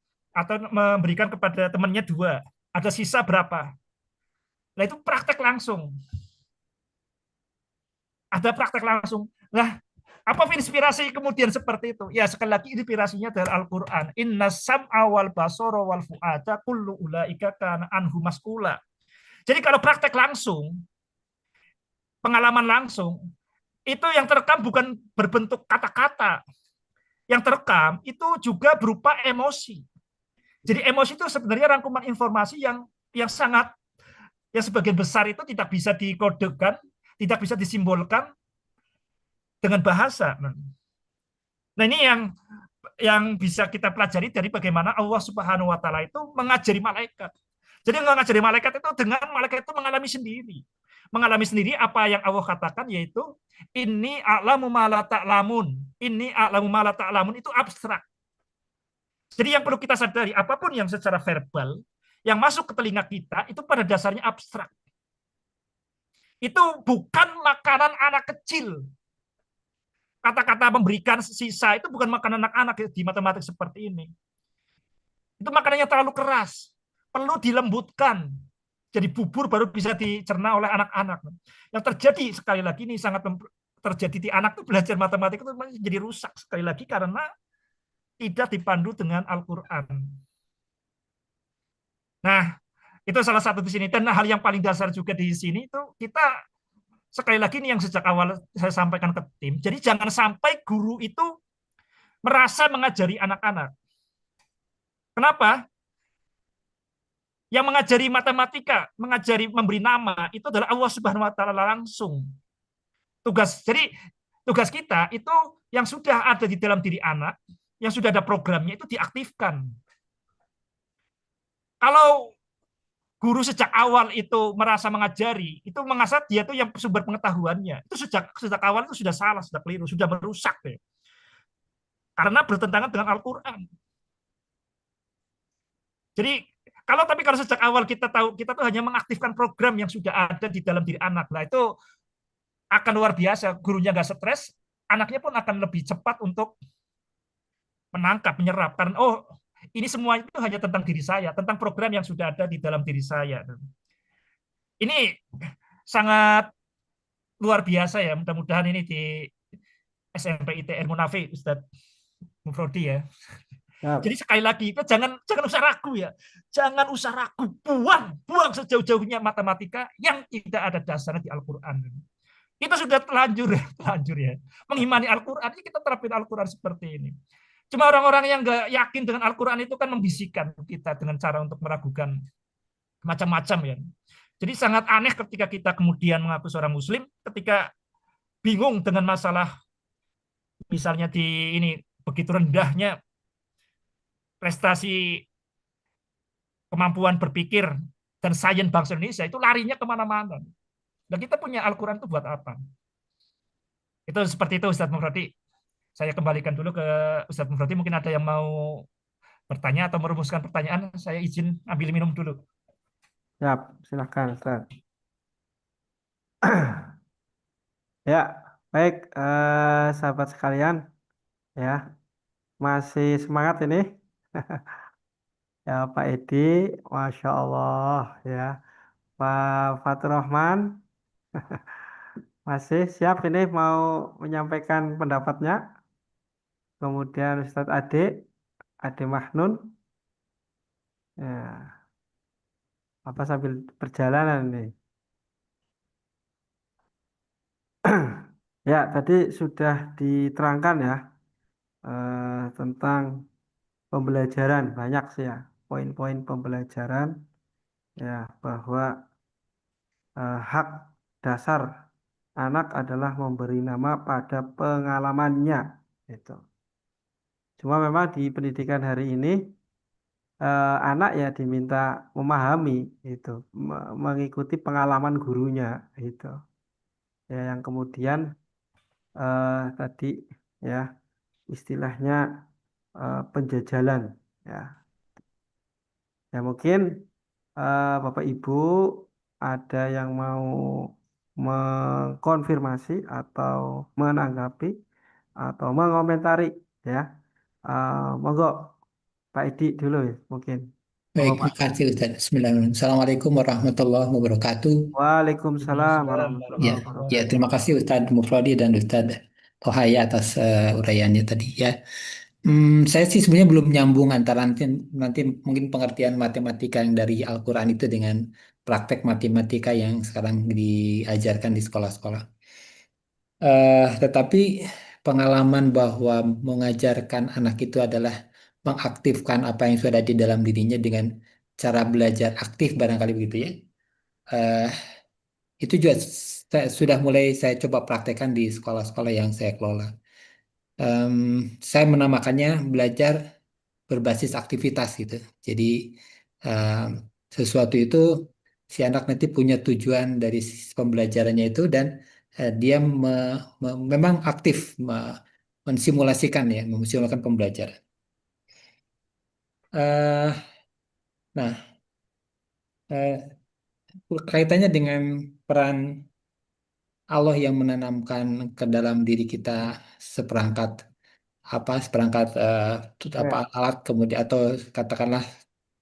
Speaker 3: kepada temannya 2. Ada sisa berapa? Nah, itu praktek langsung. Ada praktek langsung. Nah, apa inspirasi kemudian seperti itu? Ya, sekali lagi inspirasinya dari Al-Quran. Inna sam'a wal basara wal fu'ada kullu ulaika kana anhu mas'ula. Jadi kalau praktek langsung, pengalaman langsung, itu yang terekam bukan berbentuk kata-kata. Yang terekam itu juga berupa emosi. Jadi emosi itu sebenarnya rangkuman informasi yang sangat, yang sebagian besar itu tidak bisa dikodekan, tidak bisa disimbolkan dengan bahasa. Nah, ini yang bisa kita pelajari dari bagaimana Allah Subhanahu wa taala itu mengajari malaikat. Jadi mengajari malaikat itu dengan malaikat itu mengalami sendiri. Mengalami sendiri apa yang Allah katakan yaitu inni a'lamu ma la ta'lamun. Inni a'lamu ma la ta'lamun itu abstrak. Jadi yang perlu kita sadari apapun yang secara verbal yang masuk ke telinga kita itu pada dasarnya abstrak. Itu bukan makanan anak kecil. Kata-kata memberikan sisa itu bukan makanan anak-anak di matematik seperti ini. Itu makanannya terlalu keras. Perlu dilembutkan. Jadi bubur baru bisa dicerna oleh anak-anak. Yang terjadi sekali lagi ini sangat terjadi di anak itu belajar matematik itu jadi rusak sekali lagi karena tidak dipandu dengan Al-Quran. Nah, itu salah satu di sini. Dan hal yang paling dasar juga di sini itu kita sekali lagi ini yang sejak awal saya sampaikan ke tim. Jadi jangan sampai guru itu merasa mengajari anak-anak. Kenapa? Yang mengajari matematika, mengajari memberi nama itu adalah Allah Subhanahu wa taala langsung. Jadi tugas kita itu yang sudah ada di dalam diri anak, yang sudah ada programnya itu diaktifkan. Kalau guru sejak awal itu merasa mengajari, itu mengasah dia itu yang sumber pengetahuannya. Itu sejak awal itu sudah salah, sudah keliru, sudah merusak. Ya. Karena bertentangan dengan Al-Quran. Jadi kalau sejak awal kita tahu kita tuh hanya mengaktifkan program yang sudah ada di dalam diri anak, nah itu akan luar biasa. Gurunya nggak stres, anaknya pun akan lebih cepat untuk menangkap, menyerap. Karena ini semua itu hanya tentang diri saya, tentang program yang sudah ada di dalam diri saya. Ini sangat luar biasa ya. Mudah-mudahan ini di SMP ITR Munafi, Ustadz Mufrodi ya. Jadi sekali lagi itu jangan usah ragu ya. Jangan usah ragu, buang sejauh-jauhnya matematika yang tidak ada dasarnya di Al-Quran. Kita sudah telanjur ya. Mengimani Al-Quran, kita terapin Al-Quran seperti ini. Cuma orang-orang yang nggak yakin dengan Al-Quran itu kan membisikkan kita dengan cara untuk meragukan macam-macam ya. Jadi sangat aneh ketika kita kemudian mengaku seorang Muslim, ketika bingung dengan masalah misalnya di ini begitu rendahnya prestasi kemampuan berpikir dan sains bangsa Indonesia itu larinya kemana-mana. Dan kita punya Al-Quran itu buat apa? Itu seperti itu Ustadz Mufradi. Saya kembalikan dulu ke Ustadz Mufradi. Mungkin ada yang mau bertanya atau merumuskan pertanyaan. Saya izin ambil minum dulu.
Speaker 1: Siap, silahkan Ustaz. Ya, baik sahabat sekalian, ya masih semangat ini. Ya Pak Edi, Masya Allah ya. Pak Fatur Rahman, masih siap ini mau menyampaikan pendapatnya. Kemudian Ustadz Ade Mahnun, ya, apa sambil perjalanan nih. Ya, tadi sudah diterangkan ya tentang pembelajaran banyak sih ya, poin-poin pembelajaran ya bahwa hak dasar anak adalah memberi nama pada pengalamannya itu. Cuma memang di pendidikan hari ini anak ya diminta memahami itu, mengikuti pengalaman gurunya itu. Ya yang kemudian tadi ya istilahnya penjajalan ya. Ya mungkin Bapak Ibu ada yang mau mengkonfirmasi atau menanggapi atau mengomentari ya. Monggo Pak Edi dulu ya mungkin. Monggo
Speaker 5: Baik,
Speaker 1: Pak.
Speaker 5: terima kasih Ustaz. Bismillahirrahmanirrahim. Assalamualaikum warahmatullahi wabarakatuh.
Speaker 1: Waalaikumsalam
Speaker 3: Waalaikumsalam
Speaker 1: warahmatullahi
Speaker 5: Ya,
Speaker 3: warahmatullahi
Speaker 5: ya
Speaker 1: wabarakatuh.
Speaker 5: terima kasih Ustaz Mufradi dan Ustaz Tohaya atas uraiannya tadi ya. Saya sih sebenarnya belum nyambung antara nanti mungkin pengertian matematika yang dari Al-Quran itu dengan praktek matematika yang sekarang diajarkan di sekolah-sekolah. Tetapi pengalaman bahwa mengajarkan anak itu adalah mengaktifkan apa yang sudah ada di dalam dirinya dengan cara belajar aktif barangkali begitu ya. Eh, itu juga sudah mulai saya coba praktekkan di sekolah-sekolah yang saya kelola. Em, saya menamakannya belajar berbasis aktivitas gitu. Jadi em, sesuatu itu si anak nanti punya tujuan dari pembelajarannya itu dan dia memang aktif mensimulasikan ya, mensimulasikan pembelajaran. Eh, nah, eh, kaitannya dengan peran Allah yang menanamkan ke dalam diri kita seperangkat seperangkat apa
Speaker 1: Ya.
Speaker 5: alat kemudian atau katakanlah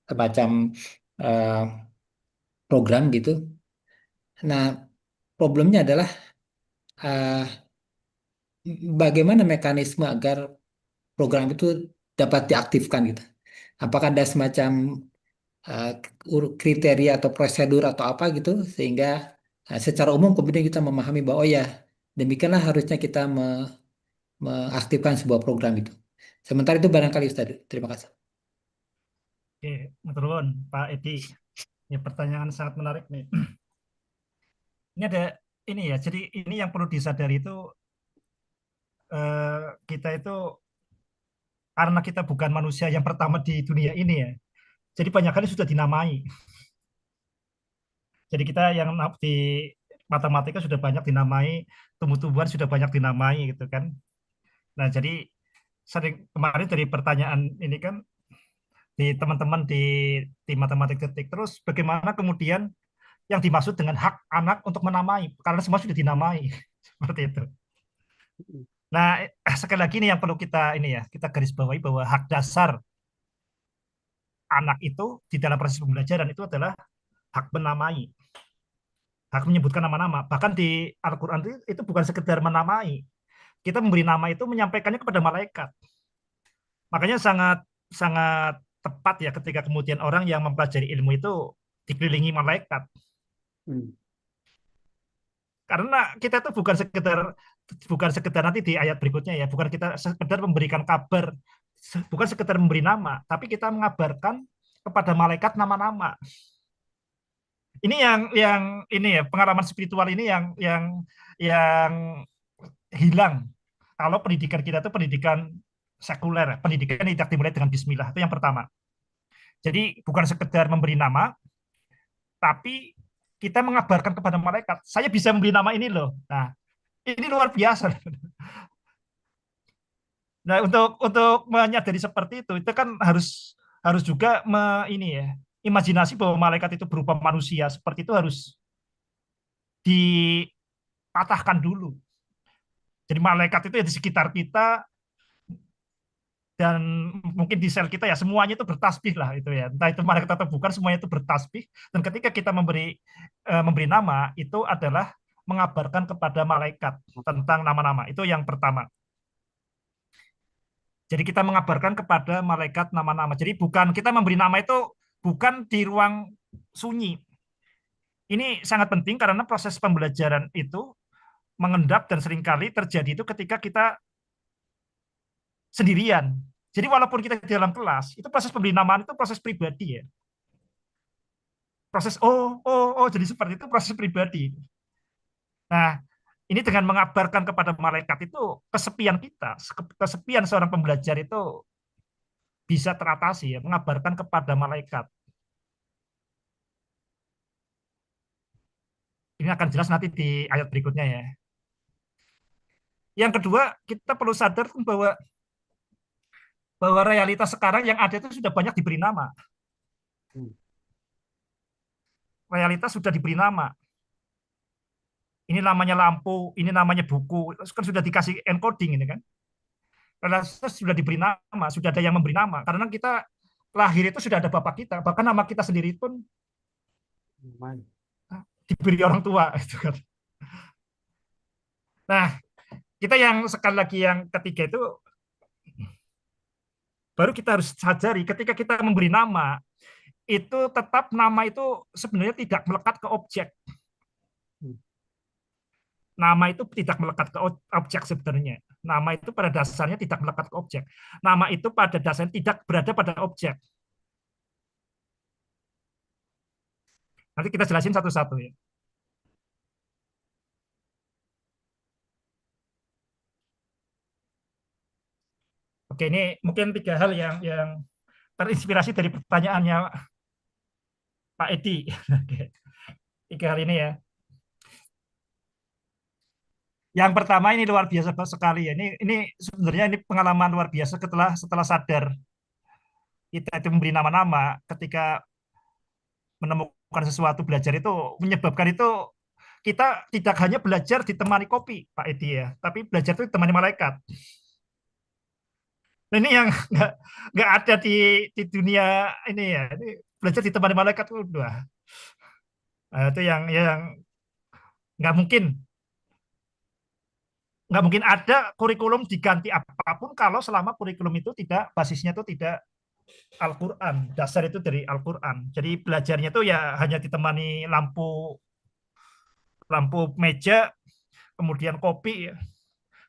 Speaker 5: semacam eh, program gitu. Nah, problemnya adalah eh, bagaimana mekanisme agar program itu dapat diaktifkan gitu. Apakah ada semacam eh, kriteria atau prosedur atau apa gitu sehingga secara umum kemudian kita memahami bahwa oh ya demikianlah harusnya kita mengaktifkan sebuah program itu. Sementara itu barangkali Ustaz. Terima kasih.
Speaker 3: Oke, matur nuwun, Pak Edi. Ya, pertanyaan sangat menarik nih. Ini ada ini ya. Jadi ini yang perlu disadari itu kita itu karena kita bukan manusia yang pertama di dunia ini ya. Jadi banyak kali sudah dinamai. Jadi kita yang di matematika sudah banyak dinamai, tumbuh-tumbuhan sudah banyak dinamai gitu kan. Nah, jadi sering kemarin dari pertanyaan ini kan di teman-teman di matematik detik terus bagaimana kemudian yang dimaksud dengan hak anak untuk menamai karena semua sudah dinamai seperti itu. Nah, sekali lagi ini yang perlu kita ini ya, kita garis bawahi bahwa hak dasar anak itu di dalam proses pembelajaran itu adalah hak menamai, hak menyebutkan nama-nama. Bahkan di Al-Quran itu bukan sekedar menamai, kita memberi nama itu menyampaikannya kepada malaikat. Makanya sangat sangat tepat ya ketika kemudian orang yang mempelajari ilmu itu dikelilingi malaikat.
Speaker 1: Hmm.
Speaker 3: Karena kita itu bukan sekedar nanti di ayat berikutnya ya, bukan kita sekedar memberikan kabar, bukan sekedar memberi nama, tapi kita mengabarkan kepada malaikat nama-nama. Ini yang ini ya pengalaman spiritual ini yang hilang kalau pendidikan kita itu pendidikan sekuler, pendidikan yang tidak dimulai dengan bismillah. Itu yang pertama. Jadi bukan sekedar memberi nama, tapi kita mengabarkan kepada malaikat, saya bisa memberi nama ini loh. Nah, ini luar biasa. Nah, untuk menyadari seperti itu kan harus harus juga ini ya, imajinasi bahwa malaikat itu berupa manusia seperti itu harus dipatahkan dulu. Jadi malaikat itu ya di sekitar kita dan mungkin di sel kita ya semuanya itu bertasbih lah itu ya. Entah itu malaikat atau bukan semuanya itu bertasbih dan ketika kita memberi nama itu adalah mengabarkan kepada malaikat tentang nama-nama. Itu yang pertama. Jadi kita mengabarkan kepada malaikat nama-nama. Jadi bukan kita memberi nama itu bukan di ruang sunyi. Ini sangat penting karena proses pembelajaran itu mengendap dan seringkali terjadi itu ketika kita sendirian. Jadi walaupun kita di dalam kelas, itu proses pemberi namaan itu proses pribadi ya. Proses jadi seperti itu proses pribadi. Nah, ini dengan mengabarkan kepada malaikat itu kesepian kita, kesepian seorang pembelajar itu bisa teratasi ya, mengabarkan kepada malaikat. Ini akan jelas nanti di ayat berikutnya ya. Yang kedua, kita perlu sadar bahwa realitas sekarang yang ada itu sudah banyak diberi nama. Realitas sudah diberi nama. Ini namanya lampu, ini namanya buku, kan sudah dikasih encoding ini kan. Realitas sudah diberi nama, sudah ada yang memberi nama. Karena kita lahir itu sudah ada bapak kita, bahkan nama kita sendiri pun diberi orang tua itu kan. Nah, kita yang sekali lagi yang ketiga itu baru kita harus sadari ketika kita memberi nama itu tetap nama itu sebenarnya tidak melekat ke objek. Nama itu tidak melekat ke objek sebenarnya. Nama itu pada dasarnya tidak melekat ke objek. Nama itu pada dasarnya tidak berada pada objek. Nanti kita jelasin satu-satu ya. Oke, ini mungkin 3 hal yang terinspirasi dari pertanyaannya Pak Edi. 3 hal ini ya. Yang pertama ini luar biasa sekali ya. Ini sebenarnya ini pengalaman luar biasa setelah sadar kita itu memberi nama-nama ketika menemukan sesuatu belajar itu menyebabkan itu kita tidak hanya belajar ditemani kopi Pak Edi ya, tapi belajar itu ditemani malaikat. Nah, ini yang nggak ada di dunia ini ya. Ini belajar ditemani malaikat udah. Nah, itu yang nggak mungkin ada kurikulum diganti apapun kalau selama kurikulum itu tidak basisnya itu tidak Al-Quran, dasar itu dari Al-Quran. Jadi belajarnya itu ya hanya ditemani lampu meja, kemudian kopi,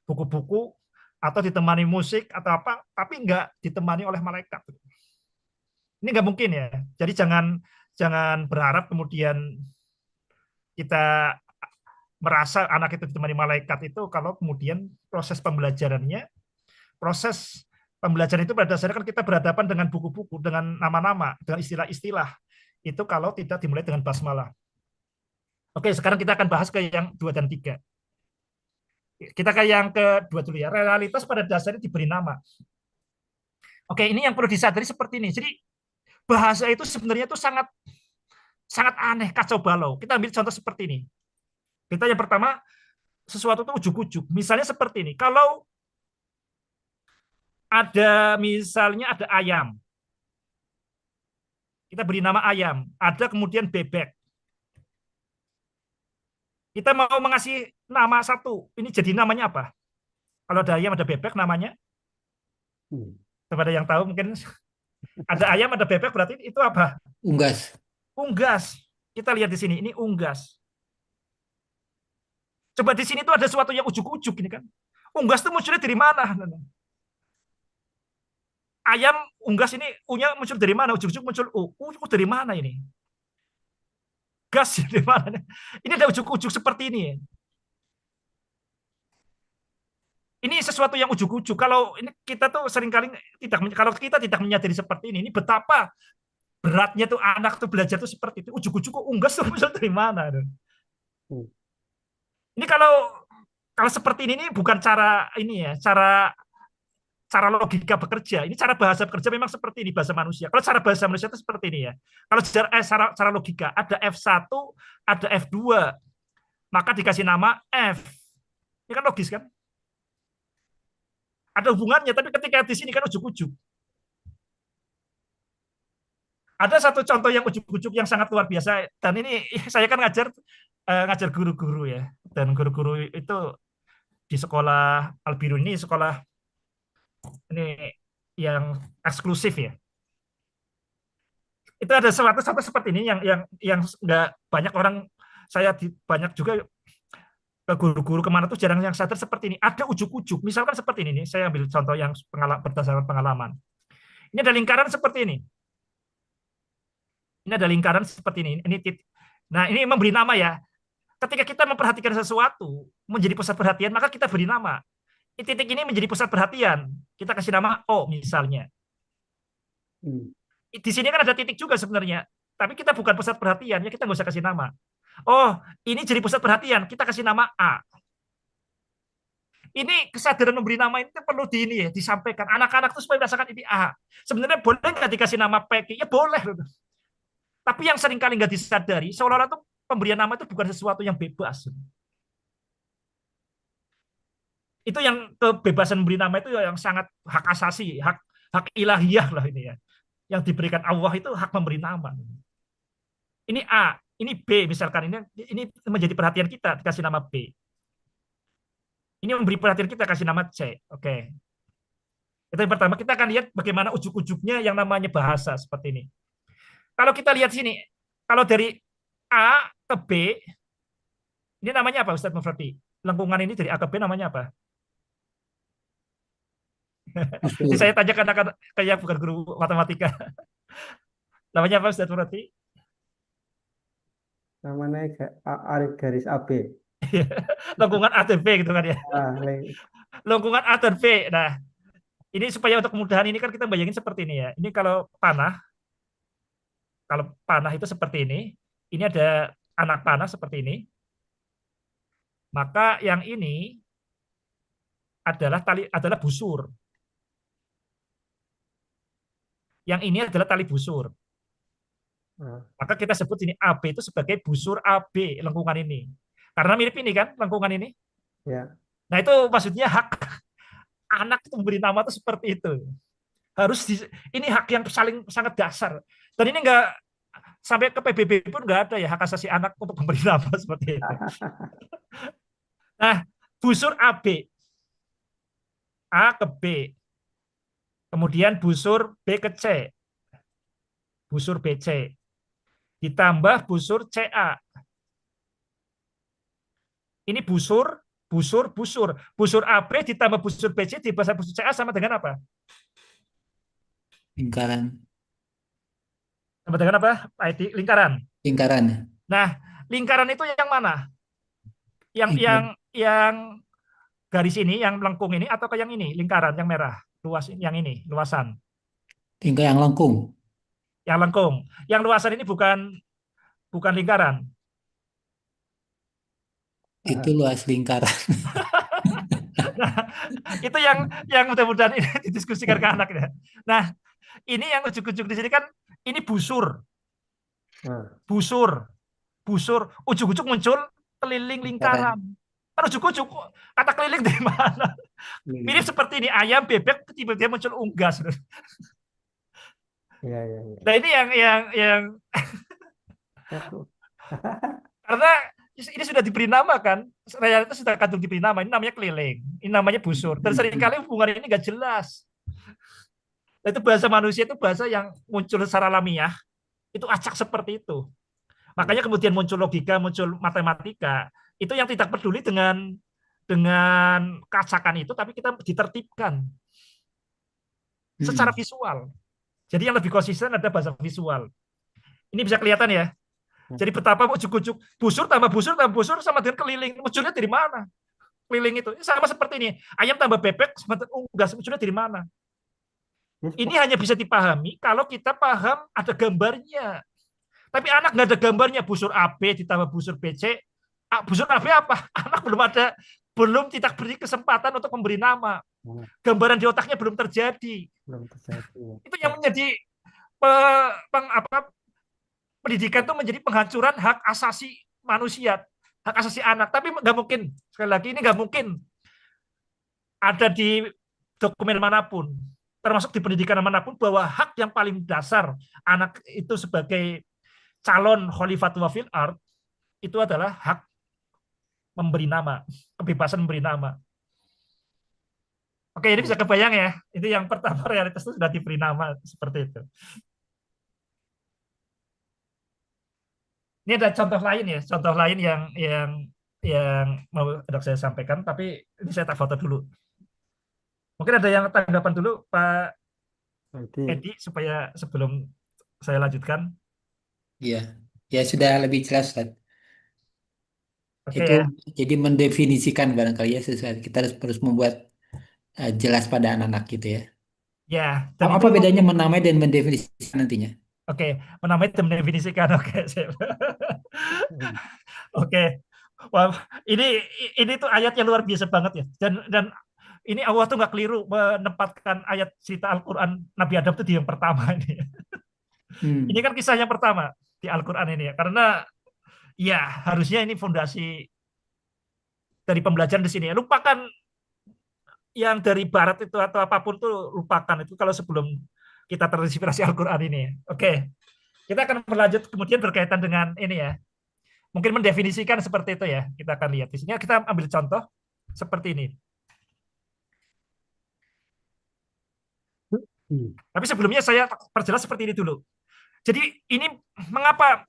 Speaker 3: buku-buku, atau ditemani musik atau apa, tapi nggak ditemani oleh malaikat. Ini nggak mungkin ya. Jadi jangan berharap kemudian kita merasa anak itu ditemani malaikat itu kalau kemudian proses pembelajaran itu pada dasarnya kan kita berhadapan dengan buku-buku, dengan nama-nama, dengan istilah-istilah. Itu kalau tidak dimulai dengan basmalah. Oke, sekarang kita akan bahas ke yang 2 dan 3. Kita ke yang kedua dulu ya. Realitas pada dasarnya diberi nama. Oke, ini yang perlu disadari seperti ini. Jadi bahasa itu sebenarnya itu sangat aneh, kacau balau. Kita ambil contoh seperti ini. Kita yang pertama, sesuatu itu ujuk-ujuk. Misalnya seperti ini. Kalau misalnya ada ayam. Kita beri nama ayam. Ada kemudian bebek. Kita mau mengasih nama satu. Ini jadi namanya apa? Kalau ada ayam, ada bebek namanya. Kepada yang tahu mungkin ada ayam, ada bebek berarti itu apa?
Speaker 5: Unggas.
Speaker 3: Unggas. Kita lihat di sini. Ini unggas. Coba di sini tuh ada sesuatu yang ujuk-ujuk ini kan. Unggas itu munculnya dari mana? Ayam unggas ini unya muncul dari mana? Ujuk-ujuk muncul dari mana ini? Gas dari mana? Ini ada ujuk-ujuk seperti ini. Ini sesuatu yang ujuk-ujuk. Kalau ini kita tuh seringkali kalau kita tidak menyadari seperti ini betapa beratnya tuh anak tuh belajar tuh seperti itu. Ujuk-ujuk kok unggas tuh muncul dari mana?
Speaker 1: Hmm.
Speaker 3: Ini kalau seperti ini bukan cara ini ya, cara logika bekerja. Ini cara bahasa bekerja memang seperti ini bahasa manusia. Kalau cara bahasa manusia itu seperti ini ya. Kalau cara logika ada F1, ada F2, maka dikasih nama F. Ini kan logis kan? Ada hubungannya, tapi ketika di sini kan ujuk-ujuk. Ada satu contoh yang ujuk-ujuk yang sangat luar biasa, dan ini saya kan ngajar guru-guru ya, dan guru-guru itu di sekolah Albiru ini sekolah ini yang eksklusif ya. Itu ada sesuatu seperti ini yang nggak banyak orang, banyak juga ke guru-guru kemana tuh jarang yang sadar seperti ini. Ada ujuk-ujuk, misalkan seperti ini, saya ambil contoh yang berdasarkan pengalaman. Ini ada lingkaran seperti ini. Ini ada lingkaran seperti ini. Nah, ini memberi nama ya. Ketika kita memperhatikan sesuatu menjadi pusat perhatian, maka kita beri nama. Titik ini menjadi pusat perhatian. Kita kasih nama O misalnya. Di sini kan ada titik juga sebenarnya. Tapi kita bukan pusat perhatian, ya kita nggak usah kasih nama. Oh, ini jadi pusat perhatian, kita kasih nama A. Ini kesadaran memberi nama ini perlu disampaikan. Anak-anak tuh supaya merasakan ini A. Sebenarnya boleh nggak dikasih nama Peggy? Ya boleh. Tapi yang sering kali nggak disadari, seolah-olah tuh pemberian nama itu bukan sesuatu yang bebas. Itu yang kebebasan memberi nama itu yang sangat hak asasi, hak ilahiyah lah ini ya. Yang diberikan Allah itu hak memberi nama. Ini A, ini B misalkan, ini menjadi perhatian kita dikasih nama B. Ini memberi perhatian kita kasih nama C. Oke. Itu yang pertama, kita akan lihat bagaimana ujuk-ujuknya yang namanya bahasa seperti ini. Kalau kita lihat sini, kalau dari A ke B, ini namanya apa Ustadz Mufradi? Lengkungan ini dari A ke B namanya apa? Jadi saya tanya karena kayak bukan guru matematika. Namanya apa Ustadz Mufradi?
Speaker 1: Namanya garis AB.
Speaker 3: Lengkungan A dan B gitu kan ya.
Speaker 1: Ah,
Speaker 3: Lengkungan A dan B. Nah, ini supaya untuk kemudahan ini kan kita bayangin seperti ini ya. Ini kalau panah itu seperti ini. Ini ada anak panah seperti ini. Maka yang ini adalah busur. Yang ini adalah tali busur. Maka kita sebut ini AB itu sebagai busur AB lengkungan ini. Karena mirip ini kan lengkungan ini.
Speaker 1: Ya.
Speaker 3: Nah itu maksudnya hak anak itu memberi nama itu seperti itu. Ini hak yang sangat dasar. Dan ini enggak sampai ke PBB pun enggak ada ya hak asasi anak untuk memberi nama seperti itu. Nah, busur AB A ke B. Kemudian busur B ke C. Busur BC. Ditambah busur CA. Ini busur. Busur AB ditambah busur BC ditambah busur CA sama dengan apa?
Speaker 5: Lingkaran.
Speaker 3: Sama dengan apa? ID lingkaran.
Speaker 5: Lingkaran.
Speaker 3: Nah, lingkaran itu yang mana? Yang garis ini, yang melengkung ini, atau yang ini, lingkaran yang merah, luas, yang ini, luasan.
Speaker 5: Yang lengkung.
Speaker 3: Yang lengkung. Yang luasan ini bukan lingkaran.
Speaker 5: Itu luas lingkaran.
Speaker 3: Nah, itu yang mudah-mudahan ini didiskusikan ke anak ya. Nah, ini yang ujuk-ujuk di sini kan, ini busur. Ujuk-ujuk muncul keliling lingkaran. Kan ujuk-ujuk, kata keliling dari mana? Mirip seperti ini, ayam, bebek, tiba-tiba muncul unggas.
Speaker 1: Ya.
Speaker 3: Nah ini yang karena ini sudah diberi nama kan, realitas sudah kadung diberi nama, ini namanya keliling, ini namanya busur. Dan seringkali hubungan ini nggak jelas. Nah, itu bahasa manusia itu bahasa yang muncul secara alamiah, itu acak seperti itu. Makanya kemudian muncul logika, muncul matematika, itu yang tidak peduli dengan keacakan itu, tapi kita ditertibkan secara visual. Jadi yang lebih konsisten ada bahasa visual. Ini bisa kelihatan ya. Jadi betapa ujuk-ujuk busur tambah busur sama dengan keliling. Munculnya dari mana? keliling itu. Sama seperti ini. Ayam tambah bebek, unggas sudah dari mana? Ini hanya bisa dipahami kalau kita paham ada gambarnya. Tapi anak nggak ada gambarnya, busur AB ditambah busur BC. Busur AB apa? Anak belum tidak beri kesempatan untuk memberi nama. Gambaran di otaknya belum terjadi.
Speaker 1: Belum terjadi.
Speaker 3: Itu yang menjadi pendidikan itu menjadi penghancuran hak asasi manusia, hak asasi anak. Tapi nggak mungkin, sekali lagi ini nggak mungkin ada di dokumen manapun, termasuk di pendidikan manapun, bahwa hak yang paling dasar anak itu sebagai calon khalifatul fil ard itu adalah hak memberi nama, kebebasan memberi nama. Oke, ini bisa kebayang ya. Itu yang pertama, realitas itu sudah diberi nama seperti itu. Ini ada contoh lain ya, contoh lain yang mau saya sampaikan, tapi ini saya tak foto dulu. Mungkin ada yang tanggapan dulu, Pak Edi, supaya sebelum saya lanjutkan.
Speaker 5: Iya, ya sudah lebih jelas, Ustaz.
Speaker 3: Oke
Speaker 5: Itu
Speaker 3: ya.
Speaker 5: jadi mendefinisikan barangkali ya sesuatu. Kita harus membuat jelas pada anak-anak gitu ya.
Speaker 3: Ya, dan
Speaker 5: Apa
Speaker 3: itu
Speaker 5: bedanya menamai dan mendefinisikan nantinya?
Speaker 3: oke, menamai dan mendefinisikan. Oke, oke. Wah, ini tuh ayatnya luar biasa banget ya. Dan ini Allah tuh nggak keliru menempatkan ayat cerita Al-Quran Nabi Adam itu di yang pertama ini. Ini kan kisah yang pertama di Al-Quran ini ya. Karena ya harusnya ini fondasi dari pembelajaran di sini. Lupakan yang dari barat itu atau apapun tuh, lupakan itu kalau sebelum kita terinspirasi Al-Quran ini. Oke. Kita akan berlanjut kemudian berkaitan dengan ini ya. Mungkin mendefinisikan seperti itu ya. Kita akan lihat. Di sini kita ambil contoh seperti ini. Tapi sebelumnya saya perjelas seperti ini dulu. Jadi ini mengapa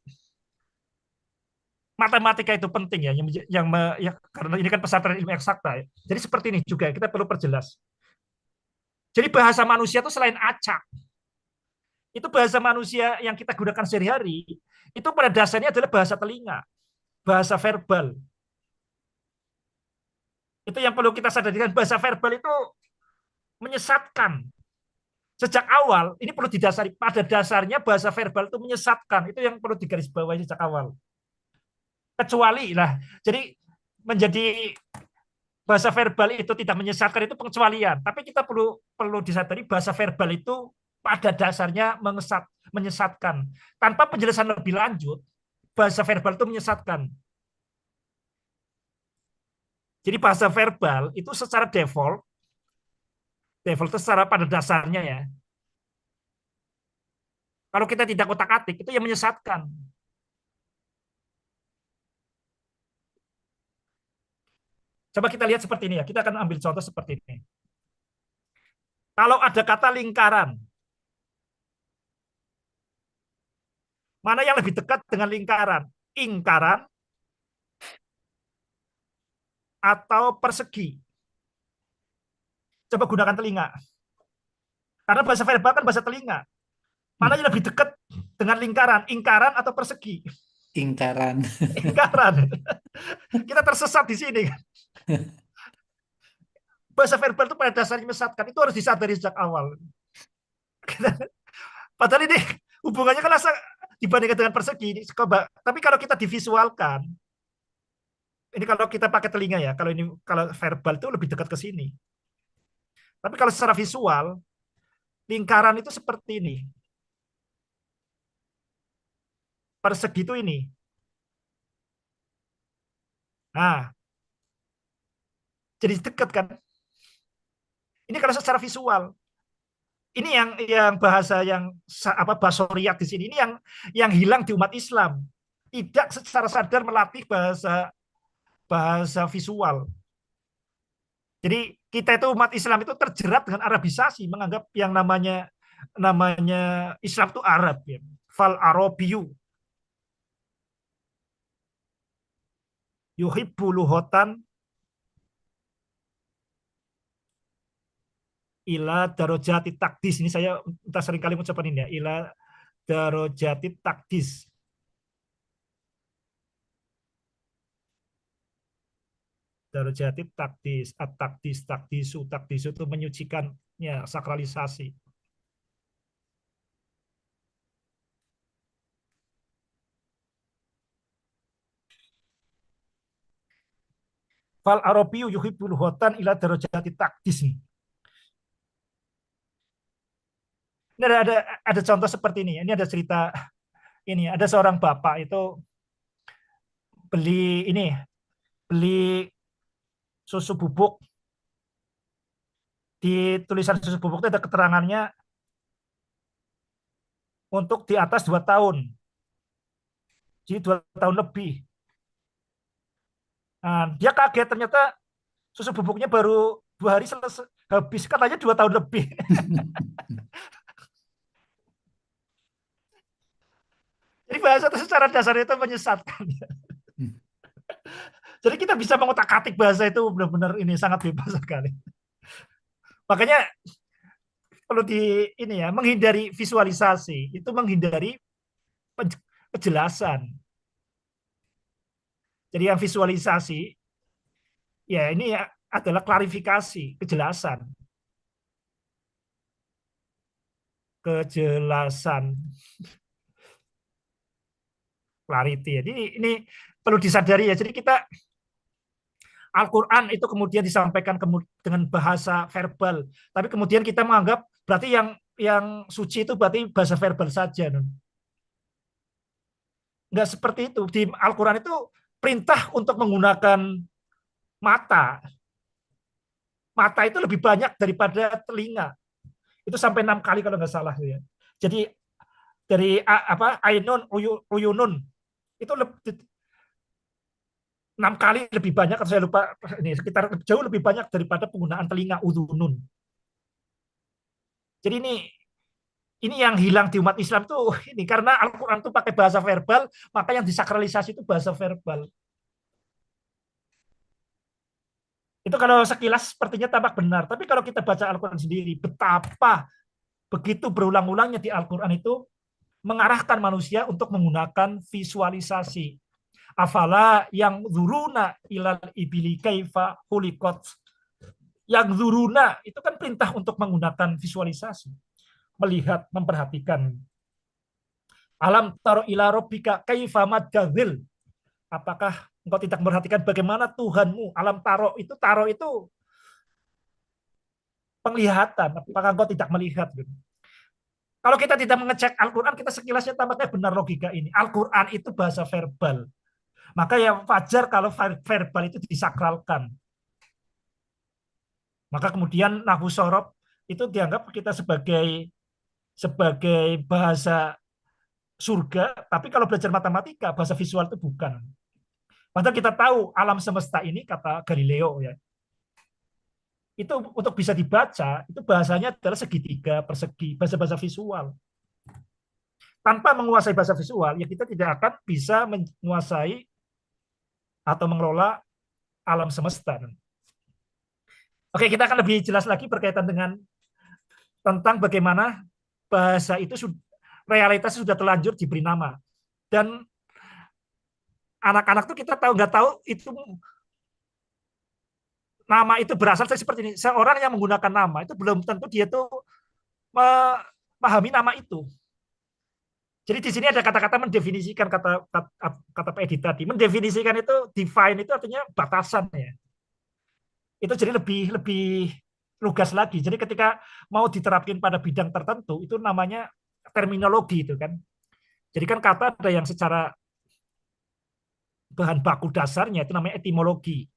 Speaker 3: matematika itu penting ya, ya karena ini kan pesantren ilmu eksakta ya. Jadi seperti ini juga kita perlu perjelas. Jadi bahasa manusia itu selain acak, itu bahasa manusia yang kita gunakan sehari-hari, itu pada dasarnya adalah bahasa telinga, bahasa verbal. Itu yang perlu kita sadari, bahasa verbal itu menyesatkan. Sejak awal, ini perlu didasari, pada dasarnya bahasa verbal itu menyesatkan. Itu yang perlu digarisbawahi sejak awal. Kecuali lah, jadi menjadi bahasa verbal itu tidak menyesatkan itu pengecualian. Tapi kita perlu disadari bahasa verbal itu pada dasarnya menyesatkan. Tanpa penjelasan lebih lanjut, bahasa verbal itu menyesatkan. Jadi bahasa verbal itu secara default itu secara pada dasarnya ya. Kalau kita tidak otak-atik, itu yang menyesatkan. Coba kita lihat seperti ini ya. Kita akan ambil contoh seperti ini. Kalau ada kata lingkaran, mana yang lebih dekat dengan lingkaran? Ingkaran atau persegi? Coba gunakan telinga. Karena bahasa verbal kan bahasa telinga. Mana yang lebih dekat dengan lingkaran? Ingkaran atau persegi?
Speaker 5: Ingkaran.
Speaker 3: Ingkaran. Kita tersesat di sini. Bahasa verbal itu pada dasarnya menyesatkan. Itu harus disadari sejak awal. Padahal ini hubungannya kan dibandingkan dengan persegi. Tapi kalau kita divisualkan, ini kalau kita pakai telinga ya, kalau verbal itu lebih dekat ke sini. Tapi kalau secara visual, lingkaran itu seperti ini. Persegi itu ini. Nah, jadi dekat kan? Ini kalau secara visual. Ini yang bahasa yang basoriat di sini. Ini yang hilang di umat Islam. Tidak secara sadar melatih bahasa visual. Jadi kita itu umat Islam itu terjerat dengan Arabisasi, menganggap yang namanya Islam itu Arab ya. Fal Arabiyu yuhibbu luhotan ila darajati takdis. Ini saya entah sering kali mengucapkan ini ya. Ila darajati takdis. Darajati takdis, at-takdis, takdisu itu menyucikannya, sakralisasi. Fal Arabiyu yuhibbul hotan ila darajati takdis. Ini ada contoh seperti ini. Ini ada cerita ini. Ada seorang bapak itu beli susu bubuk. Di tulisan susu bubuk itu ada keterangannya untuk di atas 2 tahun. Jadi 2 tahun lebih. Nah, dia kaget ternyata susu bubuknya baru 2 hari selesai habis, katanya 2 tahun lebih. Jadi bahasa itu secara dasar itu menyesatkan. Jadi kita bisa mengotak-atik bahasa itu benar-benar ini sangat bebas sekali. Makanya perlu menghindari visualisasi, itu menghindari penjelasan. Jadi yang visualisasi ya ini adalah klarifikasi, kejelasan. Clarity. Jadi ini perlu disadari ya. Jadi kita Al-Quran itu kemudian disampaikan dengan bahasa verbal, tapi kemudian kita menganggap berarti yang suci itu berarti bahasa verbal saja. Enggak seperti itu. Di Al-Quran itu perintah untuk menggunakan mata. Mata itu lebih banyak daripada telinga. Itu sampai 6 kali kalau nggak salah ya. Jadi dari ainun, uyunun itu 6 kali lebih banyak, kalau saya lupa ini sekitar jauh lebih banyak daripada penggunaan telinga, udhunun. Jadi ini yang hilang di umat Islam tuh ini karena Al-Quran itu pakai bahasa verbal, maka yang disakralisasi itu bahasa verbal. Itu kalau sekilas sepertinya tampak benar, tapi kalau kita baca Al-Quran sendiri, betapa begitu berulang-ulangnya di Al-Quran itu mengarahkan manusia untuk menggunakan visualisasi. Afala yang zuruna ilal ibili kaifa khuliqat. Yang zuruna itu kan perintah untuk menggunakan visualisasi. Melihat, memperhatikan. Alam taro ila rabbika kaifa madgadzil. Apakah engkau tidak memperhatikan bagaimana Tuhanmu? Alam taro itu penglihatan. Apakah engkau tidak melihat? Kalau kita tidak mengecek Al-Quran, kita sekilasnya tampaknya benar logika ini. Al-Quran itu bahasa verbal. Maka yang wajar kalau verbal itu disakralkan. Maka kemudian nahwu sorob itu dianggap kita sebagai bahasa surga, tapi kalau belajar matematika, bahasa visual itu bukan. Padahal kita tahu alam semesta ini, kata Galileo ya, itu untuk bisa dibaca, itu bahasanya adalah segitiga, persegi, bahasa-bahasa visual. Tanpa menguasai bahasa visual, ya kita tidak akan bisa menguasai atau mengelola alam semesta. Oke, kita akan lebih jelas lagi berkaitan dengan tentang bagaimana bahasa itu realitas sudah terlanjur diberi nama. Dan anak-anak tuh kita nggak tahu itu nama itu berasal dari seperti ini. Seorang yang menggunakan nama itu belum tentu dia tuh memahami nama itu. Jadi di sini ada kata-kata mendefinisikan, kata Pak Edi tadi. Mendefinisikan itu, define itu artinya batasan ya. Itu jadi lebih lugas lagi. Jadi ketika mau diterapkan pada bidang tertentu, itu namanya terminologi itu kan. Jadi kan kata ada yang secara bahan baku dasarnya itu namanya etimologi.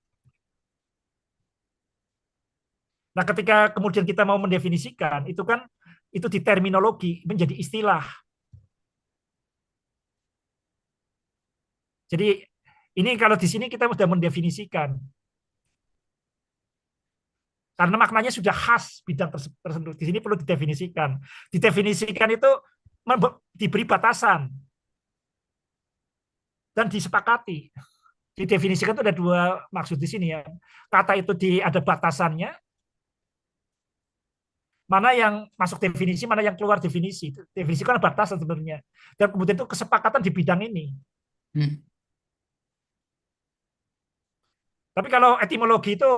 Speaker 3: Nah, ketika kemudian kita mau mendefinisikan, itu kan itu di terminologi menjadi istilah. Jadi ini kalau di sini kita sudah mendefinisikan. Karena maknanya sudah khas bidang tersebut. Di sini perlu didefinisikan. Didefinisikan itu diberi batasan. Dan disepakati. Didefinisikan itu ada 2 maksud di sini ya. Kata itu ada batasannya. Mana yang masuk definisi, mana yang keluar definisi. Definisi kan batasan sebenarnya. Dan kemudian itu kesepakatan di bidang ini. Tapi kalau etimologi itu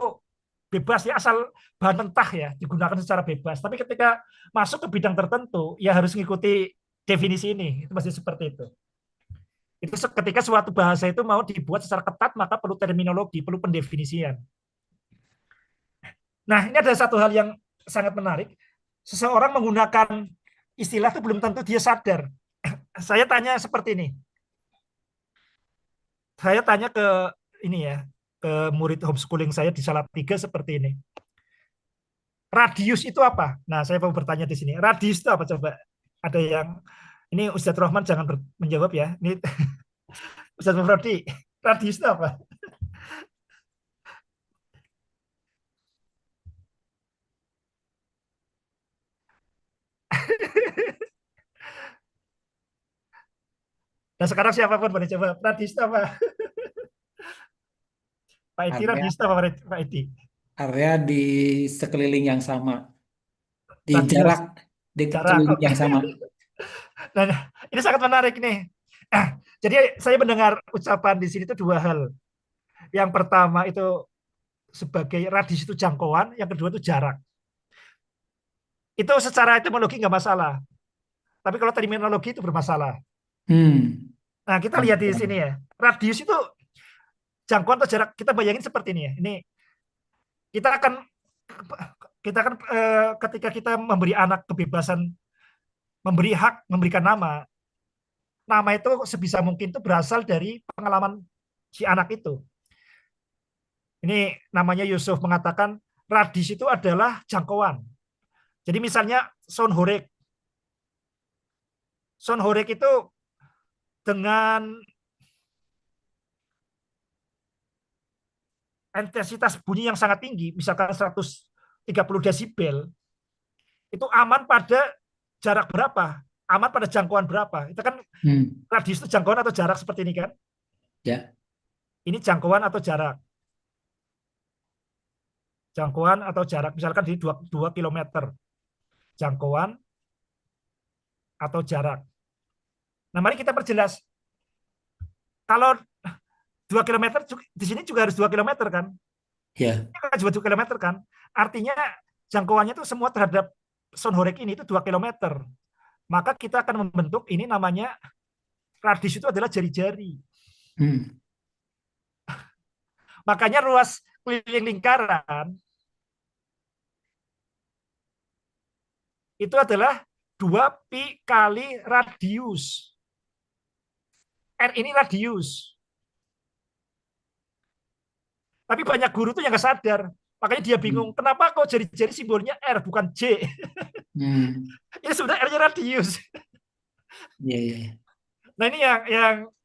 Speaker 3: bebas ya, asal bahan mentah ya, digunakan secara bebas. Tapi ketika masuk ke bidang tertentu, ya harus mengikuti definisi ini. Itu masih seperti itu. Itu ketika suatu bahasa itu mau dibuat secara ketat, maka perlu terminologi, perlu pendefinisian. Nah, ini ada satu hal yang sangat menarik. Seseorang menggunakan istilah itu belum tentu dia sadar. Saya tanya seperti ini. Saya tanya ke ini ya, ke murid homeschooling saya di Salatiga seperti ini. Radius itu apa? Nah, saya mau bertanya di sini. Radius itu apa coba? Ada yang ini Ustadz Rohman jangan menjawab ya. Ini Ustadz Mufrodi. Radius itu apa? Nah, sekarang siapapun boleh coba. Radius itu apa? Pak Edi,
Speaker 5: Area,
Speaker 3: radius itu apa Pak Edi?
Speaker 5: area di sekeliling yang sama, di
Speaker 3: Radius,
Speaker 5: jarak di
Speaker 3: jarak.
Speaker 5: keliling
Speaker 3: Oke.
Speaker 5: yang sama.
Speaker 3: Nah, ini sangat menarik nih. Jadi saya mendengar ucapan di sini itu dua hal. Yang pertama itu sebagai radius itu jangkauan, yang kedua itu jarak. Itu secara etimologi nggak masalah. Tapi kalau terminologi itu bermasalah.
Speaker 5: Hmm.
Speaker 3: Nah, kita lihat di sini ya. Radius itu jangkauan atau jarak. Kita bayangin seperti ini ya. Ini kita akan ketika kita memberi anak kebebasan, memberi hak, memberikan nama, nama itu sebisa mungkin itu berasal dari pengalaman si anak itu. Ini namanya Yusuf mengatakan radius itu adalah jangkauan. Jadi misalnya Son Horek. Son Horek itu dengan intensitas bunyi yang sangat tinggi, misalkan 130 desibel, itu aman pada jarak berapa? Aman pada jangkauan berapa? Itu kan radius itu jangkauan atau jarak seperti ini kan?
Speaker 5: Ya.
Speaker 3: Ini jangkauan atau jarak. Jangkauan atau jarak, misalkan di 2 km. Jangkauan atau jarak. Nah, mari kita perjelas. Kalau 2 km, di sini juga harus 2 km kan?
Speaker 5: Ya.
Speaker 3: Ini juga 2 km kan? Artinya jangkauannya itu semua terhadap Son Horek ini itu 2 km. Maka kita akan membentuk ini namanya radius itu adalah jari-jari. Makanya ruas keliling lingkaran itu adalah 2pi kali radius. R ini radius. Tapi banyak guru tuh yang nggak sadar. Makanya dia bingung, kenapa kok jari-jari simbolnya R bukan J? Ini sudah R-nya radius.
Speaker 5: Iya.
Speaker 3: Nah, ini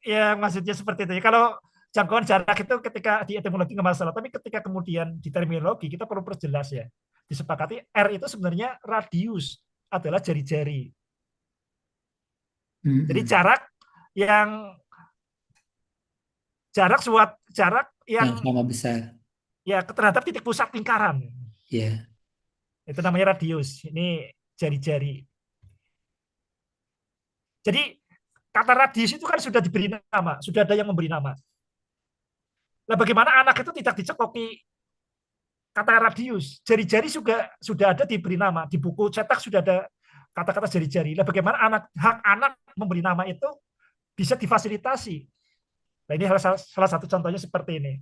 Speaker 3: yang maksudnya seperti itu. Kalau jangkauan jarak itu ketika di etimologi nggak masalah, tapi ketika kemudian di terminologi kita perlu perjelas ya. Disepakati R itu sebenarnya radius adalah jari-jari. Jadi jarak yang yang
Speaker 5: sama besar.
Speaker 3: Ya terhadap titik pusat lingkaran.
Speaker 5: Iya.
Speaker 3: Itu namanya radius. Ini jari-jari. Jadi kata radius itu kan sudah diberi nama, sudah ada yang memberi nama. Nah, bagaimana anak itu tidak dicekoki kata radius? Jari-jari juga sudah ada diberi nama. Di buku cetak sudah ada kata-kata jari-jari. Nah, bagaimana hak anak memberi nama itu bisa difasilitasi? Nah, ini salah satu contohnya seperti ini.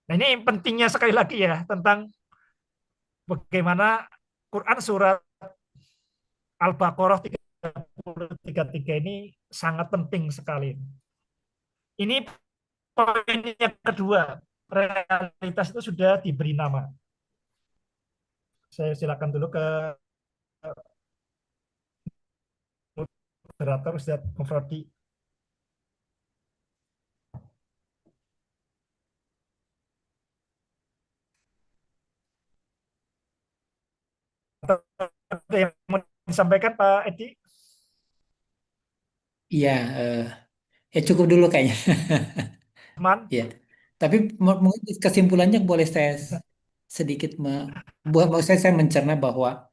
Speaker 3: Nah, ini pentingnya sekali lagi ya tentang bagaimana Quran surat Al-Baqarah 33 ini sangat penting sekali. Ini poin yang kedua, realitas itu sudah diberi nama. Saya silakan dulu ke moderator Ustadz Mufrodi. Ada yang mau disampaikan Pak Edi?
Speaker 5: Iya, cukup dulu kayaknya.
Speaker 3: Teman?
Speaker 5: Ya. Tapi mungkin kesimpulannya boleh saya sedikit buat saya mencerna bahwa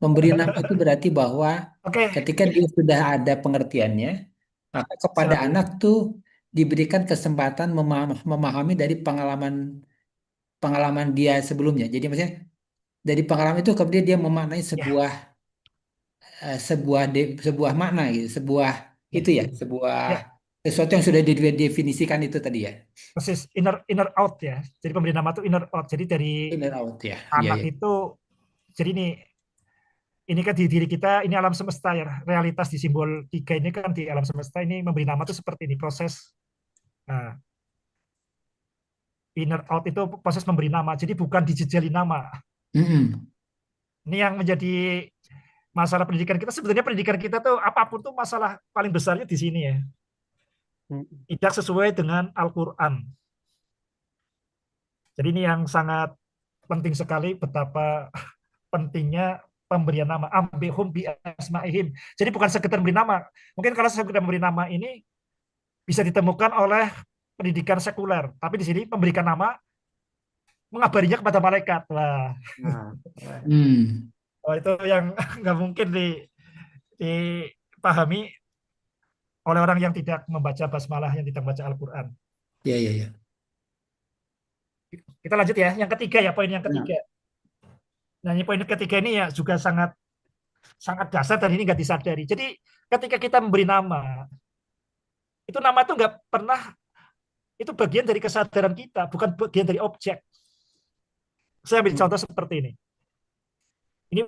Speaker 5: memberi nama itu berarti bahwa
Speaker 3: Oke.
Speaker 5: ketika dia sudah ada pengertiannya, maka kepada
Speaker 3: Silakan.
Speaker 5: anak tuh diberikan kesempatan memahami dari pengalaman dia sebelumnya. Jadi maksudnya dari pengalaman itu kemudian dia memaknai
Speaker 3: Ya,
Speaker 5: sebuah makna gitu, sebuah
Speaker 3: ya,
Speaker 5: itu ya, sebuah
Speaker 3: ya,
Speaker 5: sesuatu yang sudah didefinisikan itu tadi ya.
Speaker 3: persis inner inner out ya. Jadi pemberi nama itu inner out. Jadi dari
Speaker 5: Inner out ya. Iya
Speaker 3: anak
Speaker 5: ya.
Speaker 3: itu, jadi ini kan di diri kita, ini alam semesta ya. Realitas di simbol tiga ini kan di alam semesta ini memberi nama itu seperti ini proses. Nah, inner out itu proses memberi nama. Jadi bukan dijejali nama.
Speaker 5: Mm-mm.
Speaker 3: Ini yang menjadi masalah pendidikan kita. Sebenarnya pendidikan kita tuh apapun tuh masalah paling besarnya di sini ya.
Speaker 1: Mm.
Speaker 3: Tidak sesuai dengan Al-Quran. Jadi ini yang sangat penting sekali betapa pentingnya pemberian nama. Ambihum bi asma'ihim. Jadi bukan sekedar memberi nama. Mungkin kalau sekedar memberi nama ini bisa ditemukan oleh pendidikan sekuler. Tapi di sini memberikan nama mengabarinya kepada malaikat. Lah,
Speaker 1: Nah, keren.
Speaker 5: Hmm.
Speaker 3: itu yang nggak mungkin dipahami oleh orang yang tidak membaca basmalah, yang tidak membaca Al-Quran.
Speaker 5: Ya ya ya.
Speaker 3: Kita lanjut ya. Yang ketiga ya, poin yang
Speaker 5: Ya.
Speaker 3: ketiga. Nah, ini poin ketiga ini ya juga sangat sangat dasar dan ini nggak disadari. Jadi ketika kita memberi nama, itu nama itu nggak pernah, itu bagian dari kesadaran kita, bukan bagian dari objek. Saya ambil
Speaker 1: Mm.
Speaker 3: contoh seperti ini. Ini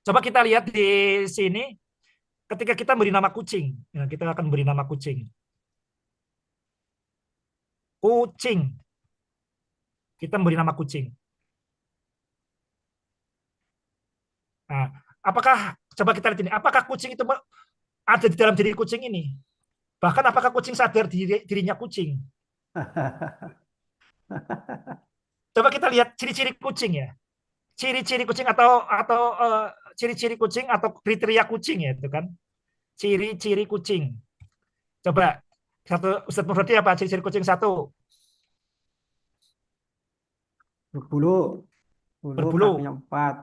Speaker 3: coba kita lihat di sini, ketika kita beri nama kucing, ya, kita akan beri nama kucing. Kucing, kita beri nama kucing. Nah, apakah coba kita lihat ini, apakah kucing itu ada di dalam diri kucing ini? Bahkan apakah kucing sadar dirinya kucing? Coba kita lihat ciri-ciri kucing ya. Ciri-ciri kucing atau ciri-ciri kucing atau kriteria kucing ya itu kan. Ciri-ciri kucing. Coba satu Ustadz Mufradi apa ciri-ciri kucing satu?
Speaker 1: Berbulu, bulu
Speaker 3: Berbulu,
Speaker 1: kakinya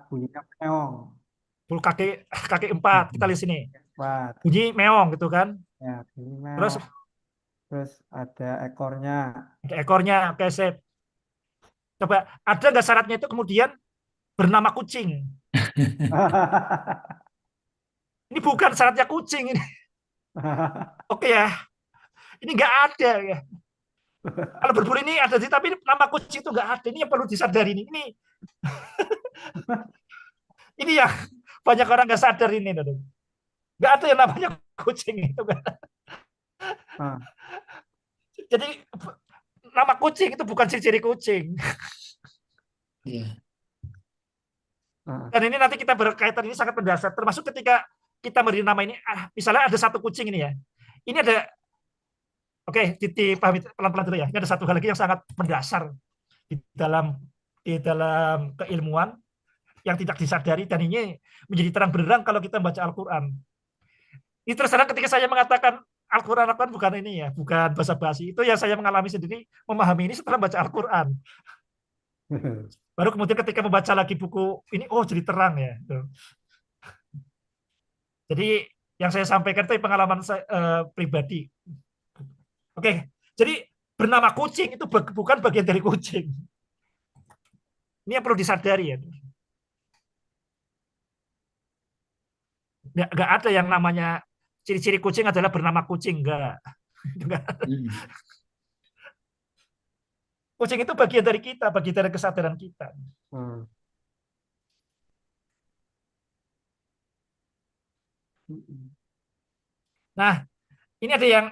Speaker 1: 4, bunyinya meong.
Speaker 3: bulu kaki kaki empat. Kita lihat sini.
Speaker 1: 4,
Speaker 3: Bunyi meong gitu kan.
Speaker 1: ya bunyi
Speaker 3: Terus
Speaker 1: meong. Terus ada ekornya.
Speaker 3: ada ekornya, oke sip. Coba ada nggak syaratnya itu kemudian bernama kucing? Ini bukan syaratnya kucing ini. Oke ya, ini nggak ada ya. Kalau berburu ini ada sih, tapi nama kucing itu nggak ada. Ini yang perlu disadari ini. Ini yang banyak orang nggak sadar ini. Nggak ada yang namanya kucing itu.
Speaker 1: Ah,
Speaker 3: Jadi nama kucing itu bukan ciri-ciri kucing.
Speaker 5: Iya.
Speaker 1: ah.
Speaker 3: Dan ini nanti kita berkaitan ini sangat mendasar. Termasuk ketika kita beri nama ini, misalnya ada satu kucing ini ya. Ini ada, oke, dipahami pelan-pelan dulu ya. Ini ada satu hal lagi yang sangat mendasar di dalam keilmuan yang tidak disadari dan ini menjadi terang benderang kalau kita membaca Al-Quran. Ini terus terang ketika saya mengatakan Al-Quran bukan ini ya, bukan basa-basi. Itu yang saya mengalami sendiri, memahami ini setelah baca Al-Quran. Baru kemudian ketika membaca lagi buku ini, oh jadi terang ya. Jadi yang saya sampaikan itu pengalaman saya, pribadi. Oke, jadi bernama kucing itu bukan bagian dari kucing. Ini yang perlu disadari ya. Nggak ada yang namanya ciri-ciri kucing adalah bernama kucing, enggak.
Speaker 5: Hmm.
Speaker 3: Kucing itu bagian dari kita, bagian dari kesadaran kita.
Speaker 1: Hmm. Mm-mm.
Speaker 3: Nah, ini ada yang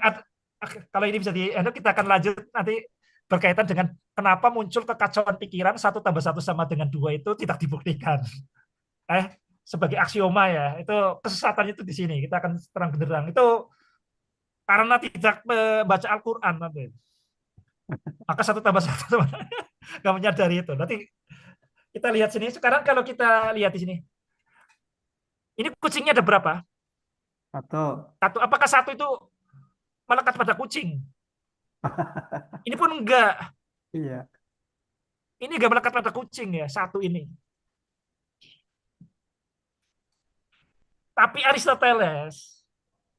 Speaker 3: kalau ini bisa kita akan lanjut nanti berkaitan dengan kenapa muncul kekacauan pikiran satu tambah satu sama dengan dua itu tidak dibuktikan. Sebagai aksioma ya, itu kesesatannya itu di sini. Kita akan terang benderang. Itu karena tidak membaca Al-Quran nanti. Maka satu tambah satu nggak menyadari itu. Nanti kita lihat sini. Sekarang kalau kita lihat di sini, ini kucingnya ada berapa?
Speaker 1: Atau
Speaker 3: Satu. Apakah satu itu melekat pada kucing? Ini pun enggak.
Speaker 1: iya.
Speaker 3: Ini enggak melekat pada kucing ya, satu ini. Tapi Aristoteles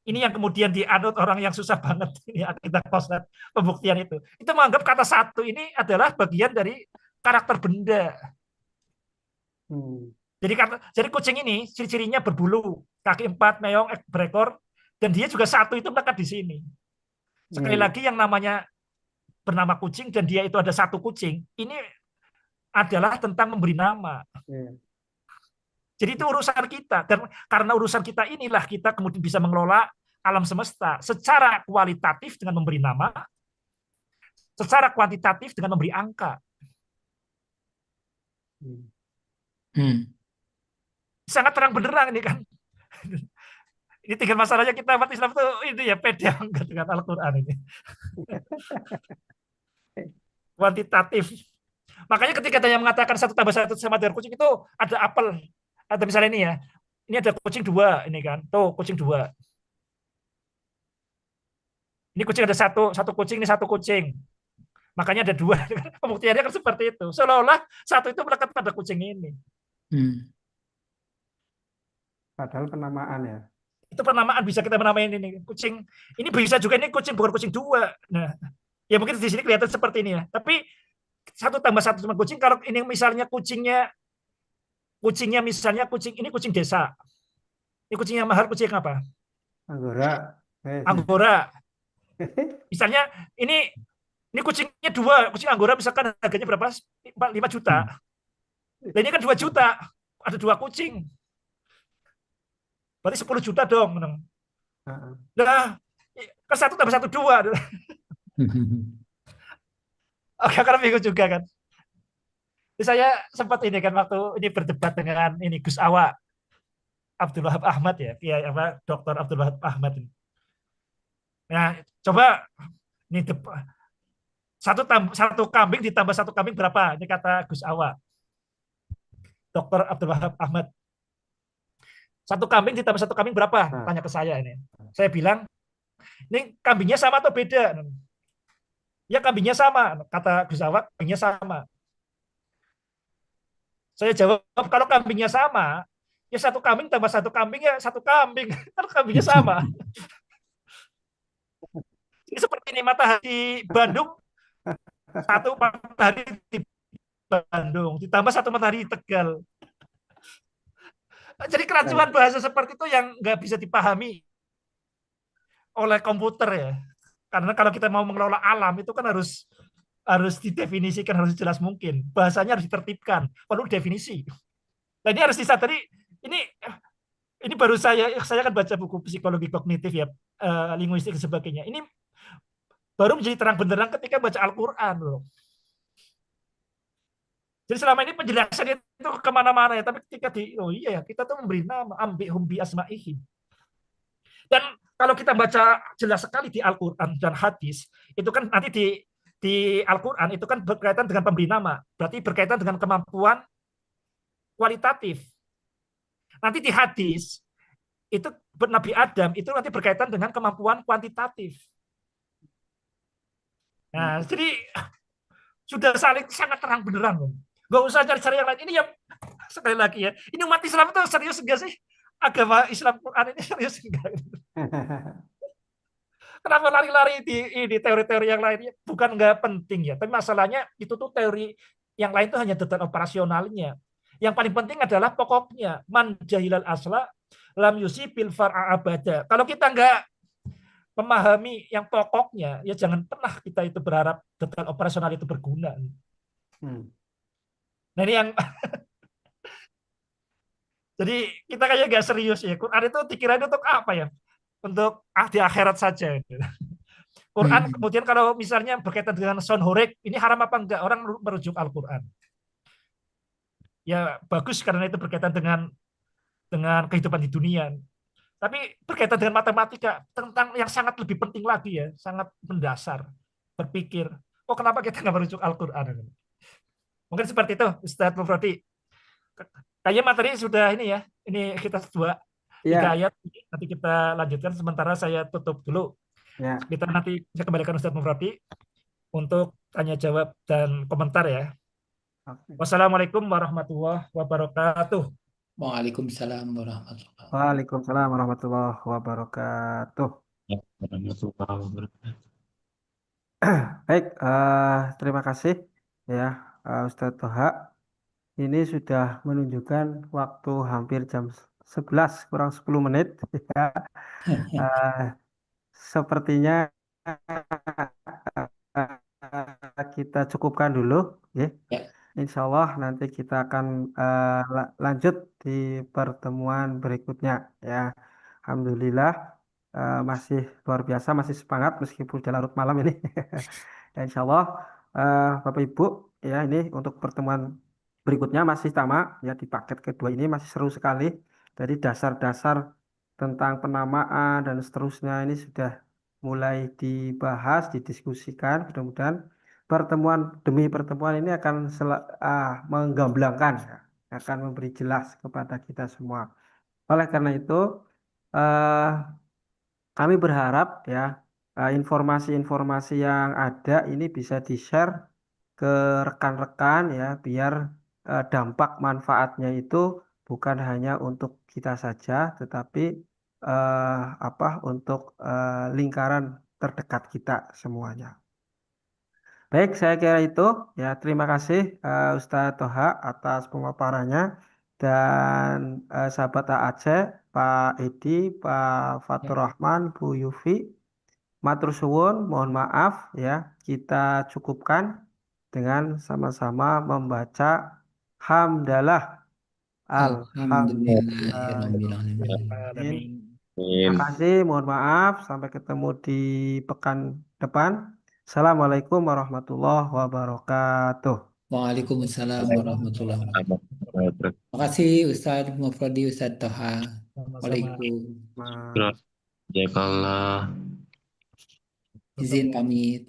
Speaker 3: Ini yang kemudian dianut orang yang susah banget ini akidah konsep pembuktian itu. Itu menganggap kata satu ini adalah bagian dari karakter benda.
Speaker 1: Hmm.
Speaker 3: Jadi kucing ini ciri-cirinya berbulu, kaki 4, meong, berekor, dan dia juga satu itu melekat di sini. Sekali lagi yang namanya bernama kucing dan dia itu ada satu kucing, ini adalah tentang memberi nama.
Speaker 1: Yeah.
Speaker 3: Jadi itu urusan kita. Dan karena urusan kita inilah kita kemudian bisa mengelola alam semesta secara kualitatif dengan memberi nama, secara kuantitatif dengan memberi angka.
Speaker 5: Hmm.
Speaker 3: Sangat terang benderang ini kan. Ini tinggal masalahnya kita umat Islam tuh ini ya pede banget dengan Al-Quran ini. Kuantitatif. Makanya ketika dia mengatakan 1 tambah 1 sama dengan kucing itu ada apel. Ada misalnya ini ya. Ini ada kucing 2 ini kan. Tuh kucing 2. Ini kucing ada satu kucing, ini 1 kucing. Makanya ada 2. Pembuktiannya kan seperti itu. Seolah-olah 1 itu melekat pada kucing ini.
Speaker 1: Padahal penamaan ya.
Speaker 3: Itu penamaan bisa kita menamain ini kucing. Ini bisa juga ini kucing bukan kucing 2. Nah, ya mungkin di sini kelihatan seperti ini ya. Tapi 1 tambah 1 sama kucing. Kalau ini misalnya kucingnya misalnya kucing ini kucing desa. Ini kucing yang mahal, kucing apa?
Speaker 1: Anggora.
Speaker 3: Anggora. Misalnya ini kucingnya 2, kucing Anggora misalkan harganya berapa? 5 juta. Dan ini kan 2 juta. Ada 2 kucing. Berarti 10 juta dong. Nah, ke 1 tambah 1 2. Oke, karena bingung juga kan. Jadi saya sempat ini kan waktu ini berdebat dengan ini Gus Awa Abdul Wahab Ahmad ya, Dr. Abdul Wahab Ahmad. Nah, coba ini satu kambing ditambah 1 kambing berapa? Ini kata Gus Awa. Dr. Abdul Wahab Ahmad. 1 kambing ditambah 1 kambing berapa? Tanya ke saya ini. Saya bilang, ini kambingnya sama atau beda? Ya kambingnya sama, kata Gus Awa, kambingnya sama. Saya jawab, kalau kambingnya sama, ya 1 kambing tambah 1 kambing ya 1 kambing. Kan kambingnya sama. Ini seperti ini matahari di Bandung, 1 matahari di Bandung, ditambah 1 matahari di Tegal. Jadi kerancuan bahasa seperti itu yang nggak bisa dipahami oleh komputer ya. Karena kalau kita mau mengelola alam itu kan harus didefinisikan, harus jelas mungkin. Bahasanya harus ditertibkan, perlu definisi. Nah ini harus disadari, ini baru saya kan baca buku psikologi kognitif ya, linguistik dan sebagainya. Ini baru menjadi terang benderang ketika baca Al-Quran loh. Jadi selama ini penjelasannya itu kemana-mana ya, tapi ketika oh iya kita tuh memberi nama, ambihum bi asma'ihim. Dan kalau kita baca jelas sekali di Al-Quran dan hadis, itu kan nanti di Al-Quran itu kan berkaitan dengan pemberi nama, berarti berkaitan dengan kemampuan kualitatif. Nanti di hadis itu Nabi Adam itu nanti berkaitan dengan kemampuan kuantitatif. Nah, jadi sudah sangat terang benderang. Gak usah cari-cari yang lain. Ini ya sekali lagi ya, ini umat Islam itu serius enggak sih? Agama Islam Quran ini serius enggak? Kenapa lari-lari di teori-teori yang lainnya? Bukan nggak penting ya, tapi masalahnya itu tuh teori yang lain itu hanya detail operasionalnya. Yang paling penting adalah pokoknya man jahilal asla lam yusibil far'a abada. Kalau kita nggak memahami yang pokoknya, ya jangan pernah kita itu berharap detail operasional itu berguna. Nah ini yang jadi kita kayaknya nggak serius ya. Quran itu dikira untuk apa ya? Untuk di akhirat saja. Quran kemudian kalau misalnya berkaitan dengan sound horeg, ini haram apa enggak? Orang merujuk Al-Quran. Ya bagus karena itu berkaitan dengan kehidupan di dunia. Tapi berkaitan dengan matematika tentang yang sangat lebih penting lagi ya, sangat mendasar. Berpikir, oh kenapa kita nggak merujuk Al-Quran? Mungkin seperti itu, Ustadz Mufrodi. Kayaknya materi sudah ini ya. Ini kita 3 ayat. Nanti kita lanjutkan. Sementara saya tutup dulu.
Speaker 1: Ya.
Speaker 3: Kita nanti saya kembalikan Ustadz Mufrodi untuk tanya jawab dan komentar ya. Wassalamualaikum warahmatullahi wabarakatuh.
Speaker 5: Waalaikumsalam warahmatullahi wabarakatuh.
Speaker 1: Waalaikumsalam warahmatullahi wabarakatuh.
Speaker 2: Warahmatullahi wabarakatuh.
Speaker 1: Baik, terima kasih ya Ustadz Toha. Ini sudah menunjukkan waktu hampir jam 11 kurang 10 menit. Ya. Eh, Sepertinya kita cukupkan dulu. Ya.
Speaker 5: Ya,
Speaker 1: Insya Allah nanti kita akan lanjut di pertemuan berikutnya. Ya, Alhamdulillah masih luar biasa, masih semangat meskipun sudah larut malam ini. Dan insya Allah Bapak Ibu ya ini untuk pertemuan berikutnya masih sama ya di paket kedua ini masih seru sekali. Dari dasar-dasar tentang penamaan dan seterusnya ini sudah mulai dibahas, didiskusikan. Mudah-mudahan pertemuan demi pertemuan ini akan menggamblangkan, ya, akan memberi jelas kepada kita semua. Oleh karena itu, eh, kami berharap ya informasi-informasi yang ada ini bisa di-share ke rekan-rekan ya, biar dampak manfaatnya itu bukan hanya untuk kita saja, tetapi untuk lingkaran terdekat kita semuanya. Baik, saya kira itu. Ya, terima kasih Ustadz Toha atas pemaparannya dan sahabat Aceh, Pak Edi, Pak Fatur
Speaker 5: ya.
Speaker 1: Rahman, Bu Yufi. Matur suwun, mohon maaf ya. Kita cukupkan dengan sama-sama membaca hamdalah.
Speaker 5: Alhamdulillahirrahmanirrahim.
Speaker 1: Alhamdulillahirobbilalamin. Terima
Speaker 2: Amin.
Speaker 1: kasih, mohon maaf. Sampai ketemu di pekan depan. Assalamualaikum warahmatullahi wabarakatuh.
Speaker 5: Waalaikumsalam warahmatullahi wabarakatuh. Terima kasih Ustadz Mufrodi, Ustadz Toha.
Speaker 3: Sama-sama.
Speaker 5: Waalaikumsalam.
Speaker 1: Mas.
Speaker 2: Jazakallah.
Speaker 5: Izin pamit.